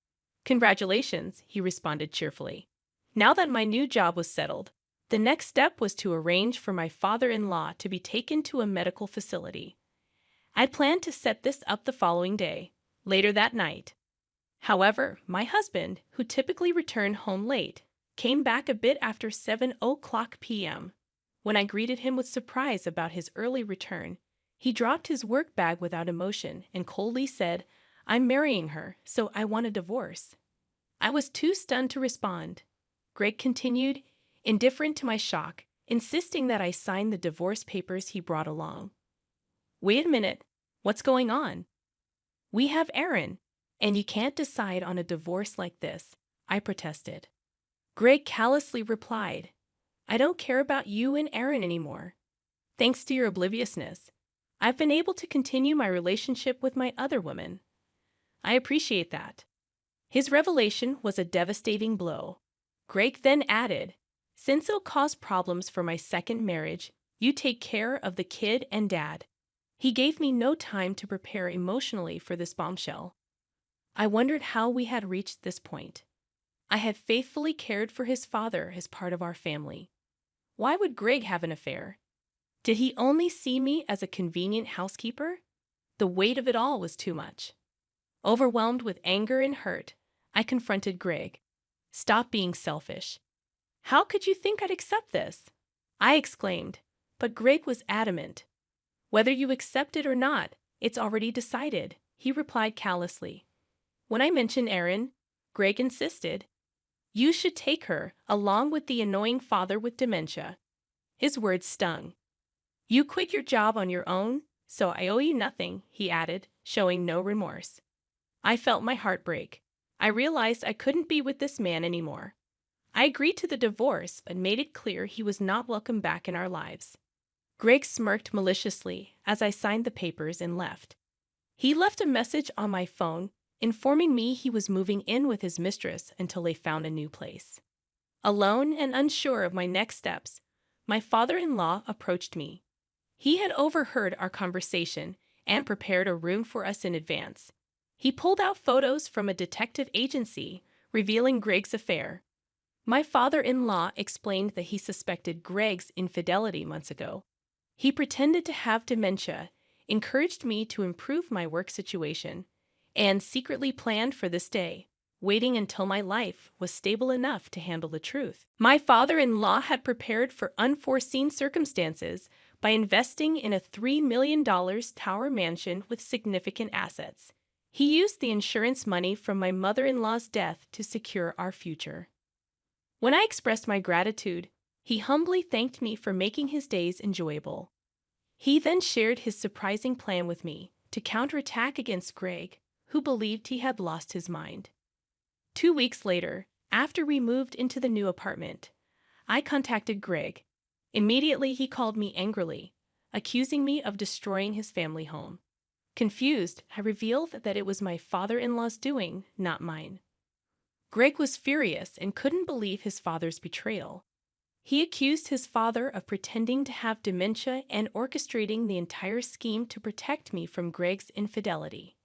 Congratulations," he responded cheerfully. Now that my new job was settled, the next step was to arrange for my father-in-law to be taken to a medical facility. I'd planned to set this up the following day, later that night. However, my husband, who typically returned home late, came back a bit after 7:00 p.m. When I greeted him with surprise about his early return, he dropped his work bag without emotion and coldly said, I'm marrying her, so I want a divorce. I was too stunned to respond. Greg continued, indifferent to my shock, insisting that I sign the divorce papers he brought along. Wait a minute, what's going on? We have Aaron, and you can't decide on a divorce like this, I protested. Greg callously replied, I don't care about you and Aaron anymore. Thanks to your obliviousness, I've been able to continue my relationship with my other woman. I appreciate that. His revelation was a devastating blow. Greg then added, since it'll cause problems for my second marriage, you take care of the kid and dad. He gave me no time to prepare emotionally for this bombshell. I wondered how we had reached this point. I had faithfully cared for his father as part of our family. Why would Greg have an affair? Did he only see me as a convenient housekeeper? The weight of it all was too much. Overwhelmed with anger and hurt, I confronted Greg. Stop being selfish. How could you think I'd accept this? I exclaimed, but Greg was adamant. Whether you accept it or not, it's already decided, he replied callously. When I mentioned Aaron, Greg insisted. You should take her, along with the annoying father with dementia. His words stung. You quit your job on your own, so I owe you nothing, he added, showing no remorse. I felt my heart break. I realized I couldn't be with this man anymore. I agreed to the divorce, but made it clear he was not welcome back in our lives. Greg smirked maliciously as I signed the papers and left. He left a message on my phone informing me he was moving in with his mistress until they found a new place. Alone and unsure of my next steps, my father-in-law approached me. He had overheard our conversation and prepared a room for us in advance. He pulled out photos from a detective agency revealing Greg's affair. My father-in-law explained that he suspected Greg's infidelity months ago. He pretended to have dementia, encouraged me to improve my work situation, and secretly planned for this day, waiting until my life was stable enough to handle the truth. My father-in-law had prepared for unforeseen circumstances by investing in a $3 million tower mansion with significant assets. He used the insurance money from my mother-in-law's death to secure our future. When I expressed my gratitude, he humbly thanked me for making his days enjoyable. He then shared his surprising plan with me to counterattack against Greg, who believed he had lost his mind. 2 weeks later, after we moved into the new apartment, I contacted Greg. Immediately, he called me angrily, accusing me of destroying his family home. Confused, I revealed that it was my father-in-law's doing, not mine. Greg was furious and couldn't believe his father's betrayal. He accused his father of pretending to have dementia and orchestrating the entire scheme to protect me from Greg's infidelity.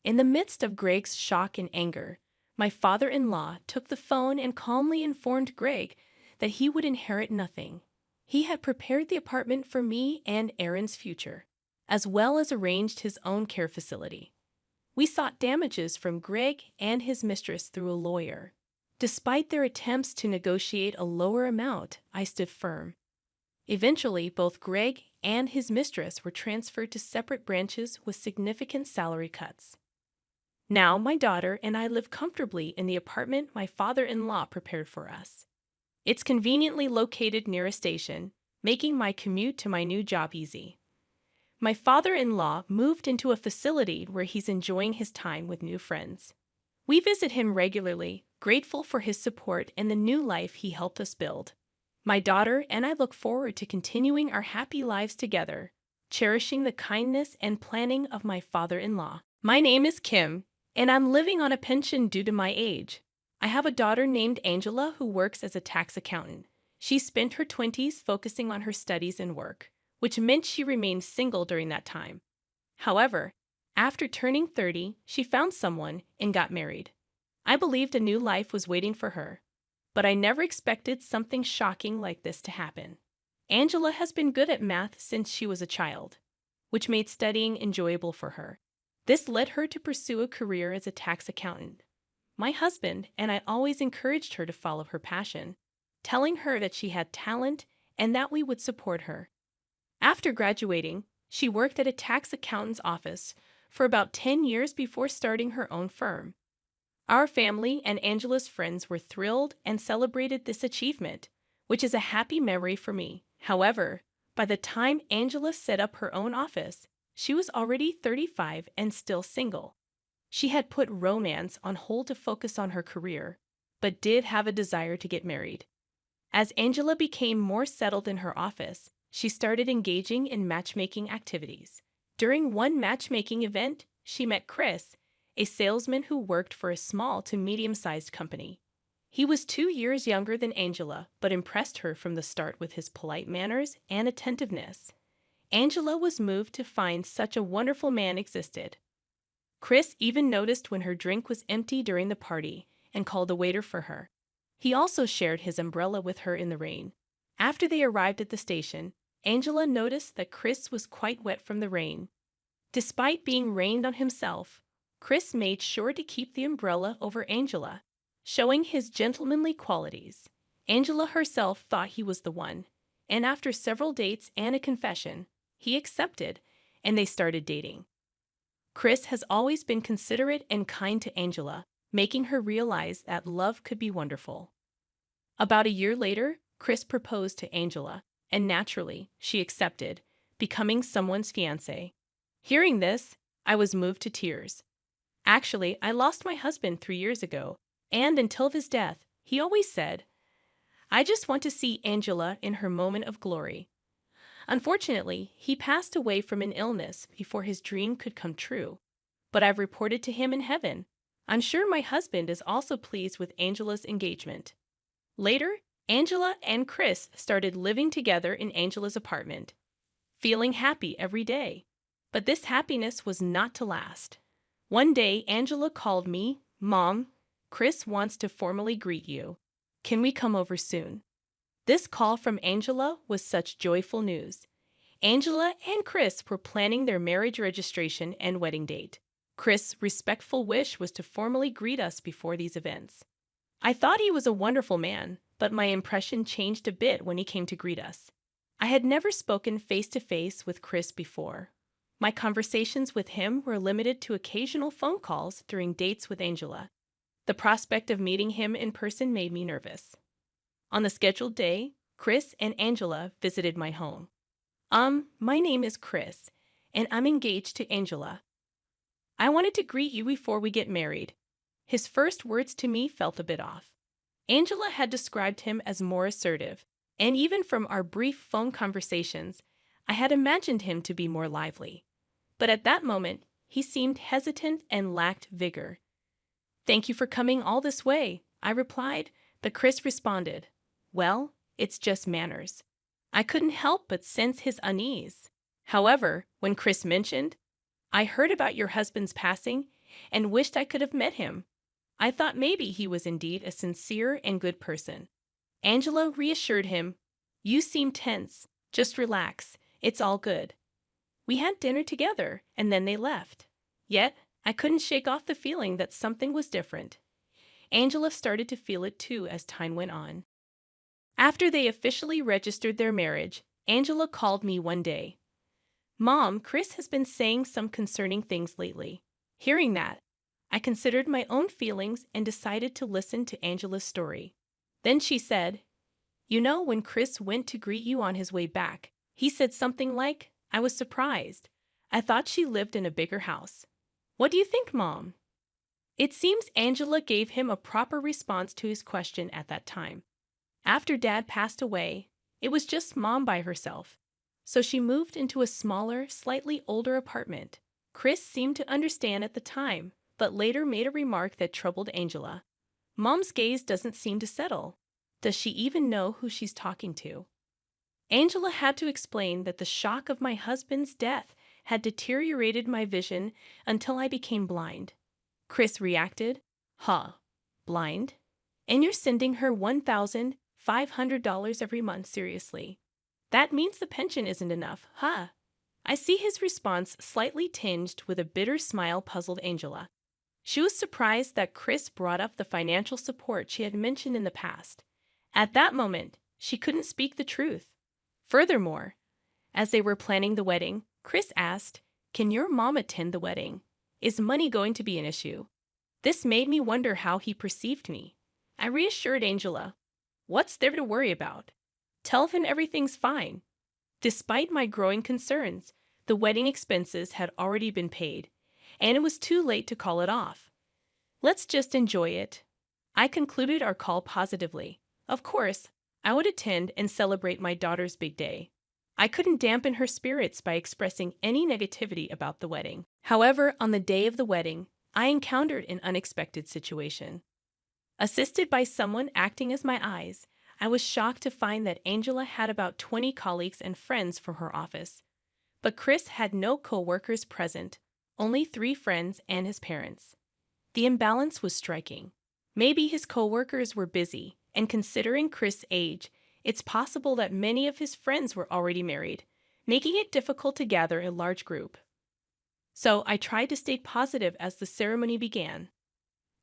In the midst of Greg's shock and anger, my father-in-law took the phone and calmly informed Greg that he would inherit nothing. He had prepared the apartment for me and Aaron's future, as well as arranged his own care facility. We sought damages from Greg and his mistress through a lawyer. Despite their attempts to negotiate a lower amount, I stood firm. Eventually, both Greg and his mistress were transferred to separate branches with significant salary cuts. Now, my daughter and I live comfortably in the apartment my father-in-law prepared for us. It's conveniently located near a station, making my commute to my new job easy. My father-in-law moved into a facility where he's enjoying his time with new friends. We visit him regularly, grateful for his support and the new life he helped us build. My daughter and I look forward to continuing our happy lives together, cherishing the kindness and planning of my father-in-law. My name is Kim, and I'm living on a pension due to my age. I have a daughter named Angela who works as a tax accountant. She spent her 20s focusing on her studies and work, which meant she remained single during that time. However, after turning 30, she found someone and got married. I believed a new life was waiting for her, but I never expected something shocking like this to happen. Angela has been good at math since she was a child, which made studying enjoyable for her. This led her to pursue a career as a tax accountant. My husband and I always encouraged her to follow her passion, telling her that she had talent and that we would support her. After graduating, she worked at a tax accountant's office for about 10 years before starting her own firm. Our family and Angela's friends were thrilled and celebrated this achievement, which is a happy memory for me. However, by the time Angela set up her own office, she was already 35 and still single. She had put romance on hold to focus on her career, but did have a desire to get married. As Angela became more settled in her office, she started engaging in matchmaking activities. During one matchmaking event, she met Chris, a salesman who worked for a small to medium-sized company. He was 2 years younger than Angela, but impressed her from the start with his polite manners and attentiveness. Angela was moved to find such a wonderful man existed. Chris even noticed when her drink was empty during the party and called the waiter for her. He also shared his umbrella with her in the rain. After they arrived at the station, Angela noticed that Chris was quite wet from the rain. Despite being rained on himself, Chris made sure to keep the umbrella over Angela, showing his gentlemanly qualities. Angela herself thought he was the one, and after several dates and a confession, he accepted, and they started dating. Chris has always been considerate and kind to Angela, making her realize that love could be wonderful. About a year later, Chris proposed to Angela, and naturally, she accepted, becoming someone's fiancé. Hearing this, I was moved to tears. Actually, I lost my husband 3 years ago, and until his death, he always said, "I just want to see Angela in her moment of glory." Unfortunately, he passed away from an illness before his dream could come true, but I've reported to him in heaven. I'm sure my husband is also pleased with Angela's engagement. Later, Angela and Chris started living together in Angela's apartment, feeling happy every day. But this happiness was not to last. One day, Angela called me, "Mom, Chris wants to formally greet you. Can we come over soon?" This call from Angela was such joyful news. Angela and Chris were planning their marriage registration and wedding date. Chris' respectful wish was to formally greet us before these events. I thought he was a wonderful man, but my impression changed a bit when he came to greet us. I had never spoken face-to-face with Chris before. My conversations with him were limited to occasional phone calls during dates with Angela. The prospect of meeting him in person made me nervous. On the scheduled day, Chris and Angela visited my home. My name is Chris, and I'm engaged to Angela. I wanted to greet you before we get married." His first words to me felt a bit off. Angela had described him as more assertive, and even from our brief phone conversations, I had imagined him to be more lively. But at that moment, he seemed hesitant and lacked vigor. "Thank you for coming all this way," I replied, but Chris responded, "Well, it's just manners." I couldn't help but sense his unease. However, when Chris mentioned, "I heard about your husband's passing and wished I could have met him," I thought maybe he was indeed a sincere and good person. Angela reassured him, "You seem tense. Just relax. It's all good." We had dinner together, and then they left. Yet, I couldn't shake off the feeling that something was different. Angela started to feel it too as time went on. After they officially registered their marriage, Angela called me one day. "Mom, Chris has been saying some concerning things lately." Hearing that, I considered my own feelings and decided to listen to Angela's story. Then she said, "You know, when Chris went to greet you on his way back, he said something like, 'I was surprised. I thought she lived in a bigger house.' What do you think, Mom?" It seems Angela gave him a proper response to his question at that time. After Dad passed away, it was just Mom by herself, so she moved into a smaller, slightly older apartment. Chris seemed to understand at the time, but later made a remark that troubled Angela. "Mom's gaze doesn't seem to settle. Does she even know who she's talking to?" Angela had to explain that the shock of my husband's death had deteriorated my vision until I became blind. Chris reacted, "Huh, blind? And you're sending her $1,500 every month, seriously? That means the pension isn't enough, huh?" I see his response slightly tinged with a bitter smile puzzled Angela. She was surprised that Chris brought up the financial support she had mentioned in the past. At that moment, she couldn't speak the truth. Furthermore, as they were planning the wedding, Chris asked, Can your mom attend the wedding? Is money going to be an issue? This made me wonder how he perceived me. I reassured Angela. What's there to worry about? Tell him everything's fine. Despite my growing concerns, the wedding expenses had already been paid, and it was too late to call it off. Let's just enjoy it. I concluded our call positively. Of course, I would attend and celebrate my daughter's big day. I couldn't dampen her spirits by expressing any negativity about the wedding. However, on the day of the wedding, I encountered an unexpected situation. Assisted by someone acting as my eyes, I was shocked to find that Angela had about 20 colleagues and friends from her office. But Chris had no co-workers present, only 3 friends and his parents. The imbalance was striking. Maybe his co-workers were busy, and considering Chris' age, it's possible that many of his friends were already married, making it difficult to gather a large group. So I tried to stay positive as the ceremony began.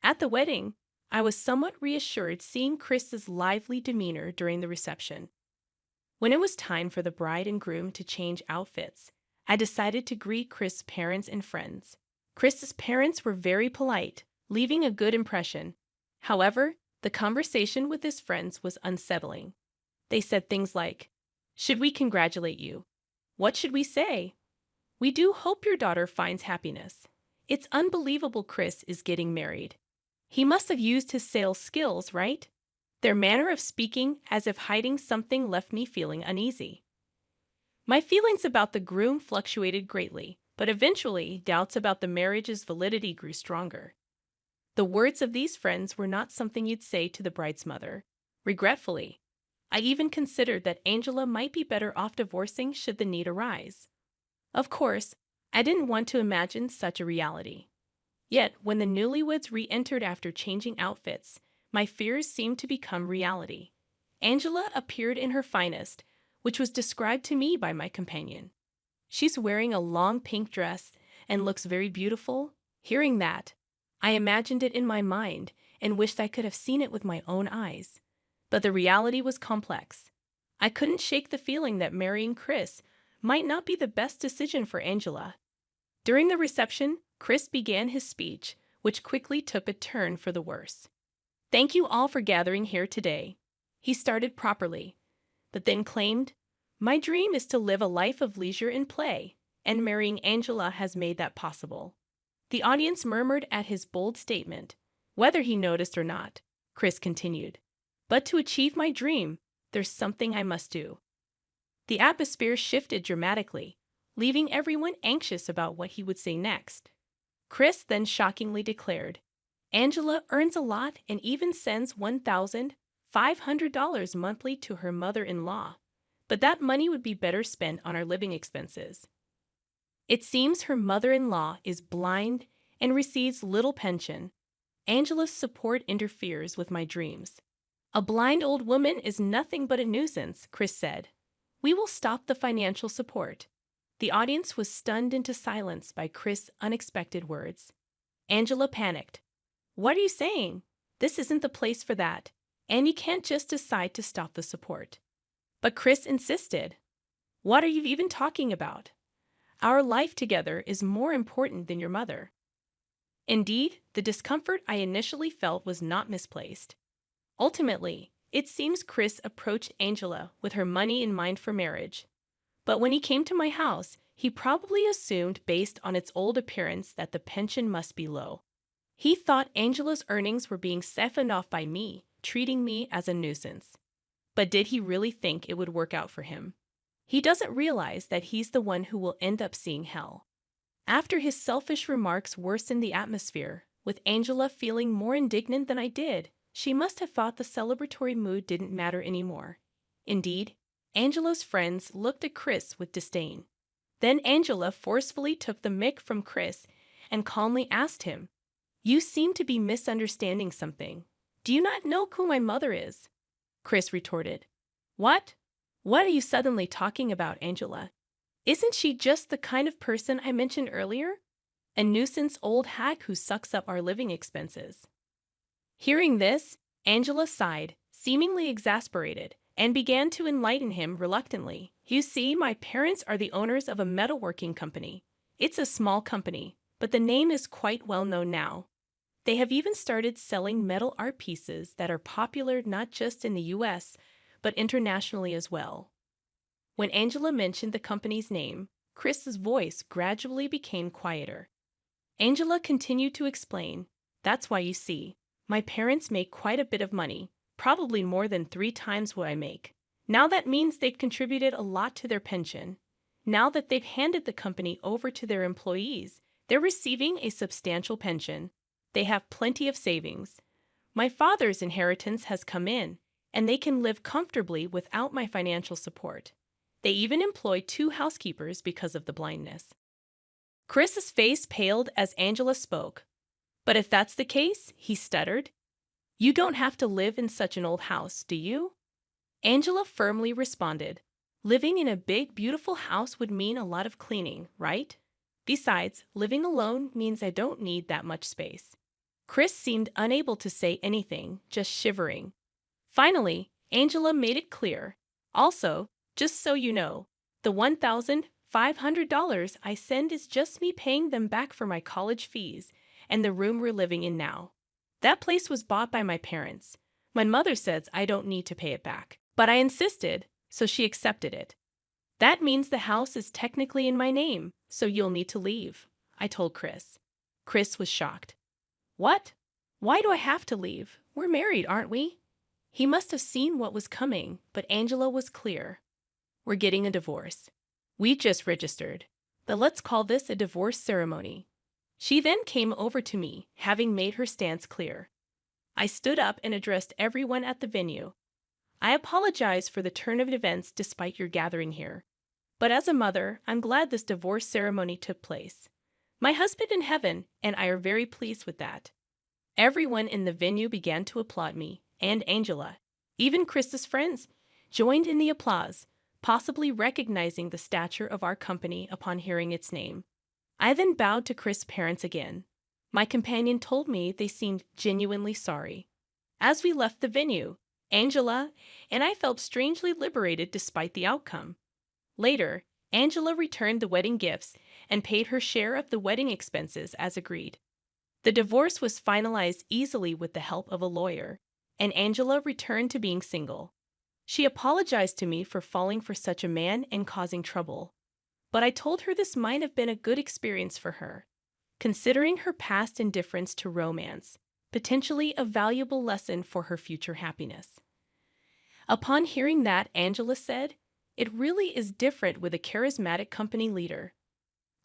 At the wedding, I was somewhat reassured seeing Chris's lively demeanor during the reception. When it was time for the bride and groom to change outfits, I decided to greet Chris' parents and friends. Chris's parents were very polite, leaving a good impression. However, the conversation with his friends was unsettling. They said things like, "Should we congratulate you? What should we say? We do hope your daughter finds happiness. It's unbelievable Chris is getting married. He must have used his sales skills, right?" Their manner of speaking as if hiding something left me feeling uneasy. My feelings about the groom fluctuated greatly, but eventually doubts about the marriage's validity grew stronger. The words of these friends were not something you'd say to the bride's mother. Regretfully, I even considered that Angela might be better off divorcing should the need arise. Of course, I didn't want to imagine such a reality. Yet, when the newlyweds re-entered after changing outfits, my fears seemed to become reality. Angela appeared in her finest, which was described to me by my companion. She's wearing a long pink dress and looks very beautiful. Hearing that, I imagined it in my mind and wished I could have seen it with my own eyes. But the reality was complex. I couldn't shake the feeling that marrying Chris might not be the best decision for Angela. During the reception, Chris began his speech, which quickly took a turn for the worse. "Thank you all for gathering here today." He started properly, but then claimed, "My dream is to live a life of leisure and play, and marrying Angela has made that possible." The audience murmured at his bold statement. Whether he noticed or not, Chris continued, "But to achieve my dream, there's something I must do." The atmosphere shifted dramatically, leaving everyone anxious about what he would say next. Chris then shockingly declared, "Angela earns a lot and even sends $1,500 monthly to her mother-in-law, but that money would be better spent on our living expenses. It seems her mother-in-law is blind and receives little pension. Angela's support interferes with my dreams." "A blind old woman is nothing but a nuisance," Chris said. "We will stop the financial support." The audience was stunned into silence by Chris' unexpected words. Angela panicked. "What are you saying? This isn't the place for that, and you can't just decide to stop the support." But Chris insisted. "What are you even talking about? Our life together is more important than your mother." Indeed, the discomfort I initially felt was not misplaced. Ultimately, it seems Chris approached Angela with her money in mind for marriage. But when he came to my house, he probably assumed based on its old appearance that the pension must be low. He thought Angela's earnings were being siphoned off by me, treating me as a nuisance. But did he really think it would work out for him? He doesn't realize that he's the one who will end up seeing hell. After his selfish remarks worsened the atmosphere, with Angela feeling more indignant than I did, she must have thought the celebratory mood didn't matter anymore. Indeed, Angela's friends looked at Chris with disdain. Then Angela forcefully took the mic from Chris and calmly asked him, "You seem to be misunderstanding something. Do you not know who my mother is?" Chris retorted, "What? What are you suddenly talking about, Angela? Isn't she just the kind of person I mentioned earlier? A nuisance old hag who sucks up our living expenses." Hearing this, Angela sighed, seemingly exasperated, and began to enlighten him reluctantly. "You see, my parents are the owners of a metalworking company. It's a small company, but the name is quite well known now. They have even started selling metal art pieces that are popular not just in the US, but internationally as well. When Angela mentioned the company's name, Chris's voice gradually became quieter. Angela continued to explain, "That's why you see, my parents make quite a bit of money, probably more than 3 times what I make. Now that means they've contributed a lot to their pension. Now that they've handed the company over to their employees, they're receiving a substantial pension. They have plenty of savings. My father's inheritance has come in, and they can live comfortably without my financial support. They even employ 2 housekeepers because of the blindness." Chris's face paled as Angela spoke. "But if that's the case," he stuttered, "you don't have to live in such an old house, do you?" Angela firmly responded, "Living in a big, beautiful house would mean a lot of cleaning, right? Besides, living alone means I don't need that much space." Chris seemed unable to say anything, just shivering. Finally, Angela made it clear. "Also, just so you know, the $1,500 I send is just me paying them back for my college fees and the room we're living in now. That place was bought by my parents. My mother says I don't need to pay it back, but I insisted, so she accepted it. That means the house is technically in my name, so you'll need to leave," I told Chris. Chris was shocked. "What? Why do I have to leave? We're married, aren't we?" He must have seen what was coming, but Angela was clear. "We're getting a divorce. We just registered, but let's call this a divorce ceremony." She then came over to me, having made her stance clear. I stood up and addressed everyone at the venue. "I apologize for the turn of events despite your gathering here. But as a mother, I'm glad this divorce ceremony took place. My husband in heaven and I are very pleased with that." Everyone in the venue began to applaud me and Angela. Even Chris's friends joined in the applause, possibly recognizing the stature of our company upon hearing its name. I then bowed to Chris' parents again. My companion told me they seemed genuinely sorry. As we left the venue, Angela and I felt strangely liberated despite the outcome. Later, Angela returned the wedding gifts and paid her share of the wedding expenses as agreed. The divorce was finalized easily with the help of a lawyer, and Angela returned to being single. She apologized to me for falling for such a man and causing trouble, but I told her this might have been a good experience for her, considering her past indifference to romance, potentially a valuable lesson for her future happiness. Upon hearing that, Angela said, "It really is different with a charismatic company leader.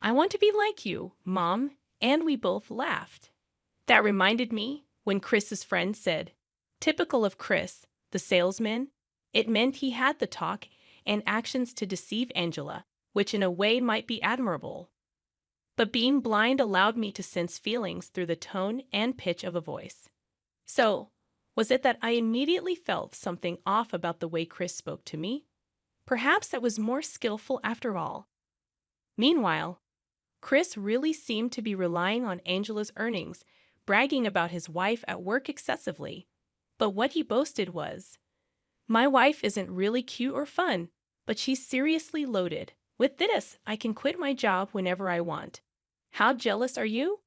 I want to be like you, Mom," and we both laughed. That reminded me when Chris's friend said, "Typical of Chris, the salesman." It meant he had the talk and actions to deceive Angela, which in a way might be admirable. But being blind allowed me to sense feelings through the tone and pitch of a voice. So, was it that I immediately felt something off about the way Chris spoke to me? Perhaps that was more skillful after all. Meanwhile, Chris really seemed to be relying on Angela's earnings, bragging about his wife at work excessively. But what he boasted was, "My wife isn't really cute or fun, but she's seriously loaded. With this, I can quit my job whenever I want. How jealous are you?"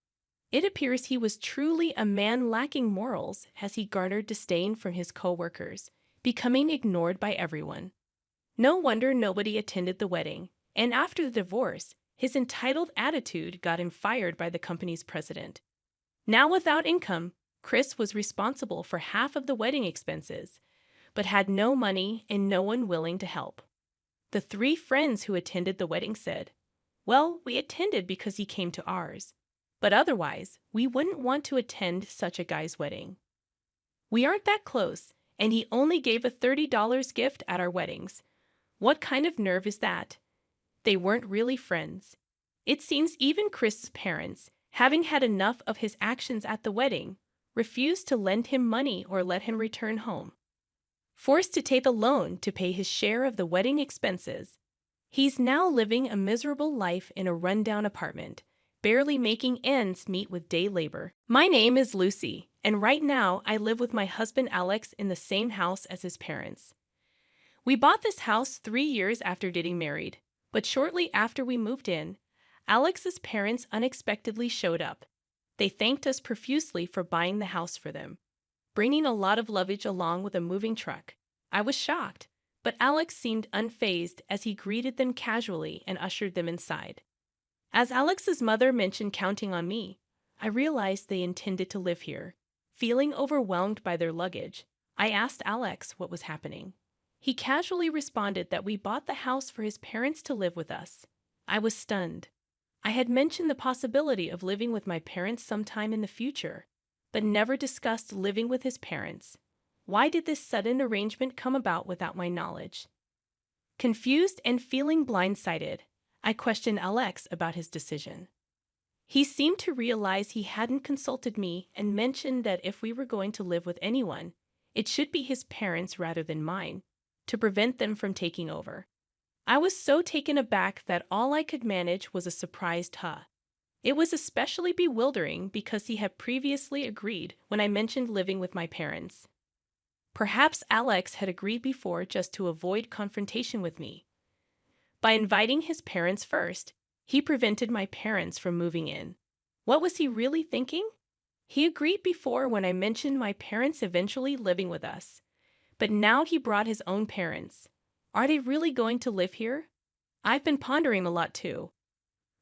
It appears he was truly a man lacking morals as he garnered disdain from his co-workers, becoming ignored by everyone. No wonder nobody attended the wedding, and after the divorce, his entitled attitude got him fired by the company's president. Now without income, Chris was responsible for half of the wedding expenses, but had no money and no one willing to help. The 3 friends who attended the wedding said, "Well, we attended because he came to ours, but otherwise, we wouldn't want to attend such a guy's wedding. We aren't that close, and he only gave a $30 gift at our weddings. What kind of nerve is that?" They weren't really friends. It seems even Chris's parents, having had enough of his actions at the wedding, refused to lend him money or let him return home. Forced to take a loan to pay his share of the wedding expenses, he's now living a miserable life in a rundown apartment, barely making ends meet with day labor. My name is Lucy, and right now I live with my husband Alex in the same house as his parents. We bought this house 3 years after getting married, but shortly after we moved in, Alex's parents unexpectedly showed up. They thanked us profusely for buying the house for them, bringing a lot of luggage along with a moving truck. I was shocked, but Alex seemed unfazed as he greeted them casually and ushered them inside. As Alex's mother mentioned counting on me, I realized they intended to live here. Feeling overwhelmed by their luggage, I asked Alex what was happening. He casually responded that we bought the house for his parents to live with us. I was stunned. I had mentioned the possibility of living with my parents sometime in the future, but never discussed living with his parents. Why did this sudden arrangement come about without my knowledge? Confused and feeling blindsided, I questioned Alex about his decision. He seemed to realize he hadn't consulted me and mentioned that if we were going to live with anyone, it should be his parents rather than mine, to prevent them from taking over. I was so taken aback that all I could manage was a surprised huh. It was especially bewildering because he had previously agreed when I mentioned living with my parents. Perhaps Alex had agreed before just to avoid confrontation with me. By inviting his parents first, he prevented my parents from moving in. What was he really thinking? He agreed before when I mentioned my parents eventually living with us, but now he brought his own parents. Are they really going to live here? I've been pondering a lot too.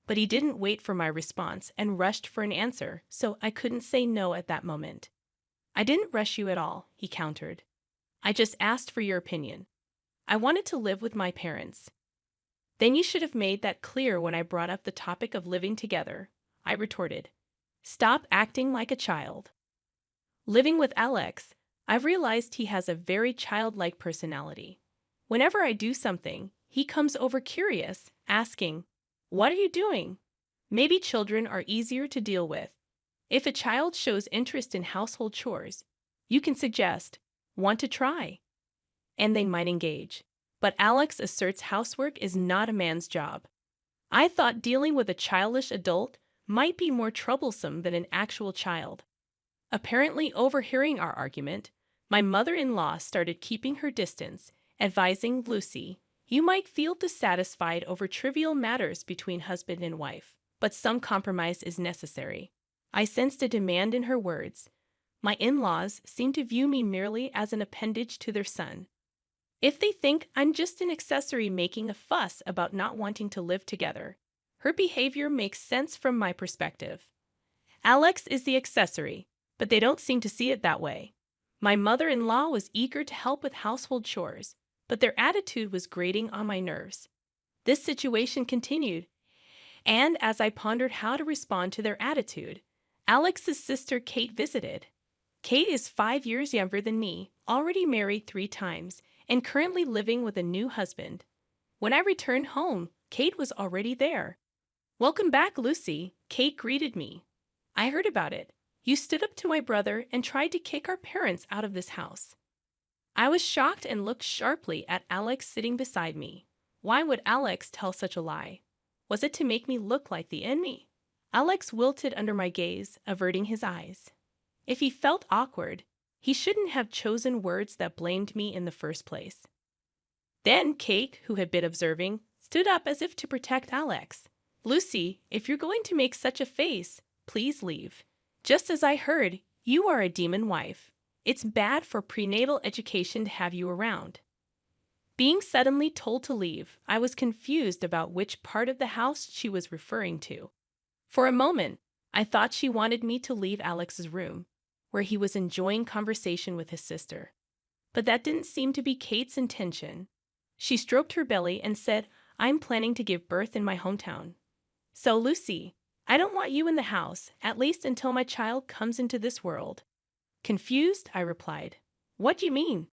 But he didn't wait for my response and rushed for an answer, so I couldn't say no at that moment. I didn't rush you at all, he countered. I just asked for your opinion. I wanted to live with my parents. Then you should have made that clear when I brought up the topic of living together, I retorted. Stop acting like a child. Living with Alex, I've realized he has a very childlike personality. Whenever I do something, he comes over curious, asking, "What are you doing?" Maybe children are easier to deal with. If a child shows interest in household chores, you can suggest, "Want to try?" and they might engage. But Alex asserts housework is not a man's job. I thought dealing with a childish adult might be more troublesome than an actual child. Apparently overhearing our argument, my mother-in-law started keeping her distance, advising Lucy, "You might feel dissatisfied over trivial matters between husband and wife, but some compromise is necessary." I sensed a demand in her words. My in-laws seem to view me merely as an appendage to their son. If they think I'm just an accessory making a fuss about not wanting to live together, her behavior makes sense from my perspective. Alex is the accessory, but they don't seem to see it that way. My mother-in-law was eager to help with household chores, but their attitude was grating on my nerves. This situation continued, and as I pondered how to respond to their attitude, Alex's sister Kate visited. Kate is 5 years younger than me, already married 3 times, and currently living with a new husband. When I returned home, Kate was already there. "Welcome back, Lucy," Kate greeted me. "I heard about it. You stood up to my brother and tried to kick our parents out of this house." I was shocked and looked sharply at Alex sitting beside me. Why would Alex tell such a lie? Was it to make me look like the enemy? Alex wilted under my gaze, averting his eyes. If he felt awkward, he shouldn't have chosen words that blamed me in the first place. Then Kate, who had been observing, stood up as if to protect Alex. "Lucy, if you're going to make such a face, please leave. Just as I heard, you are a demon wife. It's bad for prenatal education to have you around." Being suddenly told to leave, I was confused about which part of the house she was referring to. For a moment, I thought she wanted me to leave Alex's room, where he was enjoying conversation with his sister. But that didn't seem to be Kate's intention. She stroked her belly and said, "I'm planning to give birth in my hometown. So, Lucy, I don't want you in the house, at least until my child comes into this world." Confused, I replied, "What do you mean?"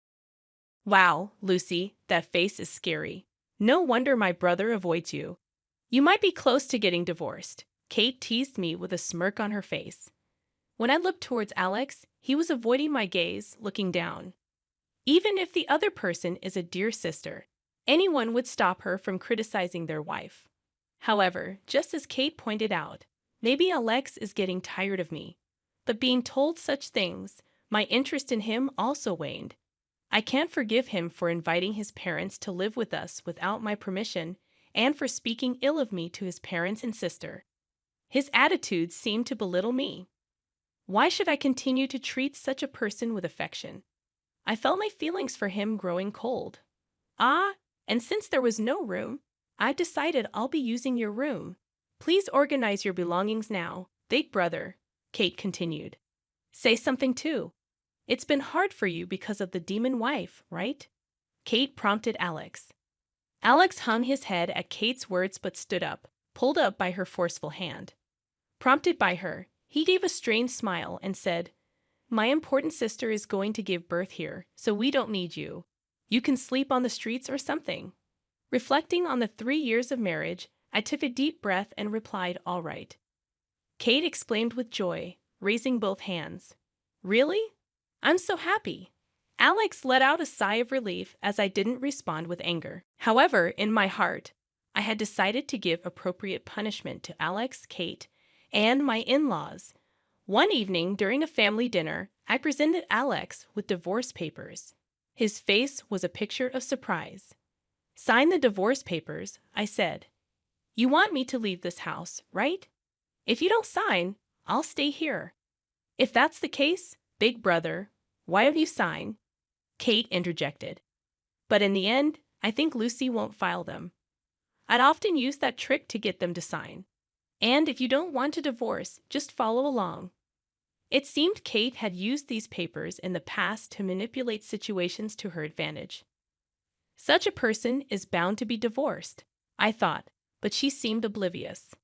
"Wow, Lucy, that face is scary. No wonder my brother avoids you. You might be close to getting divorced," Kate teased me with a smirk on her face. When I looked towards Alex, he was avoiding my gaze, looking down. Even if the other person is a dear sister, anyone would stop her from criticizing their wife. However, just as Kate pointed out, maybe Alex is getting tired of me. But being told such things, my interest in him also waned. I can't forgive him for inviting his parents to live with us without my permission and for speaking ill of me to his parents and sister. His attitude seemed to belittle me. Why should I continue to treat such a person with affection? I felt my feelings for him growing cold. And since there was no room, I've decided I'll be using your room. Please organize your belongings now, big brother, Kate continued. Say something too. It's been hard for you because of the demon wife, right? Kate prompted Alex. Alex hung his head at Kate's words but stood up, pulled up by her forceful hand. Prompted by her, he gave a strained smile and said, My important sister is going to give birth here, so we don't need you. You can sleep on the streets or something. Reflecting on the 3 years of marriage, I took a deep breath and replied, All right. Kate exclaimed with joy, raising both hands. Really? I'm so happy. Alex let out a sigh of relief as I didn't respond with anger. However, in my heart, I had decided to give appropriate punishment to Alex, Kate, and my in-laws. One evening during a family dinner, I presented Alex with divorce papers. His face was a picture of surprise. Sign the divorce papers, I said. You want me to leave this house, right? If you don't sign, I'll stay here. If that's the case, big brother, why don't you sign? Kate interjected. But in the end, I think Lucy won't file them. I'd often use that trick to get them to sign. And if you don't want a divorce, just follow along. It seemed Kate had used these papers in the past to manipulate situations to her advantage. Such a person is bound to be divorced, I thought, but she seemed oblivious.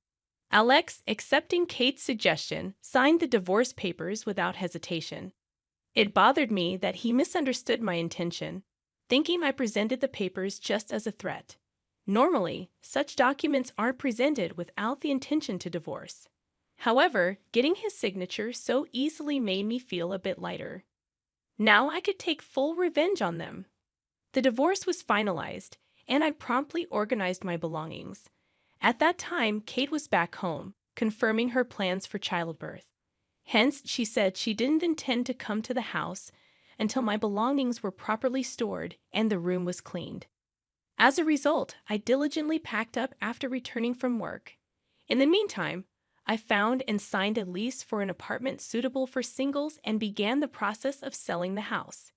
Alex, accepting Kate's suggestion, signed the divorce papers without hesitation. It bothered me that he misunderstood my intention, thinking I presented the papers just as a threat. Normally, such documents aren't presented without the intention to divorce. However, getting his signature so easily made me feel a bit lighter. Now I could take full revenge on them. The divorce was finalized, and I promptly organized my belongings. At that time, Kate was back home, confirming her plans for childbirth. Hence, she said she didn't intend to come to the house until my belongings were properly stored and the room was cleaned. As a result, I diligently packed up after returning from work. In the meantime, I found and signed a lease for an apartment suitable for singles and began the process of selling the house.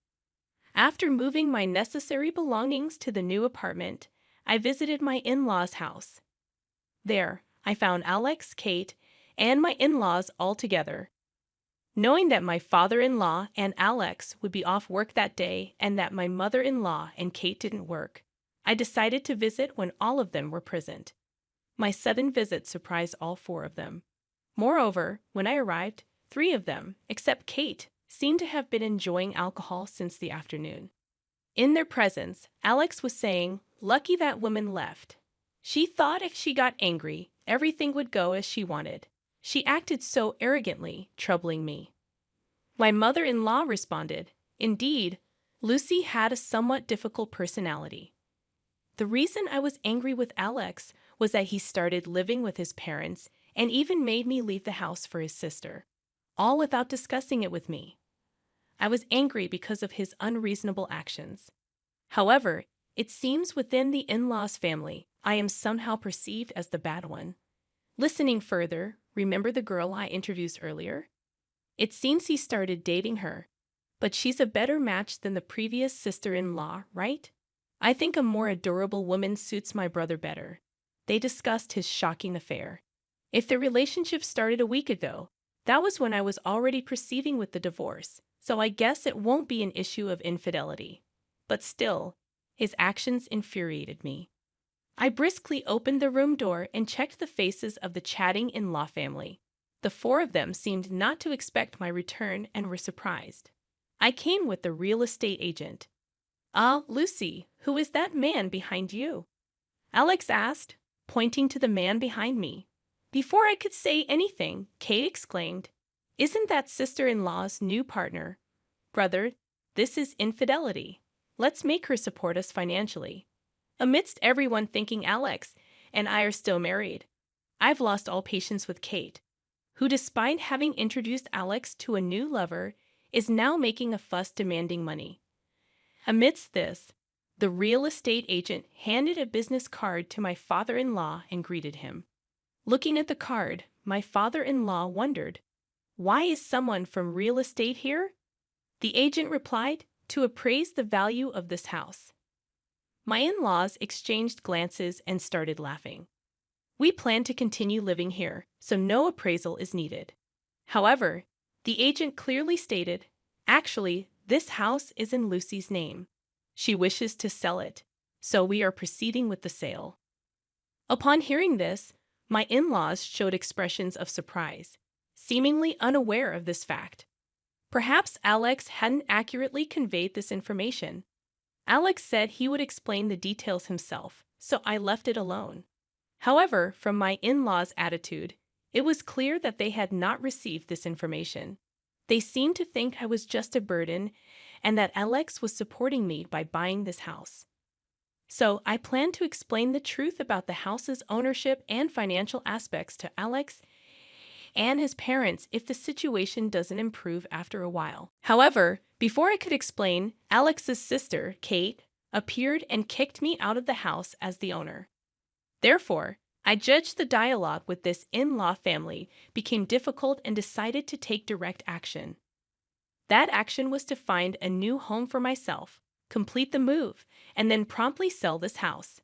After moving my necessary belongings to the new apartment, I visited my in-laws' house. There, I found Alex, Kate, and my in-laws all together. Knowing that my father-in-law and Alex would be off work that day and that my mother-in-law and Kate didn't work, I decided to visit when all of them were present. My sudden visit surprised all 4 of them. Moreover, when I arrived, 3 of them, except Kate, seemed to have been enjoying alcohol since the afternoon. In their presence, Alex was saying, "Lucky that woman left. She thought if she got angry, everything would go as she wanted. She acted so arrogantly, troubling me." My mother-in-law responded, "Indeed, Lucy had a somewhat difficult personality." The reason I was angry with Alex was that he started living with his parents and even made me leave the house for his sister, all without discussing it with me. I was angry because of his unreasonable actions. However, it seems within the in-laws family, I am somehow perceived as the bad one. Listening further, remember the girl I introduced earlier? It seems he started dating her, but she's a better match than the previous sister-in-law, right? I think a more adorable woman suits my brother better. They discussed his shocking affair. If the relationship started a week ago, that was when I was already proceeding with the divorce, so I guess it won't be an issue of infidelity. But still, his actions infuriated me. I briskly opened the room door and checked the faces of the chatting in-law family. The 4 of them seemed not to expect my return and were surprised. I came with the real estate agent. "Ah, Lucy, who is that man behind you?" Alex asked, pointing to the man behind me. Before I could say anything, Kate exclaimed, "Isn't that sister-in-law's new partner? Brother, this is infidelity. Let's make her support us financially." Amidst everyone thinking Alex and I are still married, I've lost all patience with Kate, who, despite having introduced Alex to a new lover, is now making a fuss demanding money. Amidst this, The real estate agent handed a business card to my father-in-law and greeted him. Looking at the card, my father-in-law wondered, "Why is someone from real estate here?" The agent replied, "To appraise the value of this house." My in-laws exchanged glances and started laughing. "We plan to continue living here, so no appraisal is needed." However, the agent clearly stated, "Actually, this house is in Lucy's name. She wishes to sell it, so we are proceeding with the sale." Upon hearing this, my in-laws showed expressions of surprise, seemingly unaware of this fact. Perhaps Alex hadn't accurately conveyed this information. Alex said he would explain the details himself, so I left it alone. However, from my in-laws' attitude, it was clear that they had not received this information. They seemed to think I was just a burden and that Alex was supporting me by buying this house. So I plan to explain the truth about the house's ownership and financial aspects to Alex and his parents if the situation doesn't improve after a while. However, before I could explain, Alex's sister, Kate, appeared and kicked me out of the house as the owner. Therefore, I judged the dialogue with this in-law family became difficult and decided to take direct action. That action was to find a new home for myself, complete the move, and then promptly sell this house.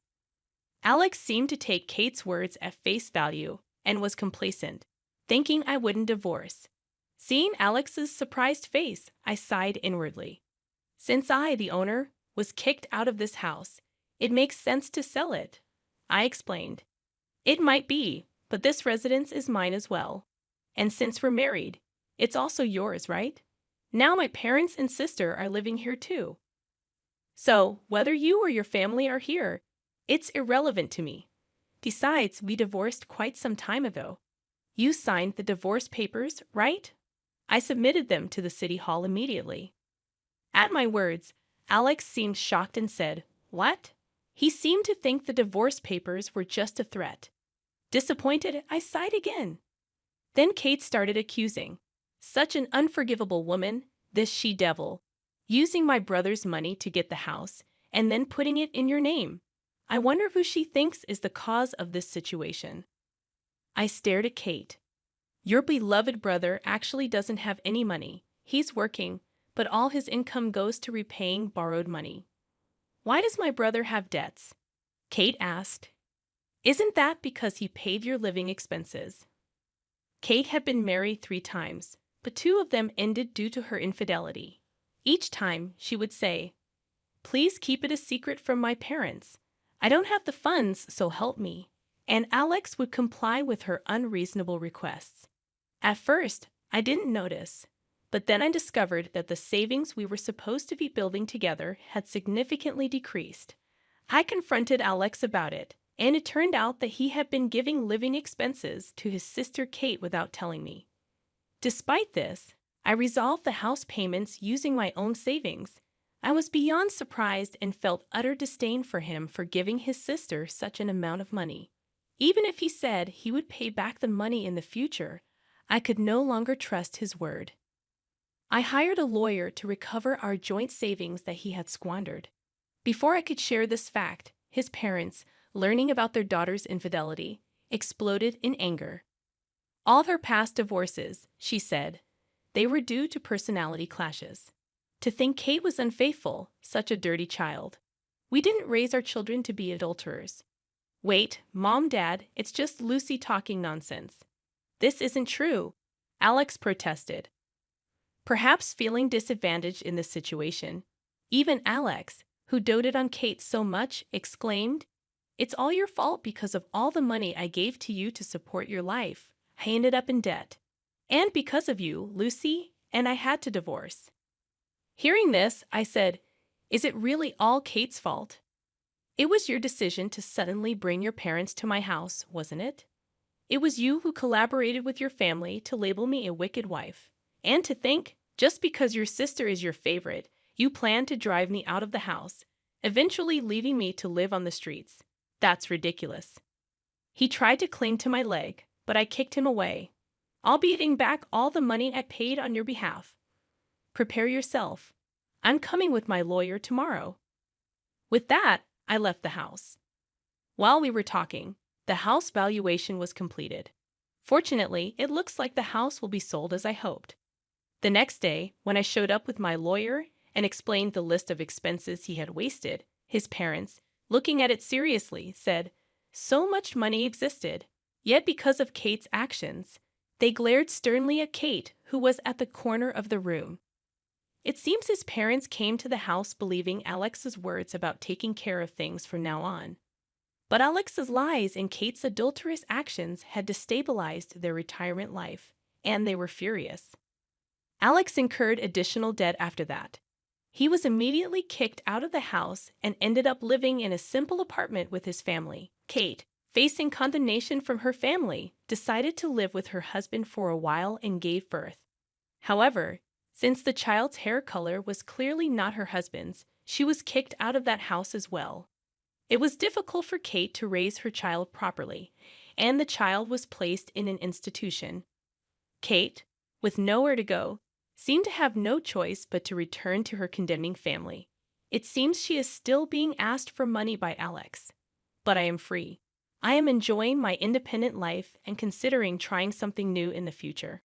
Alex seemed to take Kate's words at face value and was complacent, thinking I wouldn't divorce. Seeing Alex's surprised face, I sighed inwardly. Since I, the owner, was kicked out of this house, it makes sense to sell it, I explained. It might be, but this residence is mine as well. And since we're married, it's also yours, right? Now my parents and sister are living here too. So, whether you or your family are here, it's irrelevant to me. Besides, we divorced quite some time ago. You signed the divorce papers, right? I submitted them to the city hall immediately. At my words, Alex seemed shocked and said, "What?" He seemed to think the divorce papers were just a threat. Disappointed, I sighed again. Then Kate started accusing. Such an unforgivable woman, this she-devil, using my brother's money to get the house and then putting it in your name. I wonder who she thinks is the cause of this situation. I stared at Kate. Your beloved brother actually doesn't have any money. He's working, but all his income goes to repaying borrowed money. Why does my brother have debts? Kate asked. Isn't that because he paid your living expenses? Kate had been married 3 times, but 2 of them ended due to her infidelity. Each time, she would say, "Please keep it a secret from my parents. I don't have the funds, so help me." And Alex would comply with her unreasonable requests. At first, I didn't notice, but then I discovered that the savings we were supposed to be building together had significantly decreased. I confronted Alex about it, and it turned out that he had been giving living expenses to his sister Kate without telling me. Despite this, I resolved the house payments using my own savings. I was beyond surprised and felt utter disdain for him for giving his sister such an amount of money. Even if he said he would pay back the money in the future, I could no longer trust his word. I hired a lawyer to recover our joint savings that he had squandered. Before I could share this fact, his parents, learning about their daughter's infidelity, exploded in anger. All her past divorces, she said, they were due to personality clashes. To think Kate was unfaithful, such a dirty child. We didn't raise our children to be adulterers. Wait, Mom, Dad, it's just Lucy talking nonsense. This isn't true, Alex protested. Perhaps feeling disadvantaged in this situation, even Alex, who doted on Kate so much, exclaimed, "It's all your fault because of all the money I gave to you to support your life. I ended up in debt. And because of you, Lucy, and I had to divorce." Hearing this, I said, "Is it really all Kate's fault? It was your decision to suddenly bring your parents to my house, wasn't it? It was you who collaborated with your family to label me a wicked wife. And to think, just because your sister is your favorite, you plan to drive me out of the house, eventually leaving me to live on the streets. That's ridiculous." He tried to cling to my leg, but I kicked him away. "I'll be getting back all the money I paid on your behalf. Prepare yourself. I'm coming with my lawyer tomorrow." With that, I left the house. While we were talking, the house valuation was completed. Fortunately, it looks like the house will be sold as I hoped. The next day, when I showed up with my lawyer and explained the list of expenses he had wasted, his parents, looking at it seriously, said, "So much money existed. Yet because of Kate's actions, they glared sternly at Kate, who was at the corner of the room." It seems his parents came to the house believing Alex's words about taking care of things from now on. But Alex's lies and Kate's adulterous actions had destabilized their retirement life, and they were furious. Alex incurred additional debt after that. He was immediately kicked out of the house and ended up living in a simple apartment with his family. Kate, facing condemnation from her family, decided to live with her husband for a while and gave birth. However, since the child's hair color was clearly not her husband's, she was kicked out of that house as well. It was difficult for Kate to raise her child properly, and the child was placed in an institution. Kate, with nowhere to go, seemed to have no choice but to return to her condemning family. It seems she is still being asked for money by Alex. But I am free. I am enjoying my independent life and considering trying something new in the future.